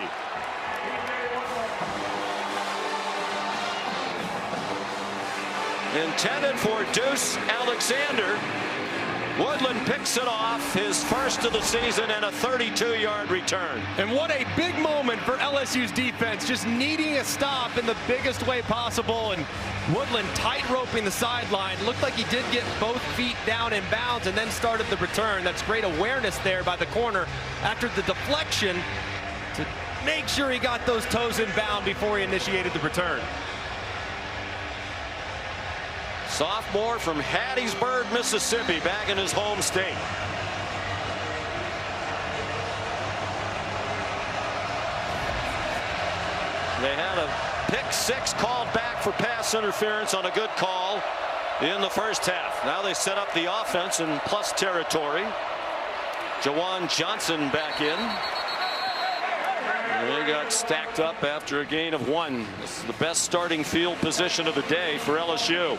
Intended for Deuce Alexander. Woodland picks it off, his first of the season, and a 32-yard return. And what a big moment for LSU's defense, just needing a stop in the biggest way possible. And Woodland tight-roping the sideline. Looked like he did get both feet down in bounds and then started the return. That's great awareness there by the corner after the deflection to make sure he got those toes in bound before he initiated the return. Sophomore from Hattiesburg, Mississippi, back in his home state. They had a pick six called back for pass interference on a good call in the first half. Now they set up the offense in plus territory. Jawan Johnson back in. And they got stacked up after a gain of 1. This is the best starting field position of the day for LSU.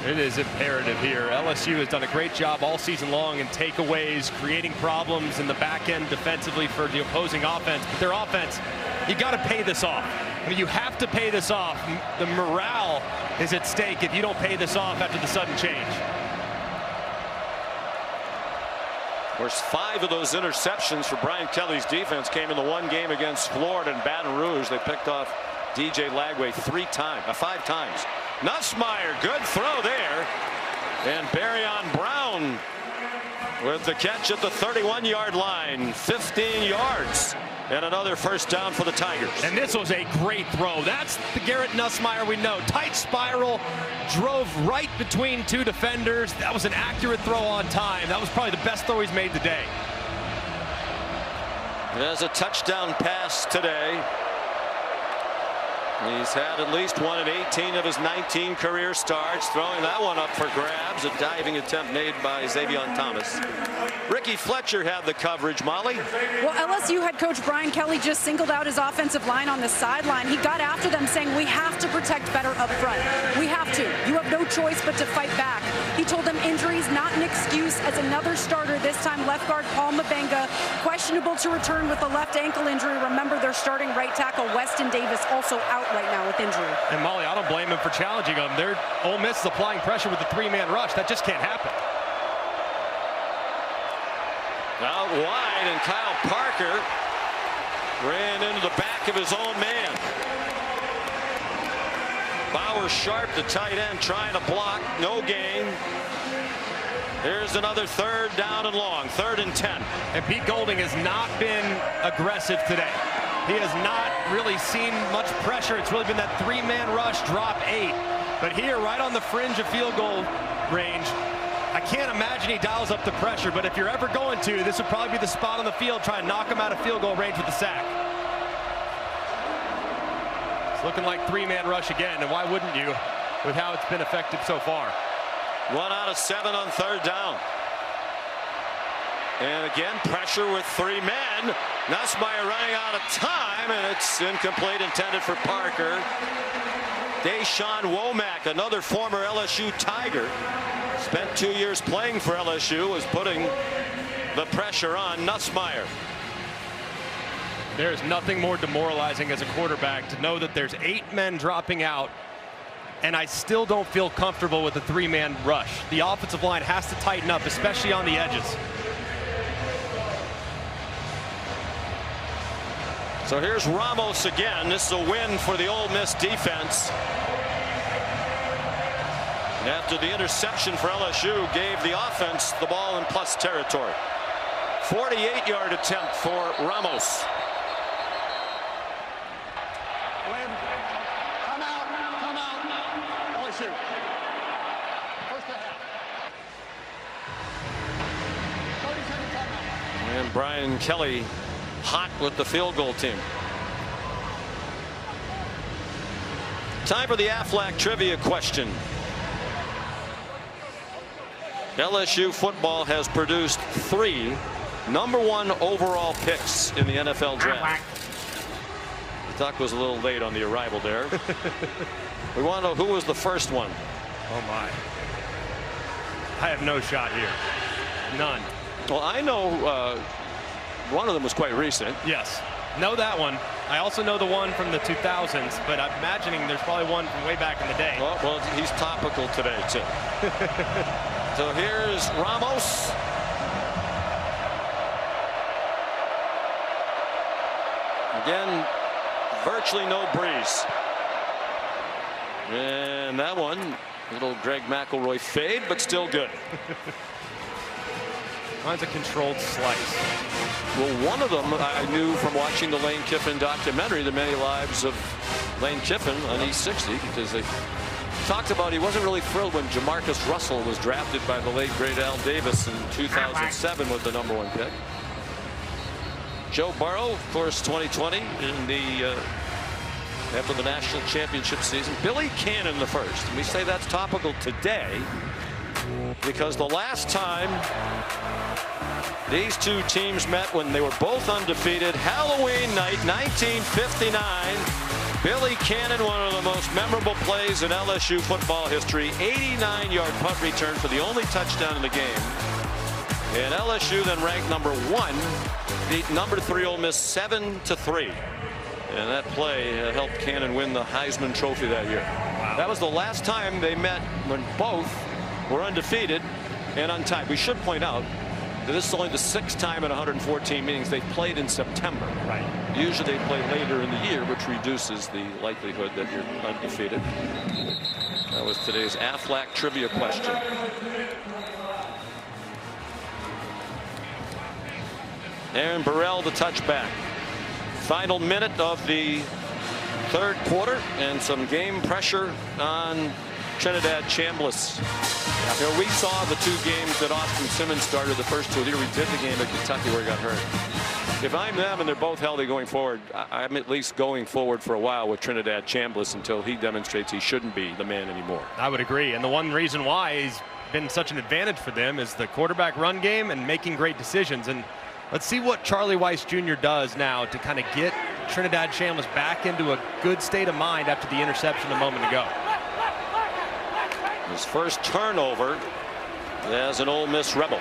It is imperative here. LSU has done a great job all season long in takeaways, creating problems in the back end defensively for the opposing offense. But their offense, you got to pay this off. I mean, you have to pay this off. The morale is at stake if you don't pay this off after the sudden change. Of course, 5 of those interceptions for Brian Kelly's defense came in the one game against Florida and Baton Rouge. They picked off DJ Lagway 5 times. Nussmeier, good throw there. And Barryon Brown with the catch at the 31-yard line. 15 yards. And another first down for the Tigers. And this was a great throw. That's the Garrett Nussmeier we know. Tight spiral, drove right between 2 defenders. That was an accurate throw on time. That was probably the best throw he's made today. There's a touchdown pass today. He's had at least one in 18 of his 19 career starts. Throwing that one up for grabs. A diving attempt made by Xavion Thomas. Ricky Fletcher had the coverage, Molly. Well, LSU head coach Brian Kelly just singled out his offensive line on the sideline. He got after them saying, we have to protect better up front. We have to. You have no choice but to fight back. He told them injuries, not Nick excuse as another starter, this time left guard Paul Mabenga, questionable to return with a left ankle injury. Remember, their starting right tackle Weston Davis also out right now with injury. And Molly, I don't blame him for challenging him. Ole Miss is applying pressure with the three-man rush. That just can't happen. Out wide, and Kyle Parker ran into the back of his own man. Bauer Sharp, the tight end, trying to block. No gain. Here's another third down and long. 3rd and 10. And Pete Golding has not been aggressive today. He has not really seen much pressure. It's really been that three-man rush, drop 8. But here, right on the fringe of field goal range, I can't imagine he dials up the pressure, but if you're ever going to, this would probably be the spot on the field, try and knock him out of field goal range with the sack. It's looking like three-man rush again, and why wouldn't you with how it's been effective so far? 1 out of 7 on 3rd down. And again, pressure with 3 men. Nussmeier running out of time, and it's incomplete, intended for Parker. Deshaun Womack, another former LSU Tiger, spent 2 years playing for LSU, is putting the pressure on Nussmeier. There is nothing more demoralizing as a quarterback to know that there's 8 men dropping out, and I still don't feel comfortable with the 3-man rush. The offensive line has to tighten up, especially on the edges. So here's Ramos again. This is a win for the Ole Miss defense. And after the interception for LSU, gave the offense the ball in plus territory. 48-yard attempt for Ramos. Come out. LSU. First and a half. 30-second timeout. And Brian Kelly hot with the field goal team. Time for the Aflac trivia question. LSU football has produced 3 #1 overall picks in the NFL draft. The duck was a little late on the arrival there. We want to know who was the first one. Oh my. I have no shot here. None. Well, I know one of them was quite recent. Yes. Know that one. I also know the one from the 2000s, but I'm imagining there's probably one from way back in the day. Well, he's topical today, too. So here's Ramos. Again, virtually no breeze. And that one, little Greg McElroy fade, but still good. Mine's a controlled slice. Well, one of them I knew from watching the Lane Kiffin documentary, The Many Lives of Lane Kiffin on East 60, because they talked about he wasn't really thrilled when Jamarcus Russell was drafted by the late great Al Davis in 2007 with the #1 pick. Joe Burrow, of course, 2020 in the after the national championship season. Billy Cannon the first. And we say that's topical today because the last time these two teams met, when they were both undefeated, Halloween night 1959. Billy Cannon, one of the most memorable plays in LSU football history, 89-yard punt return for the only touchdown in the game. And LSU, then ranked #1, beat #3 Ole Miss 7-3. And that play helped Cannon win the Heisman Trophy that year. Wow. That was the last time they met, when both were undefeated and untied. We should point out that this is only the 6th time in 114 meetings they've played in September. Right. Usually they play later in the year, which reduces the likelihood that you're undefeated. That was today's Aflac trivia question. Aaron Burrell, the touchback. Final minute of the 3rd quarter, and some game pressure on Trinidad Chambliss. You know, we saw the 2 games that Austin Simmons started, the first 2 of the year. We did the game at Kentucky where he got hurt. If I'm them and they're both healthy going forward, I'm at least going forward for a while with Trinidad Chambliss until he demonstrates he shouldn't be the man anymore. I would agree. And the one reason why he's been such an advantage for them is the quarterback run game and making great decisions. And let's see what Charlie Weiss Jr. does now to kind of get Trinidad Chambliss back into a good state of mind after the interception a moment ago. His first turnover as an Ole Miss Rebel.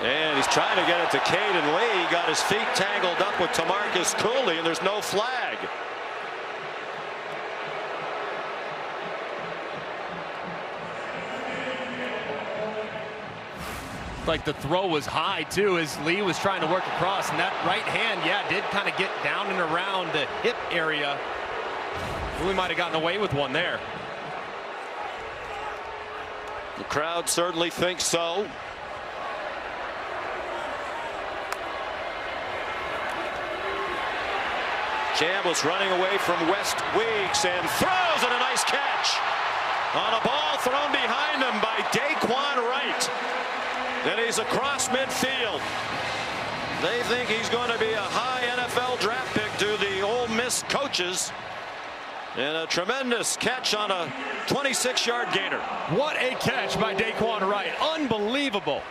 And he's trying to get it to Caden Lee. He got his feet tangled up with Tamarcus Cooley, and there's no flag. Like the throw was high too as Lee was trying to work across, and that right hand, yeah, did kind of get down and around the hip area. We might have gotten away with one there. The crowd certainly thinks so. Chambliss running away from West Weeks and throws, and a nice catch on a ball thrown behind him by Daquan Wright. And he's across midfield. They think he's going to be a high NFL draft pick to the Ole Miss coaches. And a tremendous catch on a 26-yard gainer. What a catch by Daquan Wright. Unbelievable.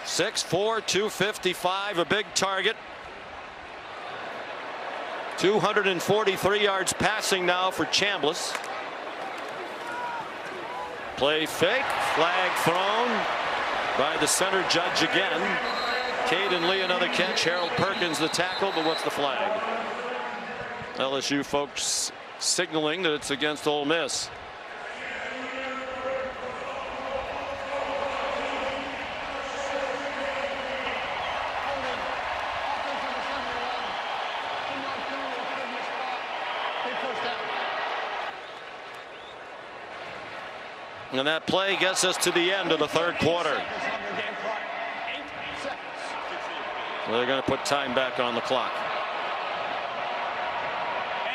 6'4", 255, a big target. 243 yards passing now for Chambliss. Play fake, flag thrown by the center judge again. Caden Lee another catch. Harold Perkins the tackle, but what's the flag? LSU folks signaling that it's against Ole Miss. And that play gets us to the end of the third quarter. They're going to put time back on the clock.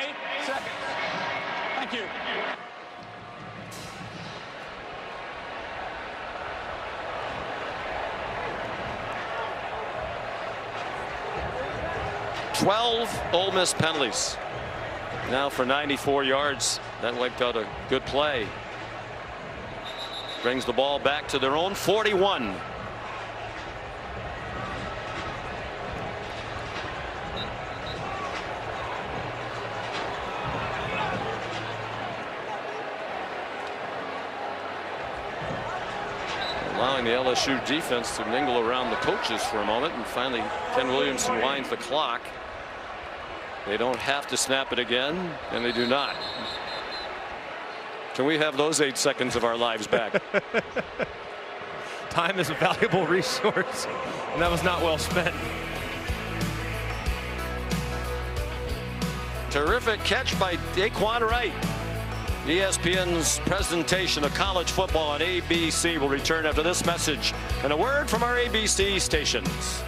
8 seconds. Thank you. Ole Miss penalties. Now for 94 yards. That wiped out a good play. Brings the ball back to their own 41. Allowing the LSU defense to mingle around the coaches for a moment, and finally Ken Williamson winds the clock. They don't have to snap it again, and they do not. Can we have those 8 seconds of our lives back? Time is a valuable resource, and that was not well spent. Terrific catch by Daquan Wright. ESPN's presentation of college football on ABC will return after this message and a word from our ABC stations.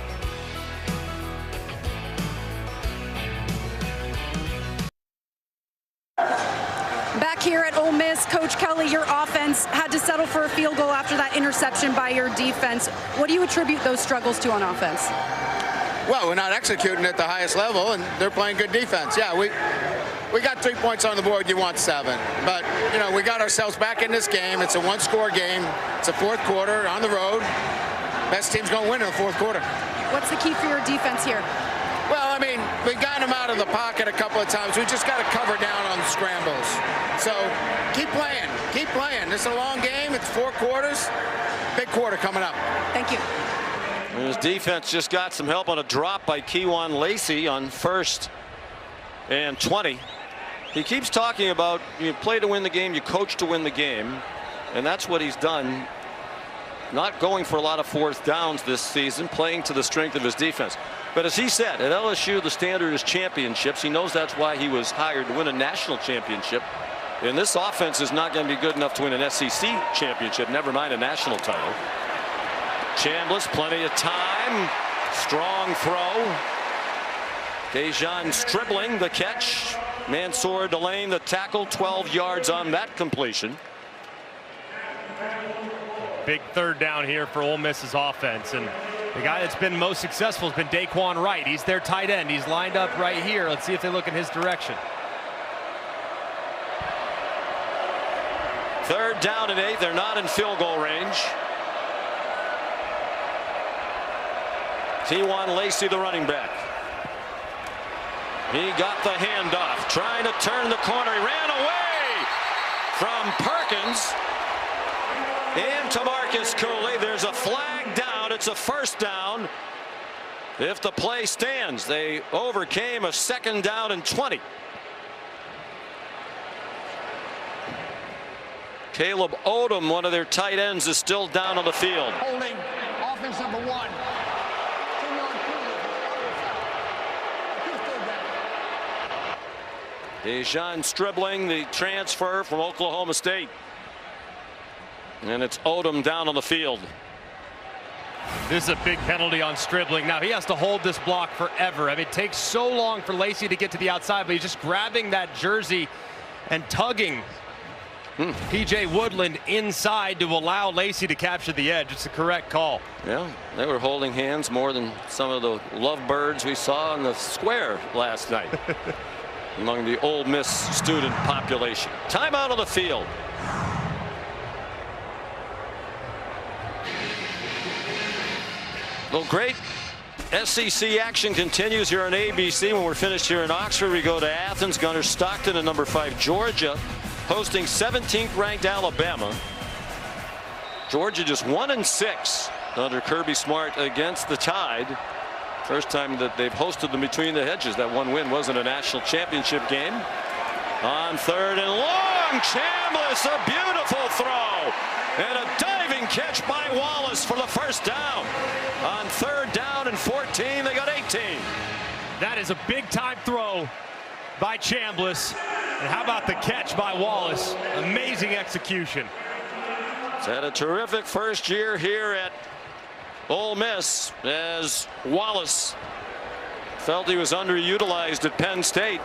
Back here at Ole Miss, Coach Kelly, your offense had to settle for a field goal after that interception by your defense. What do you attribute those struggles to on offense? Well, we're not executing at the highest level, and they're playing good defense. Yeah, we got 3 points on the board. You want 7. But, you know, we got ourselves back in this game. It's a one-score game. It's a fourth quarter on the road. Best team's going to win in the fourth quarter. What's the key for your defense here? Well, I mean, we got him out of the pocket a couple of times. We just got to cover down on the scrambles. So keep playing. Keep playing. This is a long game. It's 4 quarters. Big quarter coming up. Thank you. And his defense just got some help on a drop by Kewan Lacey on 1st and 20. He keeps talking about you play to win the game, you coach to win the game, and that's what he's done. Not going for a lot of 4th downs this season, playing to the strength of his defense. But as he said, at LSU, the standard is championships. He knows that's why he was hired to win a national championship. And this offense is not going to be good enough to win an SEC championship, never mind a national title. Chambliss, plenty of time. Strong throw. Dejan dribbling the catch. Mansour Delane the tackle, 12 yards on that completion. Big third down here for Ole Miss's offense, and the guy that's been most successful has been Daquan Wright. He's their tight end. He's lined up right here. Let's see if they look in his direction. 3rd down and 8. They're not in field goal range. Kewan Lacey, the running back. He got the handoff, trying to turn the corner. He ran away from Perkins. And to Marcus Cooley. There's a flag down. It's a first down. If the play stands, they overcame a 2nd down and 20. Caleb Odom, one of their tight ends, is still down on the field. Holding offense number 1. Dejon Stribling, the transfer from Oklahoma State. And it's Odom down on the field. This is a big penalty on Stribling. Now he has to hold this block forever. I mean, it takes so long for Lacey to get to the outside, but he's just grabbing that jersey and tugging P.J. Woodland inside to allow Lacey to capture the edge. It's the correct call. Yeah, they were holding hands more than some of the lovebirds we saw in the square last night among the Ole Miss student population. Timeout on the field. Well, great SEC action continues here on ABC. When we're finished here in Oxford, we go to Athens. Gunnar Stockton and number 5 Georgia hosting 17th ranked Alabama. Georgia just 1-6 under Kirby Smart against the Tide. First time that they've hosted them between the hedges. That one win wasn't a national championship game. On 3rd and long, Chambliss, a beautiful throw and a diving catch by Wallace for the first down. On 3rd down and 14, they got 18. That is a big time throw by Chambliss. And how about the catch by Wallace? Amazing execution. He's had a terrific first year here at Ole Miss as Wallace felt he was underutilized at Penn State.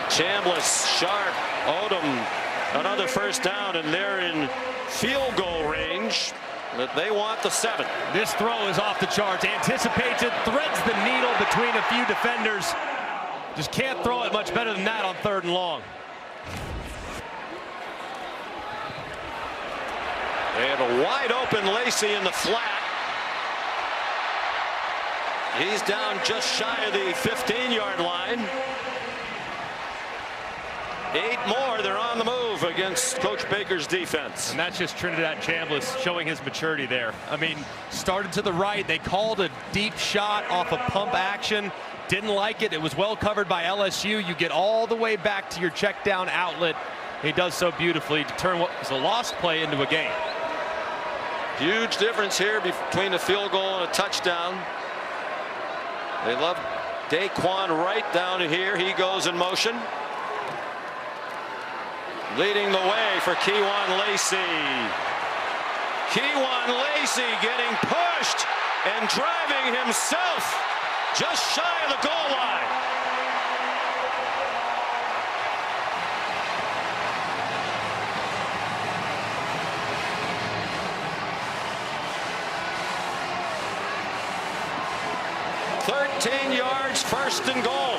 Chambliss, sharp, Odom, another first down, and they're in field goal range. But they want the 7. This throw is off the charts. Anticipates it, threads the needle between a few defenders. Just can't throw it much better than that on 3rd and long. They have a wide open Lacey in the flat. He's down just shy of the 15-yard line. 8 more. They're on the move against Coach Baker's defense. And that's just Trinidad Chambliss showing his maturity there. I mean, started to the right. They called a deep shot off a pump action. Didn't like it. It was well covered by LSU. You get all the way back to your check down outlet. He does so beautifully to turn what was a lost play into a gain. Huge difference here between a field goal and a touchdown. They love Daquan Wright down here. He goes in motion. Leading the way for Kewan Lacey. Kewan Lacey getting pushed and driving himself just shy of the goal line. $13 yards, 1st and goal.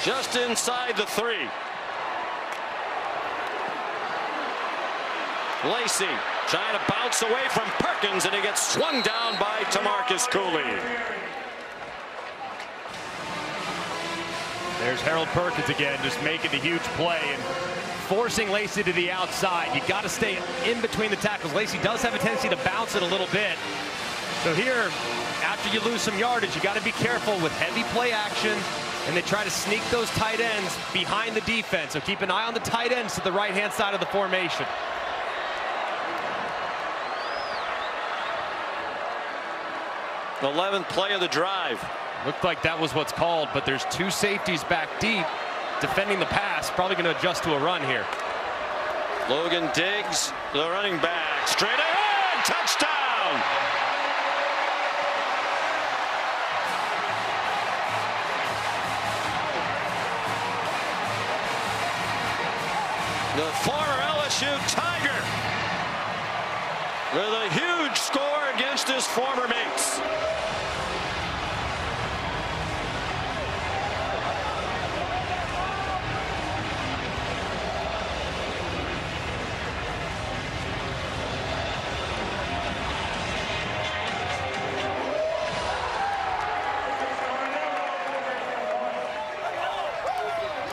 Just inside the 3. Lacey trying to bounce away from Perkins, and he gets swung down by Tamarcus Cooley. There's Harold Perkins again, just making the huge play and forcing Lacey to the outside. You got to stay in between the tackles. Lacey does have a tendency to bounce it a little bit. So here, after you lose some yardage, you got to be careful with heavy play action, and they try to sneak those tight ends behind the defense. So keep an eye on the tight ends to the right-hand side of the formation. The 11th play of the drive. Looked like that was what's called, but there's 2 safeties back deep defending the pass. Probably going to adjust to a run here. Logan Diggs, the running back, straight ahead, touchdown. The former LSU Tiger with a huge score against his former mates.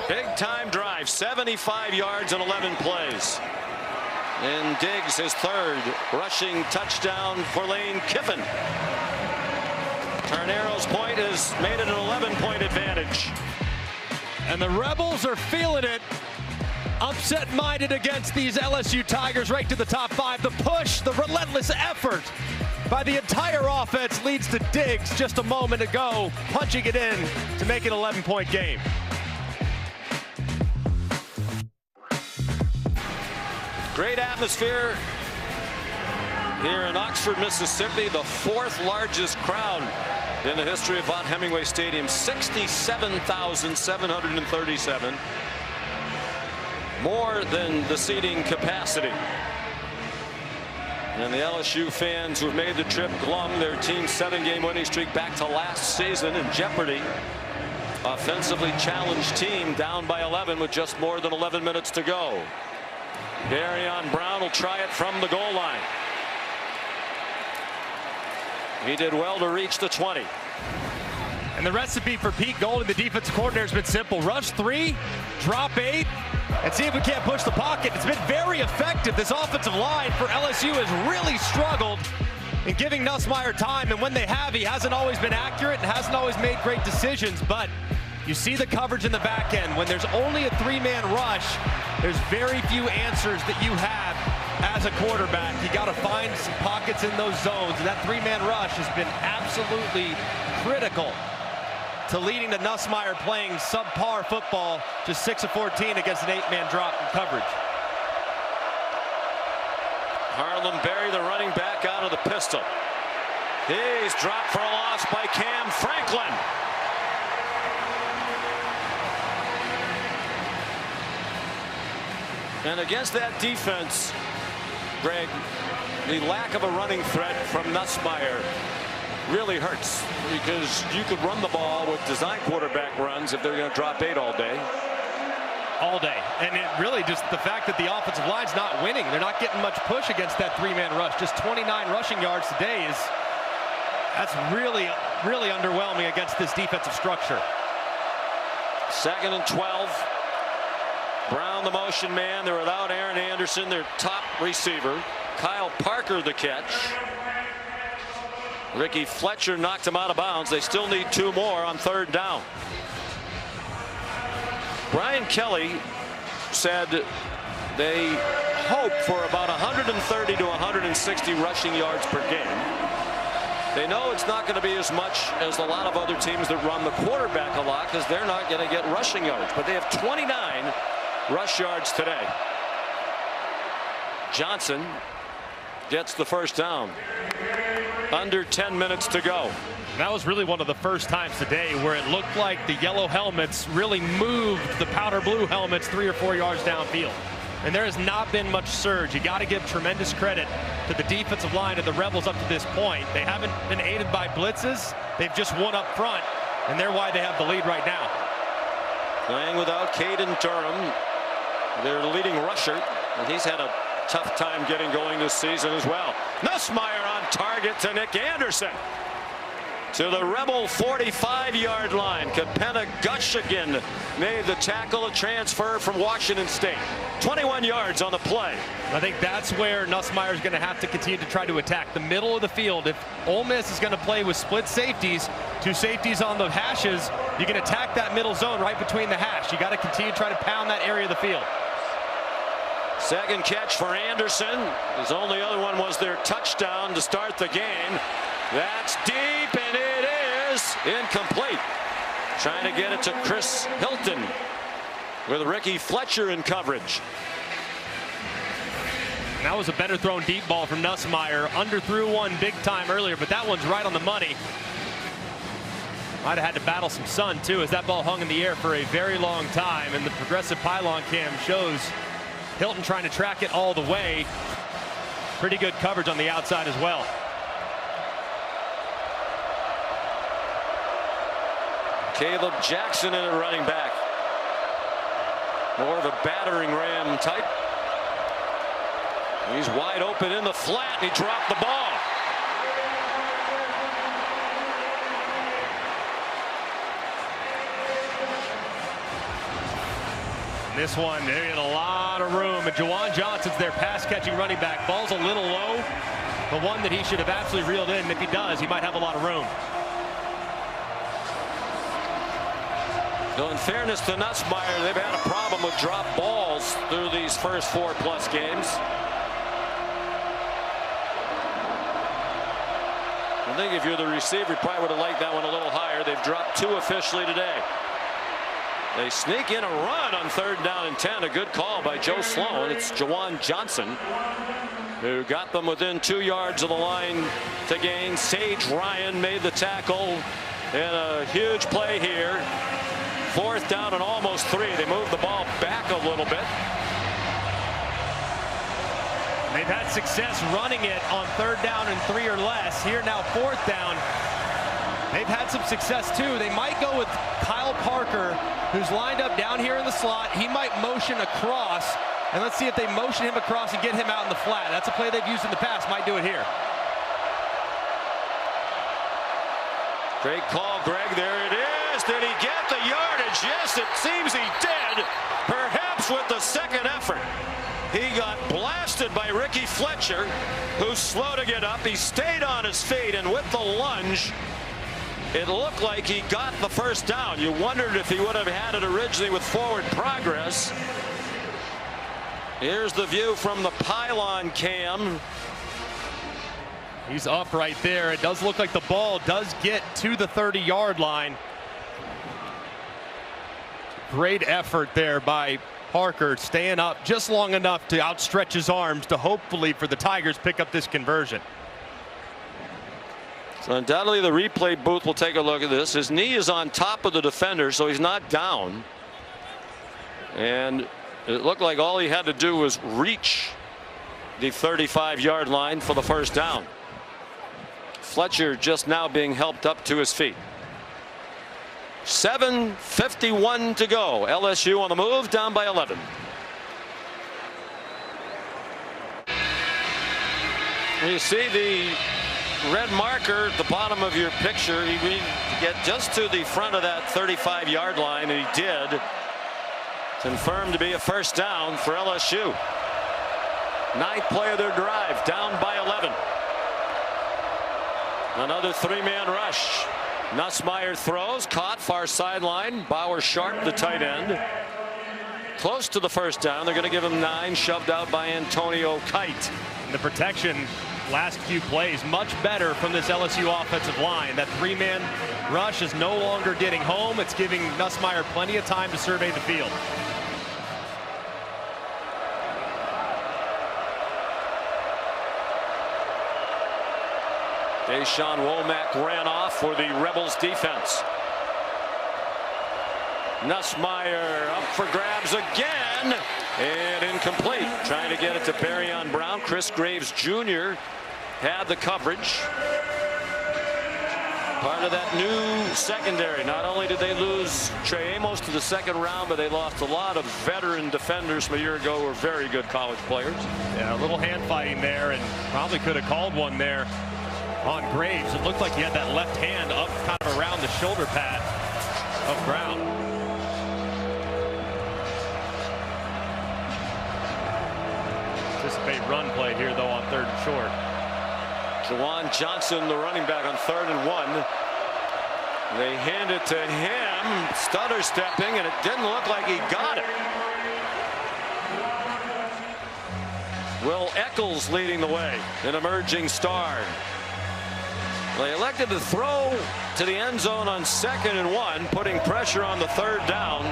Big time drive. drive, 75 yards and 11 plays. And Diggs his third rushing touchdown for Lane Kiffin. Tarnero's point has made it an 11-point advantage. And the Rebels are feeling it. Upset-minded against these LSU Tigers, right to the top 5. The push, the relentless effort by the entire offense leads to Diggs just a moment ago, punching it in to make it an 11-point game. Great atmosphere here in Oxford, Mississippi. The 4th largest crowd in the history of Von Hemingway Stadium, 67,737. More than the seating capacity. And the LSU fans who have made the trip glum their team's 7-game winning streak back to last season in jeopardy. Offensively challenged team down by 11 with just more than 11 minutes to go. Darion Brown will try it from the goal line. He did well to reach the 20. And the recipe for Pete Golding, the defensive coordinator, has been simple. Rush 3, drop 8, and see if we can't push the pocket. It's been very effective. This offensive line for LSU has really struggled in giving Nussmeier time, and when they have, he hasn't always been accurate and hasn't always made great decisions. But you see the coverage in the back end. When there's only a 3-man rush, there's very few answers that you have as a quarterback. You got to find some pockets in those zones, and that 3-man rush has been absolutely critical to leading to Nussmeier playing subpar football, just 6 of 14 against an 8-man drop in coverage. Harlan Berry, the running back, out of the pistol. He's dropped for a loss by Cam Franklin. And against that defense, Greg, the lack of a running threat from Nussmeier really hurts, because you could run the ball with design quarterback runs if they're going to drop 8 all day. All day. And it really just the fact that the offensive line's not winning. They're not getting much push against that 3-man rush. Just 29 rushing yards today that's really underwhelming against this defensive structure. 2nd and 12. Brown the motion man. They're without Aaron Anderson, their top receiver. Kyle Parker the catch. Ricky Fletcher knocked him out of bounds. They still need 2 more on 3rd down. Brian Kelly said they hope for about 130 to 160 rushing yards per game. They know it's not going to be as much as a lot of other teams that run the quarterback a lot, because they're not going to get rushing yards. But they have 29 rush yards today. Johnson gets the 1st down. Under 10 minutes to go. That was really one of the first times today where it looked like the yellow helmets really moved the powder blue helmets 3 or 4 yards downfield. And there has not been much surge. You got to give tremendous credit to the defensive line of the Rebels up to this point. They haven't been aided by blitzes. They've just won up front, and they're why they have the lead right now. Playing without Caden Durham, their leading rusher, and he's had a tough time getting going this season as well. Nussmeier on target to Nick Anderson. To the Rebel 45-yard line. Kapenna Gushigan made the tackle, a transfer from Washington State. 21 yards on the play. I think that's where Nussmeier is going to have to continue to try to attack the middle of the field. If Ole Miss is going to play with split safeties, 2 safeties on the hashes, you can attack that middle zone right between the hash. You got to continue to try to pound that area of the field. 2nd catch for Anderson. His only other one was their touchdown to start the game. That's deep, and it is incomplete. Trying to get it to Chris Hilton with Ricky Fletcher in coverage. And that was a better thrown deep ball from Nussmeier. Underthrew one big time earlier, but that one's right on the money. Might have had to battle some sun too, as that ball hung in the air for a very long time, and the progressive pylon cam shows Hilton trying to track it all the way. Pretty good coverage on the outside as well. Caleb Jackson in at running back. More of a battering ram type. He's wide open in the flat, and he dropped the ball. This one, they had a lot of room, and Juwan Johnson's their pass-catching running back. Ball's a little low, the one that he should have absolutely reeled in. If he does, he might have a lot of room. So in fairness to Nussmeier, they've had a problem with drop balls through these first 4+ games. I think if you're the receiver, you probably would have liked that one a little higher. They've dropped 2 officially today. They sneak in a run on 3rd down and 10. A good call by Joe Sloan. It's Juwan Johnson who got them within 2 yards of the line to gain. Sage Ryan made the tackle, and a huge play here. 4th down and almost 3. They moved the ball back a little bit. They've had success running it on 3rd down and 3 or less. Here now 4th down. They've had some success too. They might go with Kyle Parker, who's lined up down here in the slot. He might motion across, and let's see if they motion him across and get him out in the flat. That's a play they've used in the past. Might do it here. Great call, Greg. There it is. Did he get the yardage? Yes, it seems he did. Perhaps with the second effort. He got blasted by Ricky Fletcher, who's slow to get up. He stayed on his feet, and with the lunge, it looked like he got the 1st down. You wondered if he would have had it originally with forward progress. Here's the view from the pylon cam. He's up right there. It does look like the ball does get to the 30-yard line. Great effort there by Parker, staying up just long enough to outstretch his arms to hopefully for the Tigers pick up this conversion. So undoubtedly the replay booth will take a look at this. His knee is on top of the defender, so he's not down. And it looked like all he had to do was reach the 35-yard line for the 1st down. Fletcher just now being helped up to his feet. 7:51 to go. LSU on the move, down by 11. You see the red marker at the bottom of your picture. You need to get just to the front of that 35-yard line, and he did. Confirmed to be a 1st down for LSU. 9th play of their drive, down by 11. Another 3-man rush. Nussmeier throws, caught far sideline. Bauer Sharp, the tight end. Close to the 1st down. They're going to give him 9, shoved out by Antonio Kite. The protection last few plays much better from this LSU offensive line. That 3-man rush is no longer getting home. It's giving Nussmeier plenty of time to survey the field. Deshaun Womack ran off for the Rebels defense. Nussmeier up for grabs again, and incomplete. Trying to get it to Barryon Brown. Chris Graves Jr. had the coverage. Part of that new secondary. Not only did they lose Trey Amos to the 2nd round, but they lost a lot of veteran defenders from a year ago who were very good college players. Yeah, a little hand fighting there, and probably could have called one there on Graves. It looked like he had that left hand up kind of around the shoulder pad of Brown. Anticipate run play here though on 3rd and short. Juwan Johnson, the running back, on 3rd and 1. They hand it to him, stutter stepping, and it didn't look like he got it. Will Eccles leading the way, an emerging star. They elected to throw to the end zone on 2nd and 1, putting pressure on the 3rd down.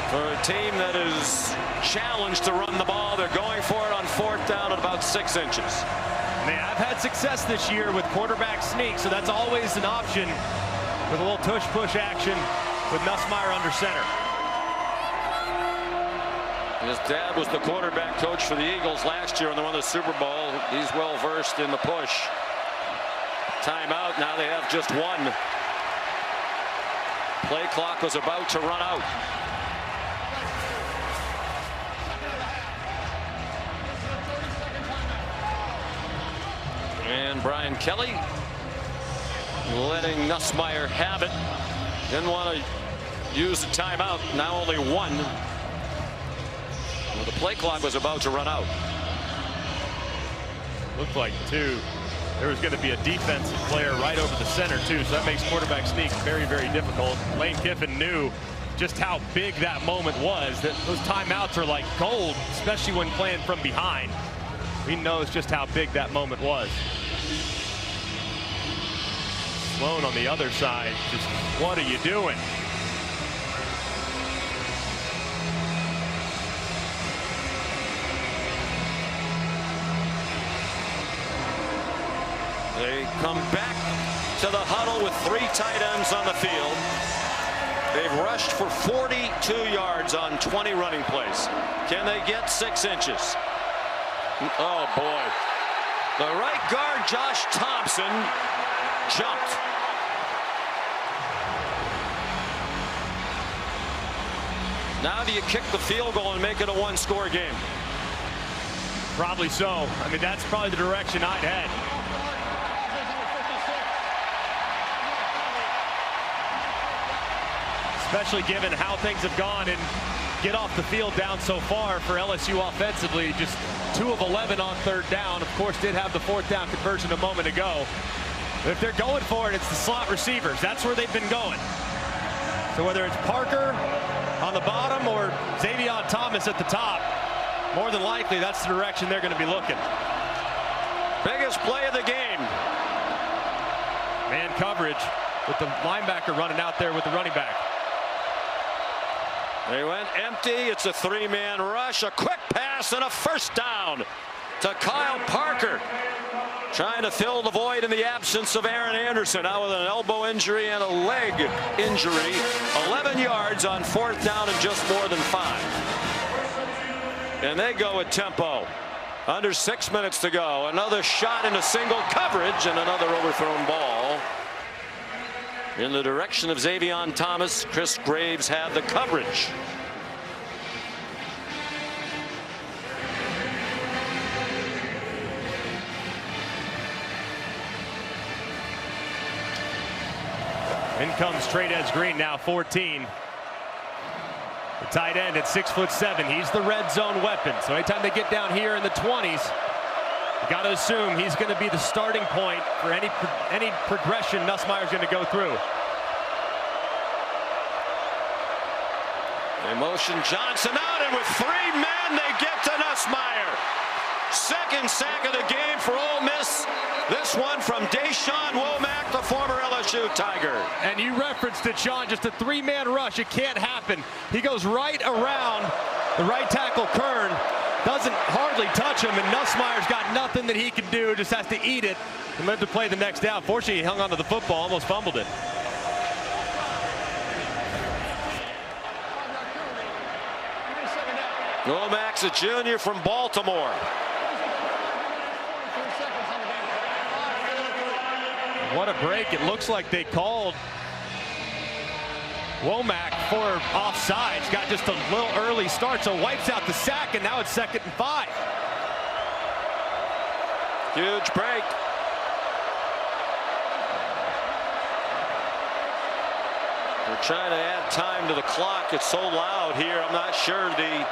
For a team that is challenged to run the ball, they're going for it on 4th down at about 6 inches. They have had success this year with quarterback sneak, so that's always an option with a little tush-push action with Nussmeier under center. His dad was the quarterback coach for the Eagles last year when they won the Super Bowl. He's well versed in the push. Timeout. Now they have just 1. Play clock was about to run out. And Brian Kelly letting Nussmeier have it. Didn't want to use the timeout. Now only 1. Well, the play clock was about to run out. Looked like two. There was going to be a defensive player right over the center, too, so that makes quarterback sneak very, very difficult. Lane Kiffin knew just how big that moment was, that those timeouts are like gold, especially when playing from behind. He knows just how big that moment was. Sloan on the other side, just what are you doing? They come back to the huddle with 3 tight ends on the field. They've rushed for 42 yards on 20 running plays. Can they get 6 inches? Oh, boy. The right guard, Josh Thompson, jumped. Now do you kick the field goal and make it a 1-score game? Probably so. I mean, that's probably the direction I'd head. Especially given how things have gone and get off the field down so far for LSU offensively. Just 2 of 11 on 3rd down. Of course, did have the 4th down conversion a moment ago. But if they're going for it, it's the slot receivers. That's where they've been going. So whether it's Parker on the bottom or Xavier Thomas at the top, more than likely that's the direction they're going to be looking. Biggest play of the game. Man coverage with the linebacker running out there with the running back. They went empty. It's a 3-man rush, a quick pass, and a 1st down to Kyle Parker. Trying to fill the void in the absence of Aaron Anderson, out with an elbow injury and a leg injury. 11 yards on 4th down and just more than 5. And they go with tempo. Under 6 minutes to go. Another shot into single coverage and another overthrown ball in the direction of Xavier Thomas. Chris Graves had the coverage. In comes Trades Green, now 14. The tight end at 6'7". He's the red zone weapon. So anytime they get down here in the 20s, you got to assume he's going to be the starting point for any progression Nussmeier's going to go through. They motion Johnson out, and with 3 men, they get to Nussmeier. 2nd sack of the game for Ole Miss. This one from Deshaun Womack, the former LSU Tiger. And you referenced it, Sean, just a 3-man rush. It can't happen. He goes right around the right tackle, Kern. Doesn't hardly touch him, and Nussmeier's got nothing that he can do, just has to eat it and live to play the next down. Fortunately, he hung onto the football, almost fumbled it. Womack's a junior from Baltimore. What a break. It looks like they called Womack for offsides. Got just a little early start, so wipes out the sack, and now it's 2nd and 5. Huge break. We're trying to add time to the clock. It's so loud here. I'm not sure the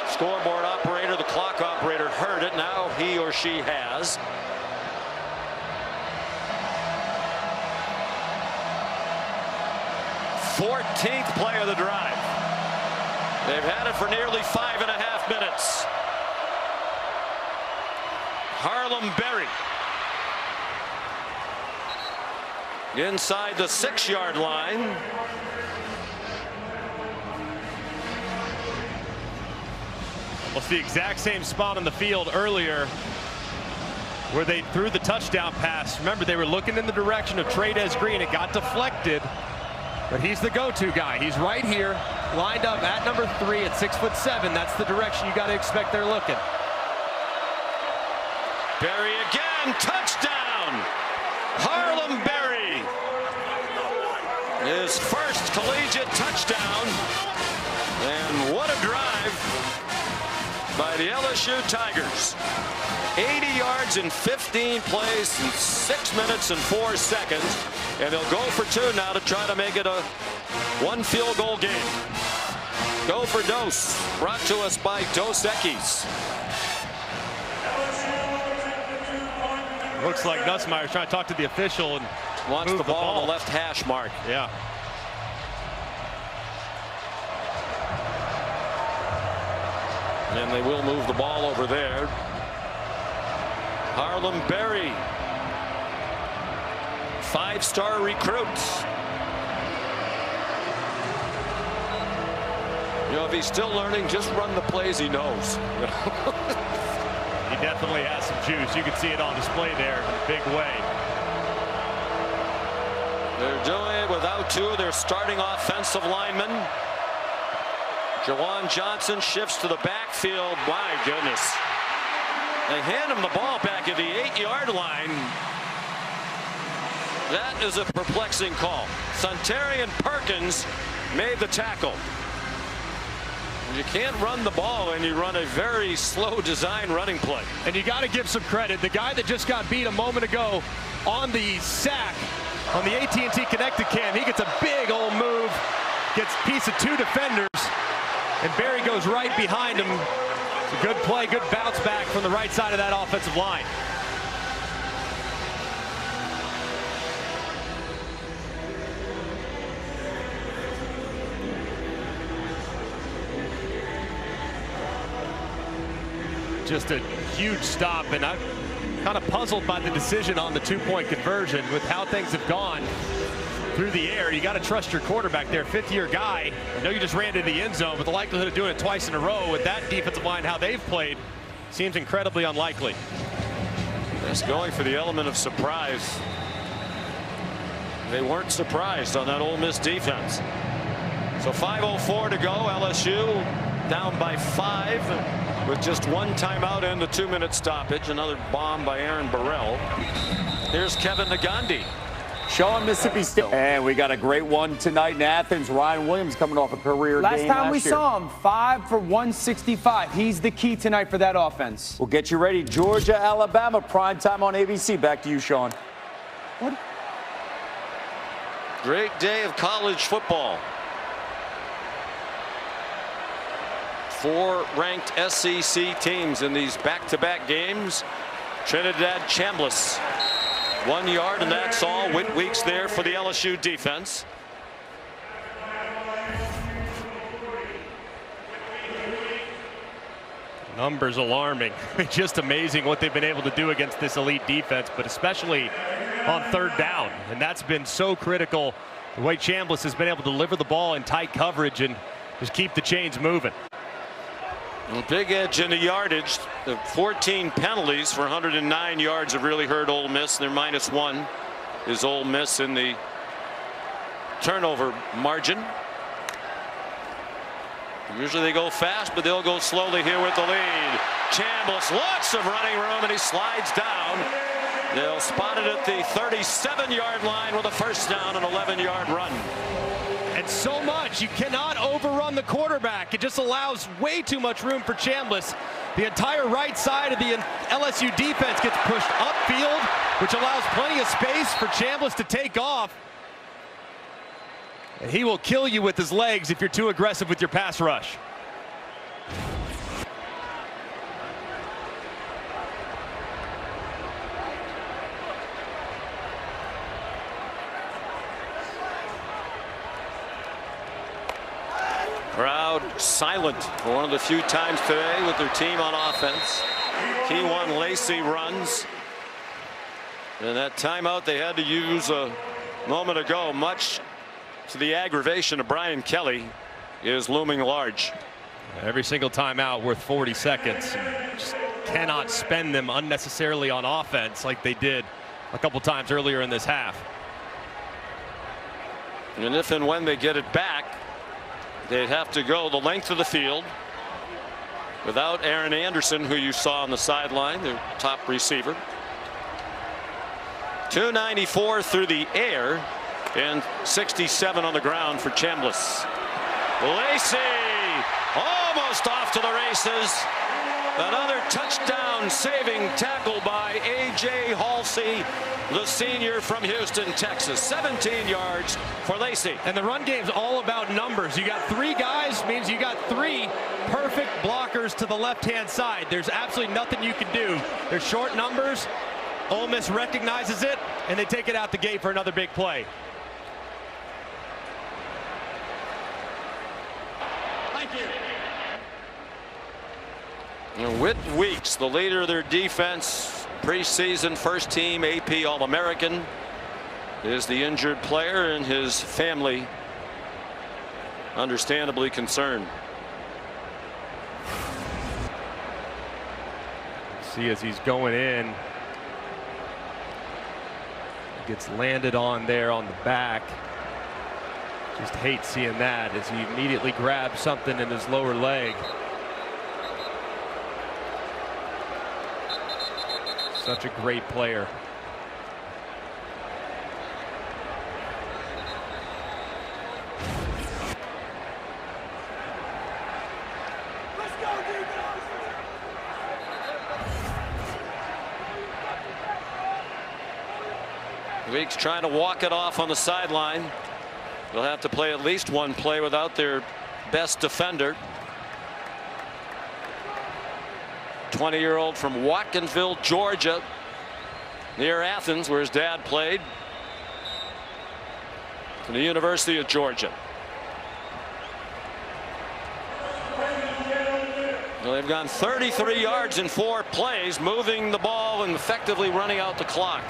scoreboard operator, the clock operator, heard it. Now he or she has. Fourteenth play of the drive. They've had it for nearly 5.5 minutes. Harlem Berry inside the 6-yard line. Well, it's the exact same spot on the field earlier where they threw the touchdown pass. Remember, they were looking in the direction of Trades Green. It got deflected, but he's the go-to guy. He's right here, lined up at number 3 at 6'7". That's the direction you got to expect they're looking. Berry again, touchdown! Harlem Berry, his first collegiate touchdown, and what a drive by the LSU Tigers. 80 yards in 15 plays in 6 minutes and 4 seconds, and they'll go for 2 now to try to make it a 1 field goal game. Go for Dos, brought to us by Dos Equis. Looks like Nussmeier's trying to talk to the official and wants the ball on the left hash mark. Yeah. And they will move the ball over there. Harlem Berry, 5-star recruits. You know, if he's still learning, just run the plays he knows. He definitely has some juice. You can see it on display there in a big way. They're doing it without two of their starting offensive linemen. Jawan Johnson shifts to the backfield. My goodness. They hand him the ball back at the 8-yard line. That is a perplexing call. Suntarian Perkins made the tackle. You can't run the ball and you run a very slow design running play. And you got to give some credit. The guy that just got beat a moment ago on the sack on the AT&T connected cam, he gets a big old move, gets a piece of 2 defenders, and Barry goes right behind him. It's a good play, good bounce back from the right side of that offensive line. Just a huge stop, and I'm kind of puzzled by the decision on the 2-point conversion with how things have gone through the air. You got to trust your quarterback there, 5th-year guy. I know you just ran into the end zone, but the likelihood of doing it twice in a row with that defensive line, how they've played, seems incredibly unlikely. Just going for the element of surprise. They weren't surprised on that Ole Miss defense. So 5:04 to go. LSU down by 5. With just 1 timeout and the 2-minute stoppage. Another bomb by Aaron Burrell. Here's Kevin Nagandi. Showing Mississippi State. And we got a great one tonight in Athens. Ryan Williams coming off a career last game time we year. saw him, 5 for 165. He's the key tonight for that offense. We'll get you ready. Georgia, Alabama, prime time on ABC. Back to you, Sean. What? Great day of college football. 4 ranked SEC teams in these back-to-back games. Trinidad Chambliss, 1 yard, and that's all. Whit Weeks there for the LSU defense. Numbers alarming. Just amazing what they've been able to do against this elite defense, but especially on 3rd down. And that's been so critical. The way Chambliss has been able to deliver the ball in tight coverage and just keep the chains moving. A big edge in the yardage. The 14 penalties for 109 yards have really hurt Ole Miss. Their -1 is Ole Miss in the turnover margin. Usually they go fast, but they'll go slowly here with the lead. Chambliss, lots of running room, and he slides down. They'll spot it at the 37-yard line with a first down, an 11-yard run. And so much, you cannot overrun the quarterback. It just allows way too much room for Chambliss. The entire right side of the LSU defense gets pushed upfield, which allows plenty of space for Chambliss to take off. And he will kill you with his legs if you're too aggressive with your pass rush. Crowd silent for one of the few times today with their team on offense. Keyone Lacey runs. And that timeout they had to use a moment ago, much to the aggravation of Brian Kelly, is looming large. Every single timeout worth 40 seconds. Just cannot spend them unnecessarily on offense like they did a couple times earlier in this half. And if and when they get it back, they'd have to go the length of the field without Aaron Anderson, who you saw on the sideline, their top receiver. 294 through the air and 67 on the ground for Chambliss. Lacey almost off to the races. Another touchdown saving tackle by A.J. Halsey, the senior from Houston, Texas. 17 yards for Lacey. And the run game's all about numbers. You got 3 guys, means you got 3 perfect blockers to the left-hand side. There's absolutely nothing you can do. There's short numbers. Ole Miss recognizes it, and they take it out the gate for another big play. Thank you. And Whit Weeks, the leader of their defense, preseason first team AP All-American, is the injured player, and his family understandably concerned. See, as he's going in, gets landed on there on the back. Just hate seeing that as he immediately grabs something in his lower leg. Such a great player. Weeks trying to walk it off on the sideline. They'll have to play at least one play without their best defender. 20-year-old from Watkinsville, Georgia, near Athens, where his dad played, from the University of Georgia. Well, they've gone 33 yards in 4 plays, moving the ball and effectively running out the clock.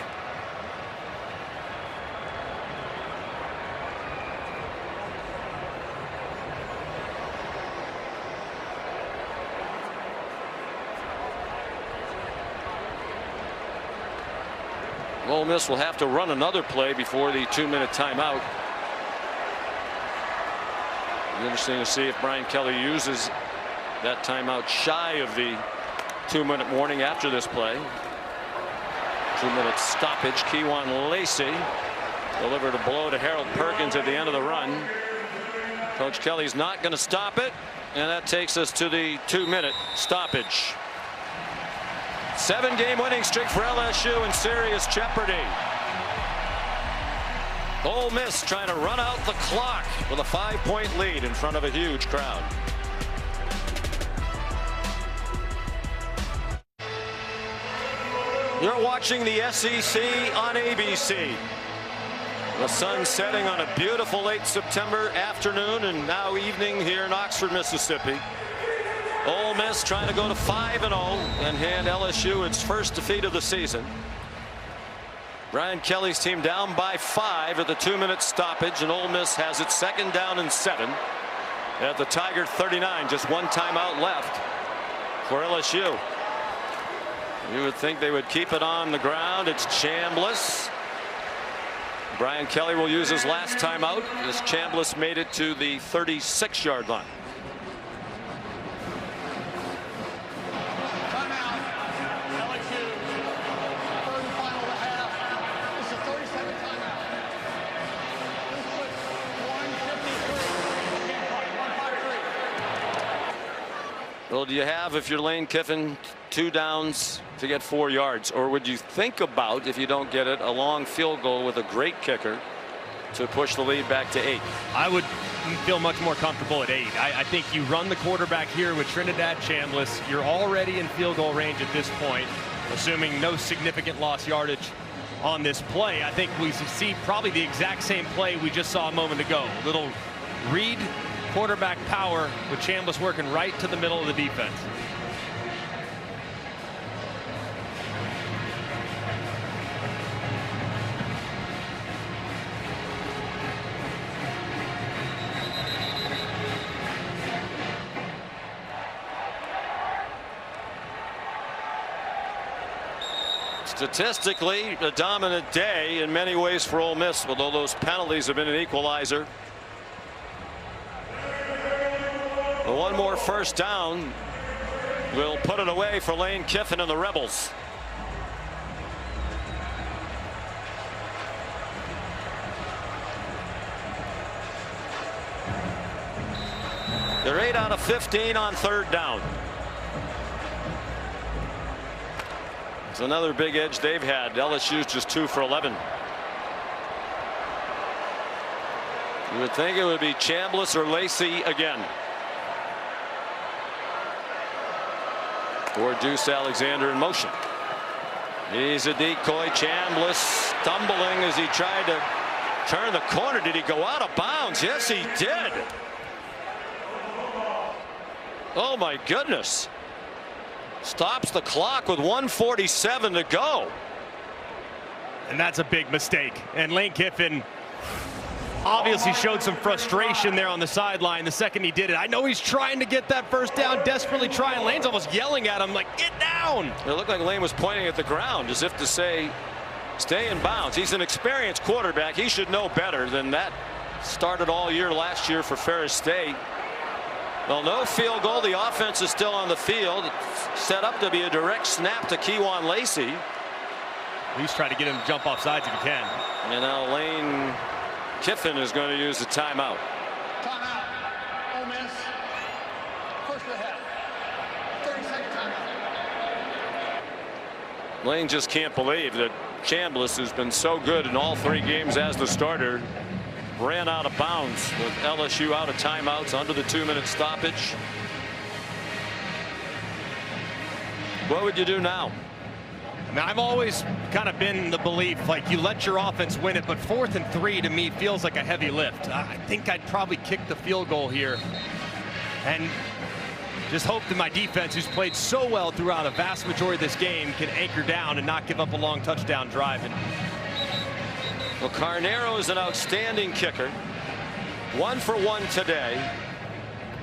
Ole Miss will have to run another play before the 2-minute timeout. It'll be interesting to see if Brian Kelly uses that timeout shy of the 2-minute warning after this play. 2-minute stoppage. Kewan Lacey delivered a blow to Harold Perkins at the end of the run. Coach Kelly's not going to stop it, and that takes us to the 2-minute stoppage. 7-game winning streak for LSU in serious jeopardy. Ole Miss trying to run out the clock with a 5-point lead in front of a huge crowd. You're watching the SEC on ABC. The sun setting on a beautiful late September afternoon and now evening here in Oxford, Mississippi. Ole Miss trying to go to 5-0 and hand LSU its first defeat of the season. Brian Kelly's team down by 5 at the 2-minute stoppage, and Ole Miss has its 2nd down and 7 at the Tiger 39. Just 1 timeout left for LSU. You would think they would keep it on the ground. It's Chambliss. Brian Kelly will use his last timeout as Chambliss made it to the 36-yard line. Well, do you have, if you're Lane Kiffin, 2 downs to get 4 yards, or would you think about, if you don't get it, a long field goal with a great kicker to push the lead back to 8? I would feel much more comfortable at 8. I think you run the quarterback here with Trinidad Chambliss. You're already in field goal range at this point, assuming no significant lost yardage on this play. I think we see probably the exact same play we just saw a moment ago. Little read quarterback power with Chambliss working right to the middle of the defense. Statistically, a dominant day in many ways for Ole Miss, although those penalties have been an equalizer. But one more first down will put it away for Lane Kiffin and the Rebels. They're 8 out of 15 on 3rd down. It's another big edge they've had. LSU's just 2 for 11. You would think it would be Chambliss or Lacey again. Or Deuce Alexander in motion. He's a decoy. Chambliss stumbling as he tried to turn the corner. Did he go out of bounds? Yes, he did. Oh my goodness. Stops the clock with 1:47 to go. And that's a big mistake. And Lane Kiffin obviously showed some frustration there on the sideline the second he did it. I know he's trying to get that first down, desperately trying. Lane's almost yelling at him like, get down. It looked like Lane was pointing at the ground as if to say, stay in bounds. He's an experienced quarterback. He should know better than that. Started all year last year for Ferris State. Well, no field goal. The offense is still on the field. It's set up to be a direct snap to Kewan Lacey. He's trying to get him to jump off sides if he can. And now Lane Kiffin is going to use the timeout. Timeout. Ole Miss. First of the half. 30-second timeout. Lane just can't believe that Chambliss, who's been so good in all 3 games as the starter, ran out of bounds with LSU out of timeouts under the 2-minute stoppage. What would you do now? Now, I've always kind of been the belief, like, you let your offense win it, but 4th and 3 to me feels like a heavy lift. I think I'd probably kick the field goal here and just hope that my defense, who's played so well throughout a vast majority of this game, can anchor down and not give up a long touchdown drive. And well, Carnero is an outstanding kicker. 1 for 1 today.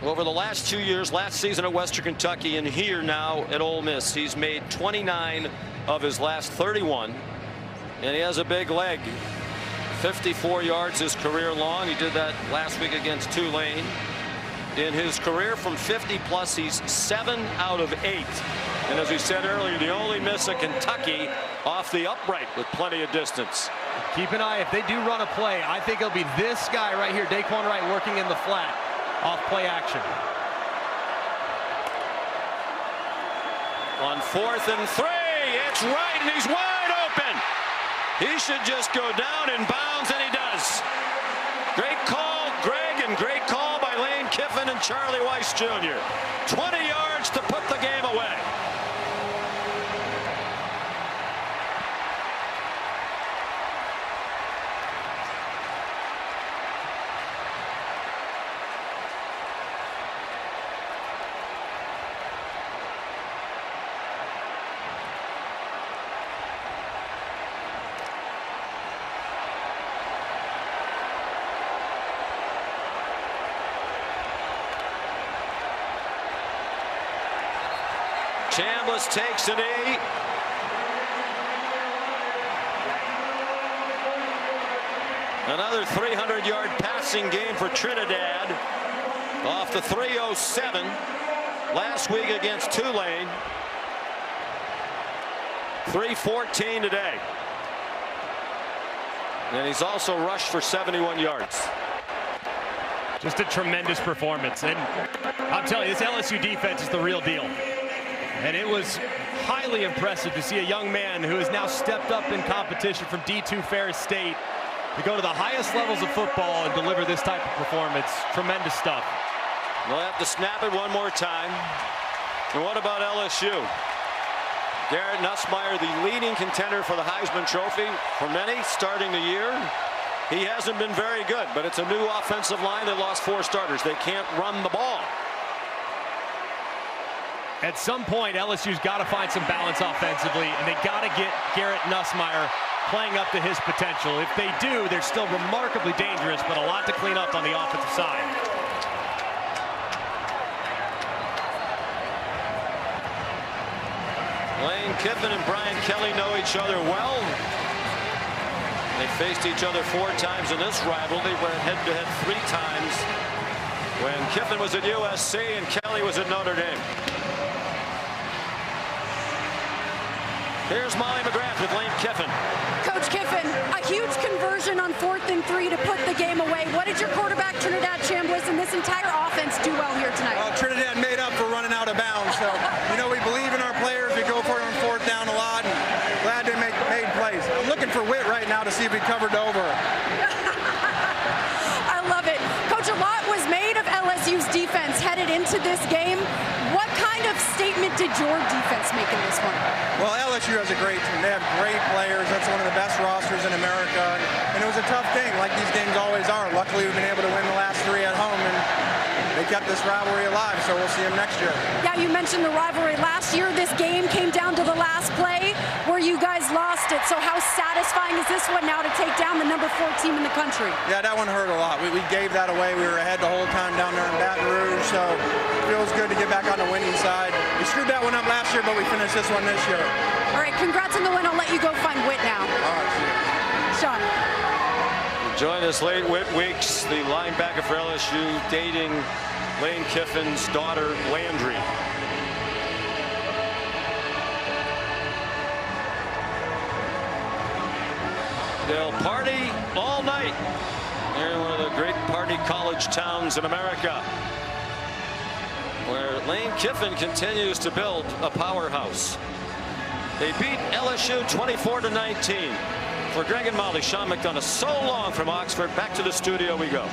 Over the last 2 years, last season at Western Kentucky and here now at Ole Miss, he's made 29 of his last 31. And he has a big leg. 54 yards his career long. He did that last week against Tulane. In his career from 50 plus, he's 7 out of 8. And as we said earlier, the only miss at Kentucky off the upright with plenty of distance. Keep an eye, if they do run a play, I think it'll be this guy right here, Daquan Wright, working in the flat off play action. On 4th and 3, it's Wright, and he's wide open. He should just go down in bounds, and he does. Great call, Greg, and great call by Lane Kiffin and Charlie Weiss Jr. 20 yards to put the game away. Chambliss takes a knee. Another 300-yard passing game for Trinidad off the 307 last week against Tulane. 314 today. And he's also rushed for 71 yards. Just a tremendous performance. And I'm telling you, this LSU defense is the real deal. And it was highly impressive to see a young man who has now stepped up in competition from D2 Ferris State to go to the highest levels of football and deliver this type of performance. Tremendous stuff. We'll have to snap it one more time. And what about LSU? Garrett Nussmeier, the leading contender for the Heisman Trophy for many starting the year. He hasn't been very good, but it's a new offensive line. They lost 4 starters. They can't run the ball. At some point, LSU's got to find some balance offensively, and they got to get Garrett Nussmeier playing up to his potential. If they do, they're still remarkably dangerous, but a lot to clean up on the offensive side. Lane Kiffin and Brian Kelly know each other well. They faced each other 4 times in this rivalry. They went head-to-head 3 times when Kiffin was at USC and Kelly was at Notre Dame. Here's Molly McGrath with Lane Kiffin. Coach Kiffin, a huge conversion on 4th and 3 to put the game away. What did your quarterback, Trinidad Chambliss, and this entire offense do well here tonight? Trinidad made up for running out of bounds. So, you know, we believe in our players. We go for it on 4th down a lot. And see if we covered over. I love it. Coach, a lot was made of LSU's defense headed into this game. What kind of statement did your defense make in this one? Well, LSU has a great team. They have great players. That's one of the best rosters in America. And it was a tough game, like these games always are. Luckily, we've been able to win the last 3 at home, and they kept this rivalry alive, so we'll see them next year. Yeah, you mentioned the rivalry. Last year, this game came down to the last play where you guys lost it. So how satisfying is this one now to take down the number 4 team in the country? Yeah, that one hurt a lot. We gave that away. We were ahead the whole time down there in Baton Rouge, so it feels good to get back on the winning side. We screwed that one up last year, but we finished this one this year. All right, congrats on the win. I'll let you go find Whit now. All right, see you. Sean. Join us late, Whit Weeks, the linebacker for LSU, dating Lane Kiffin's daughter, Landry. They'll party all night. They're in one of the great party college towns in America, where Lane Kiffin continues to build a powerhouse. They beat LSU 24-19. For Greg and Molly, Sean McDonough, so long from Oxford. Back to the studio we go.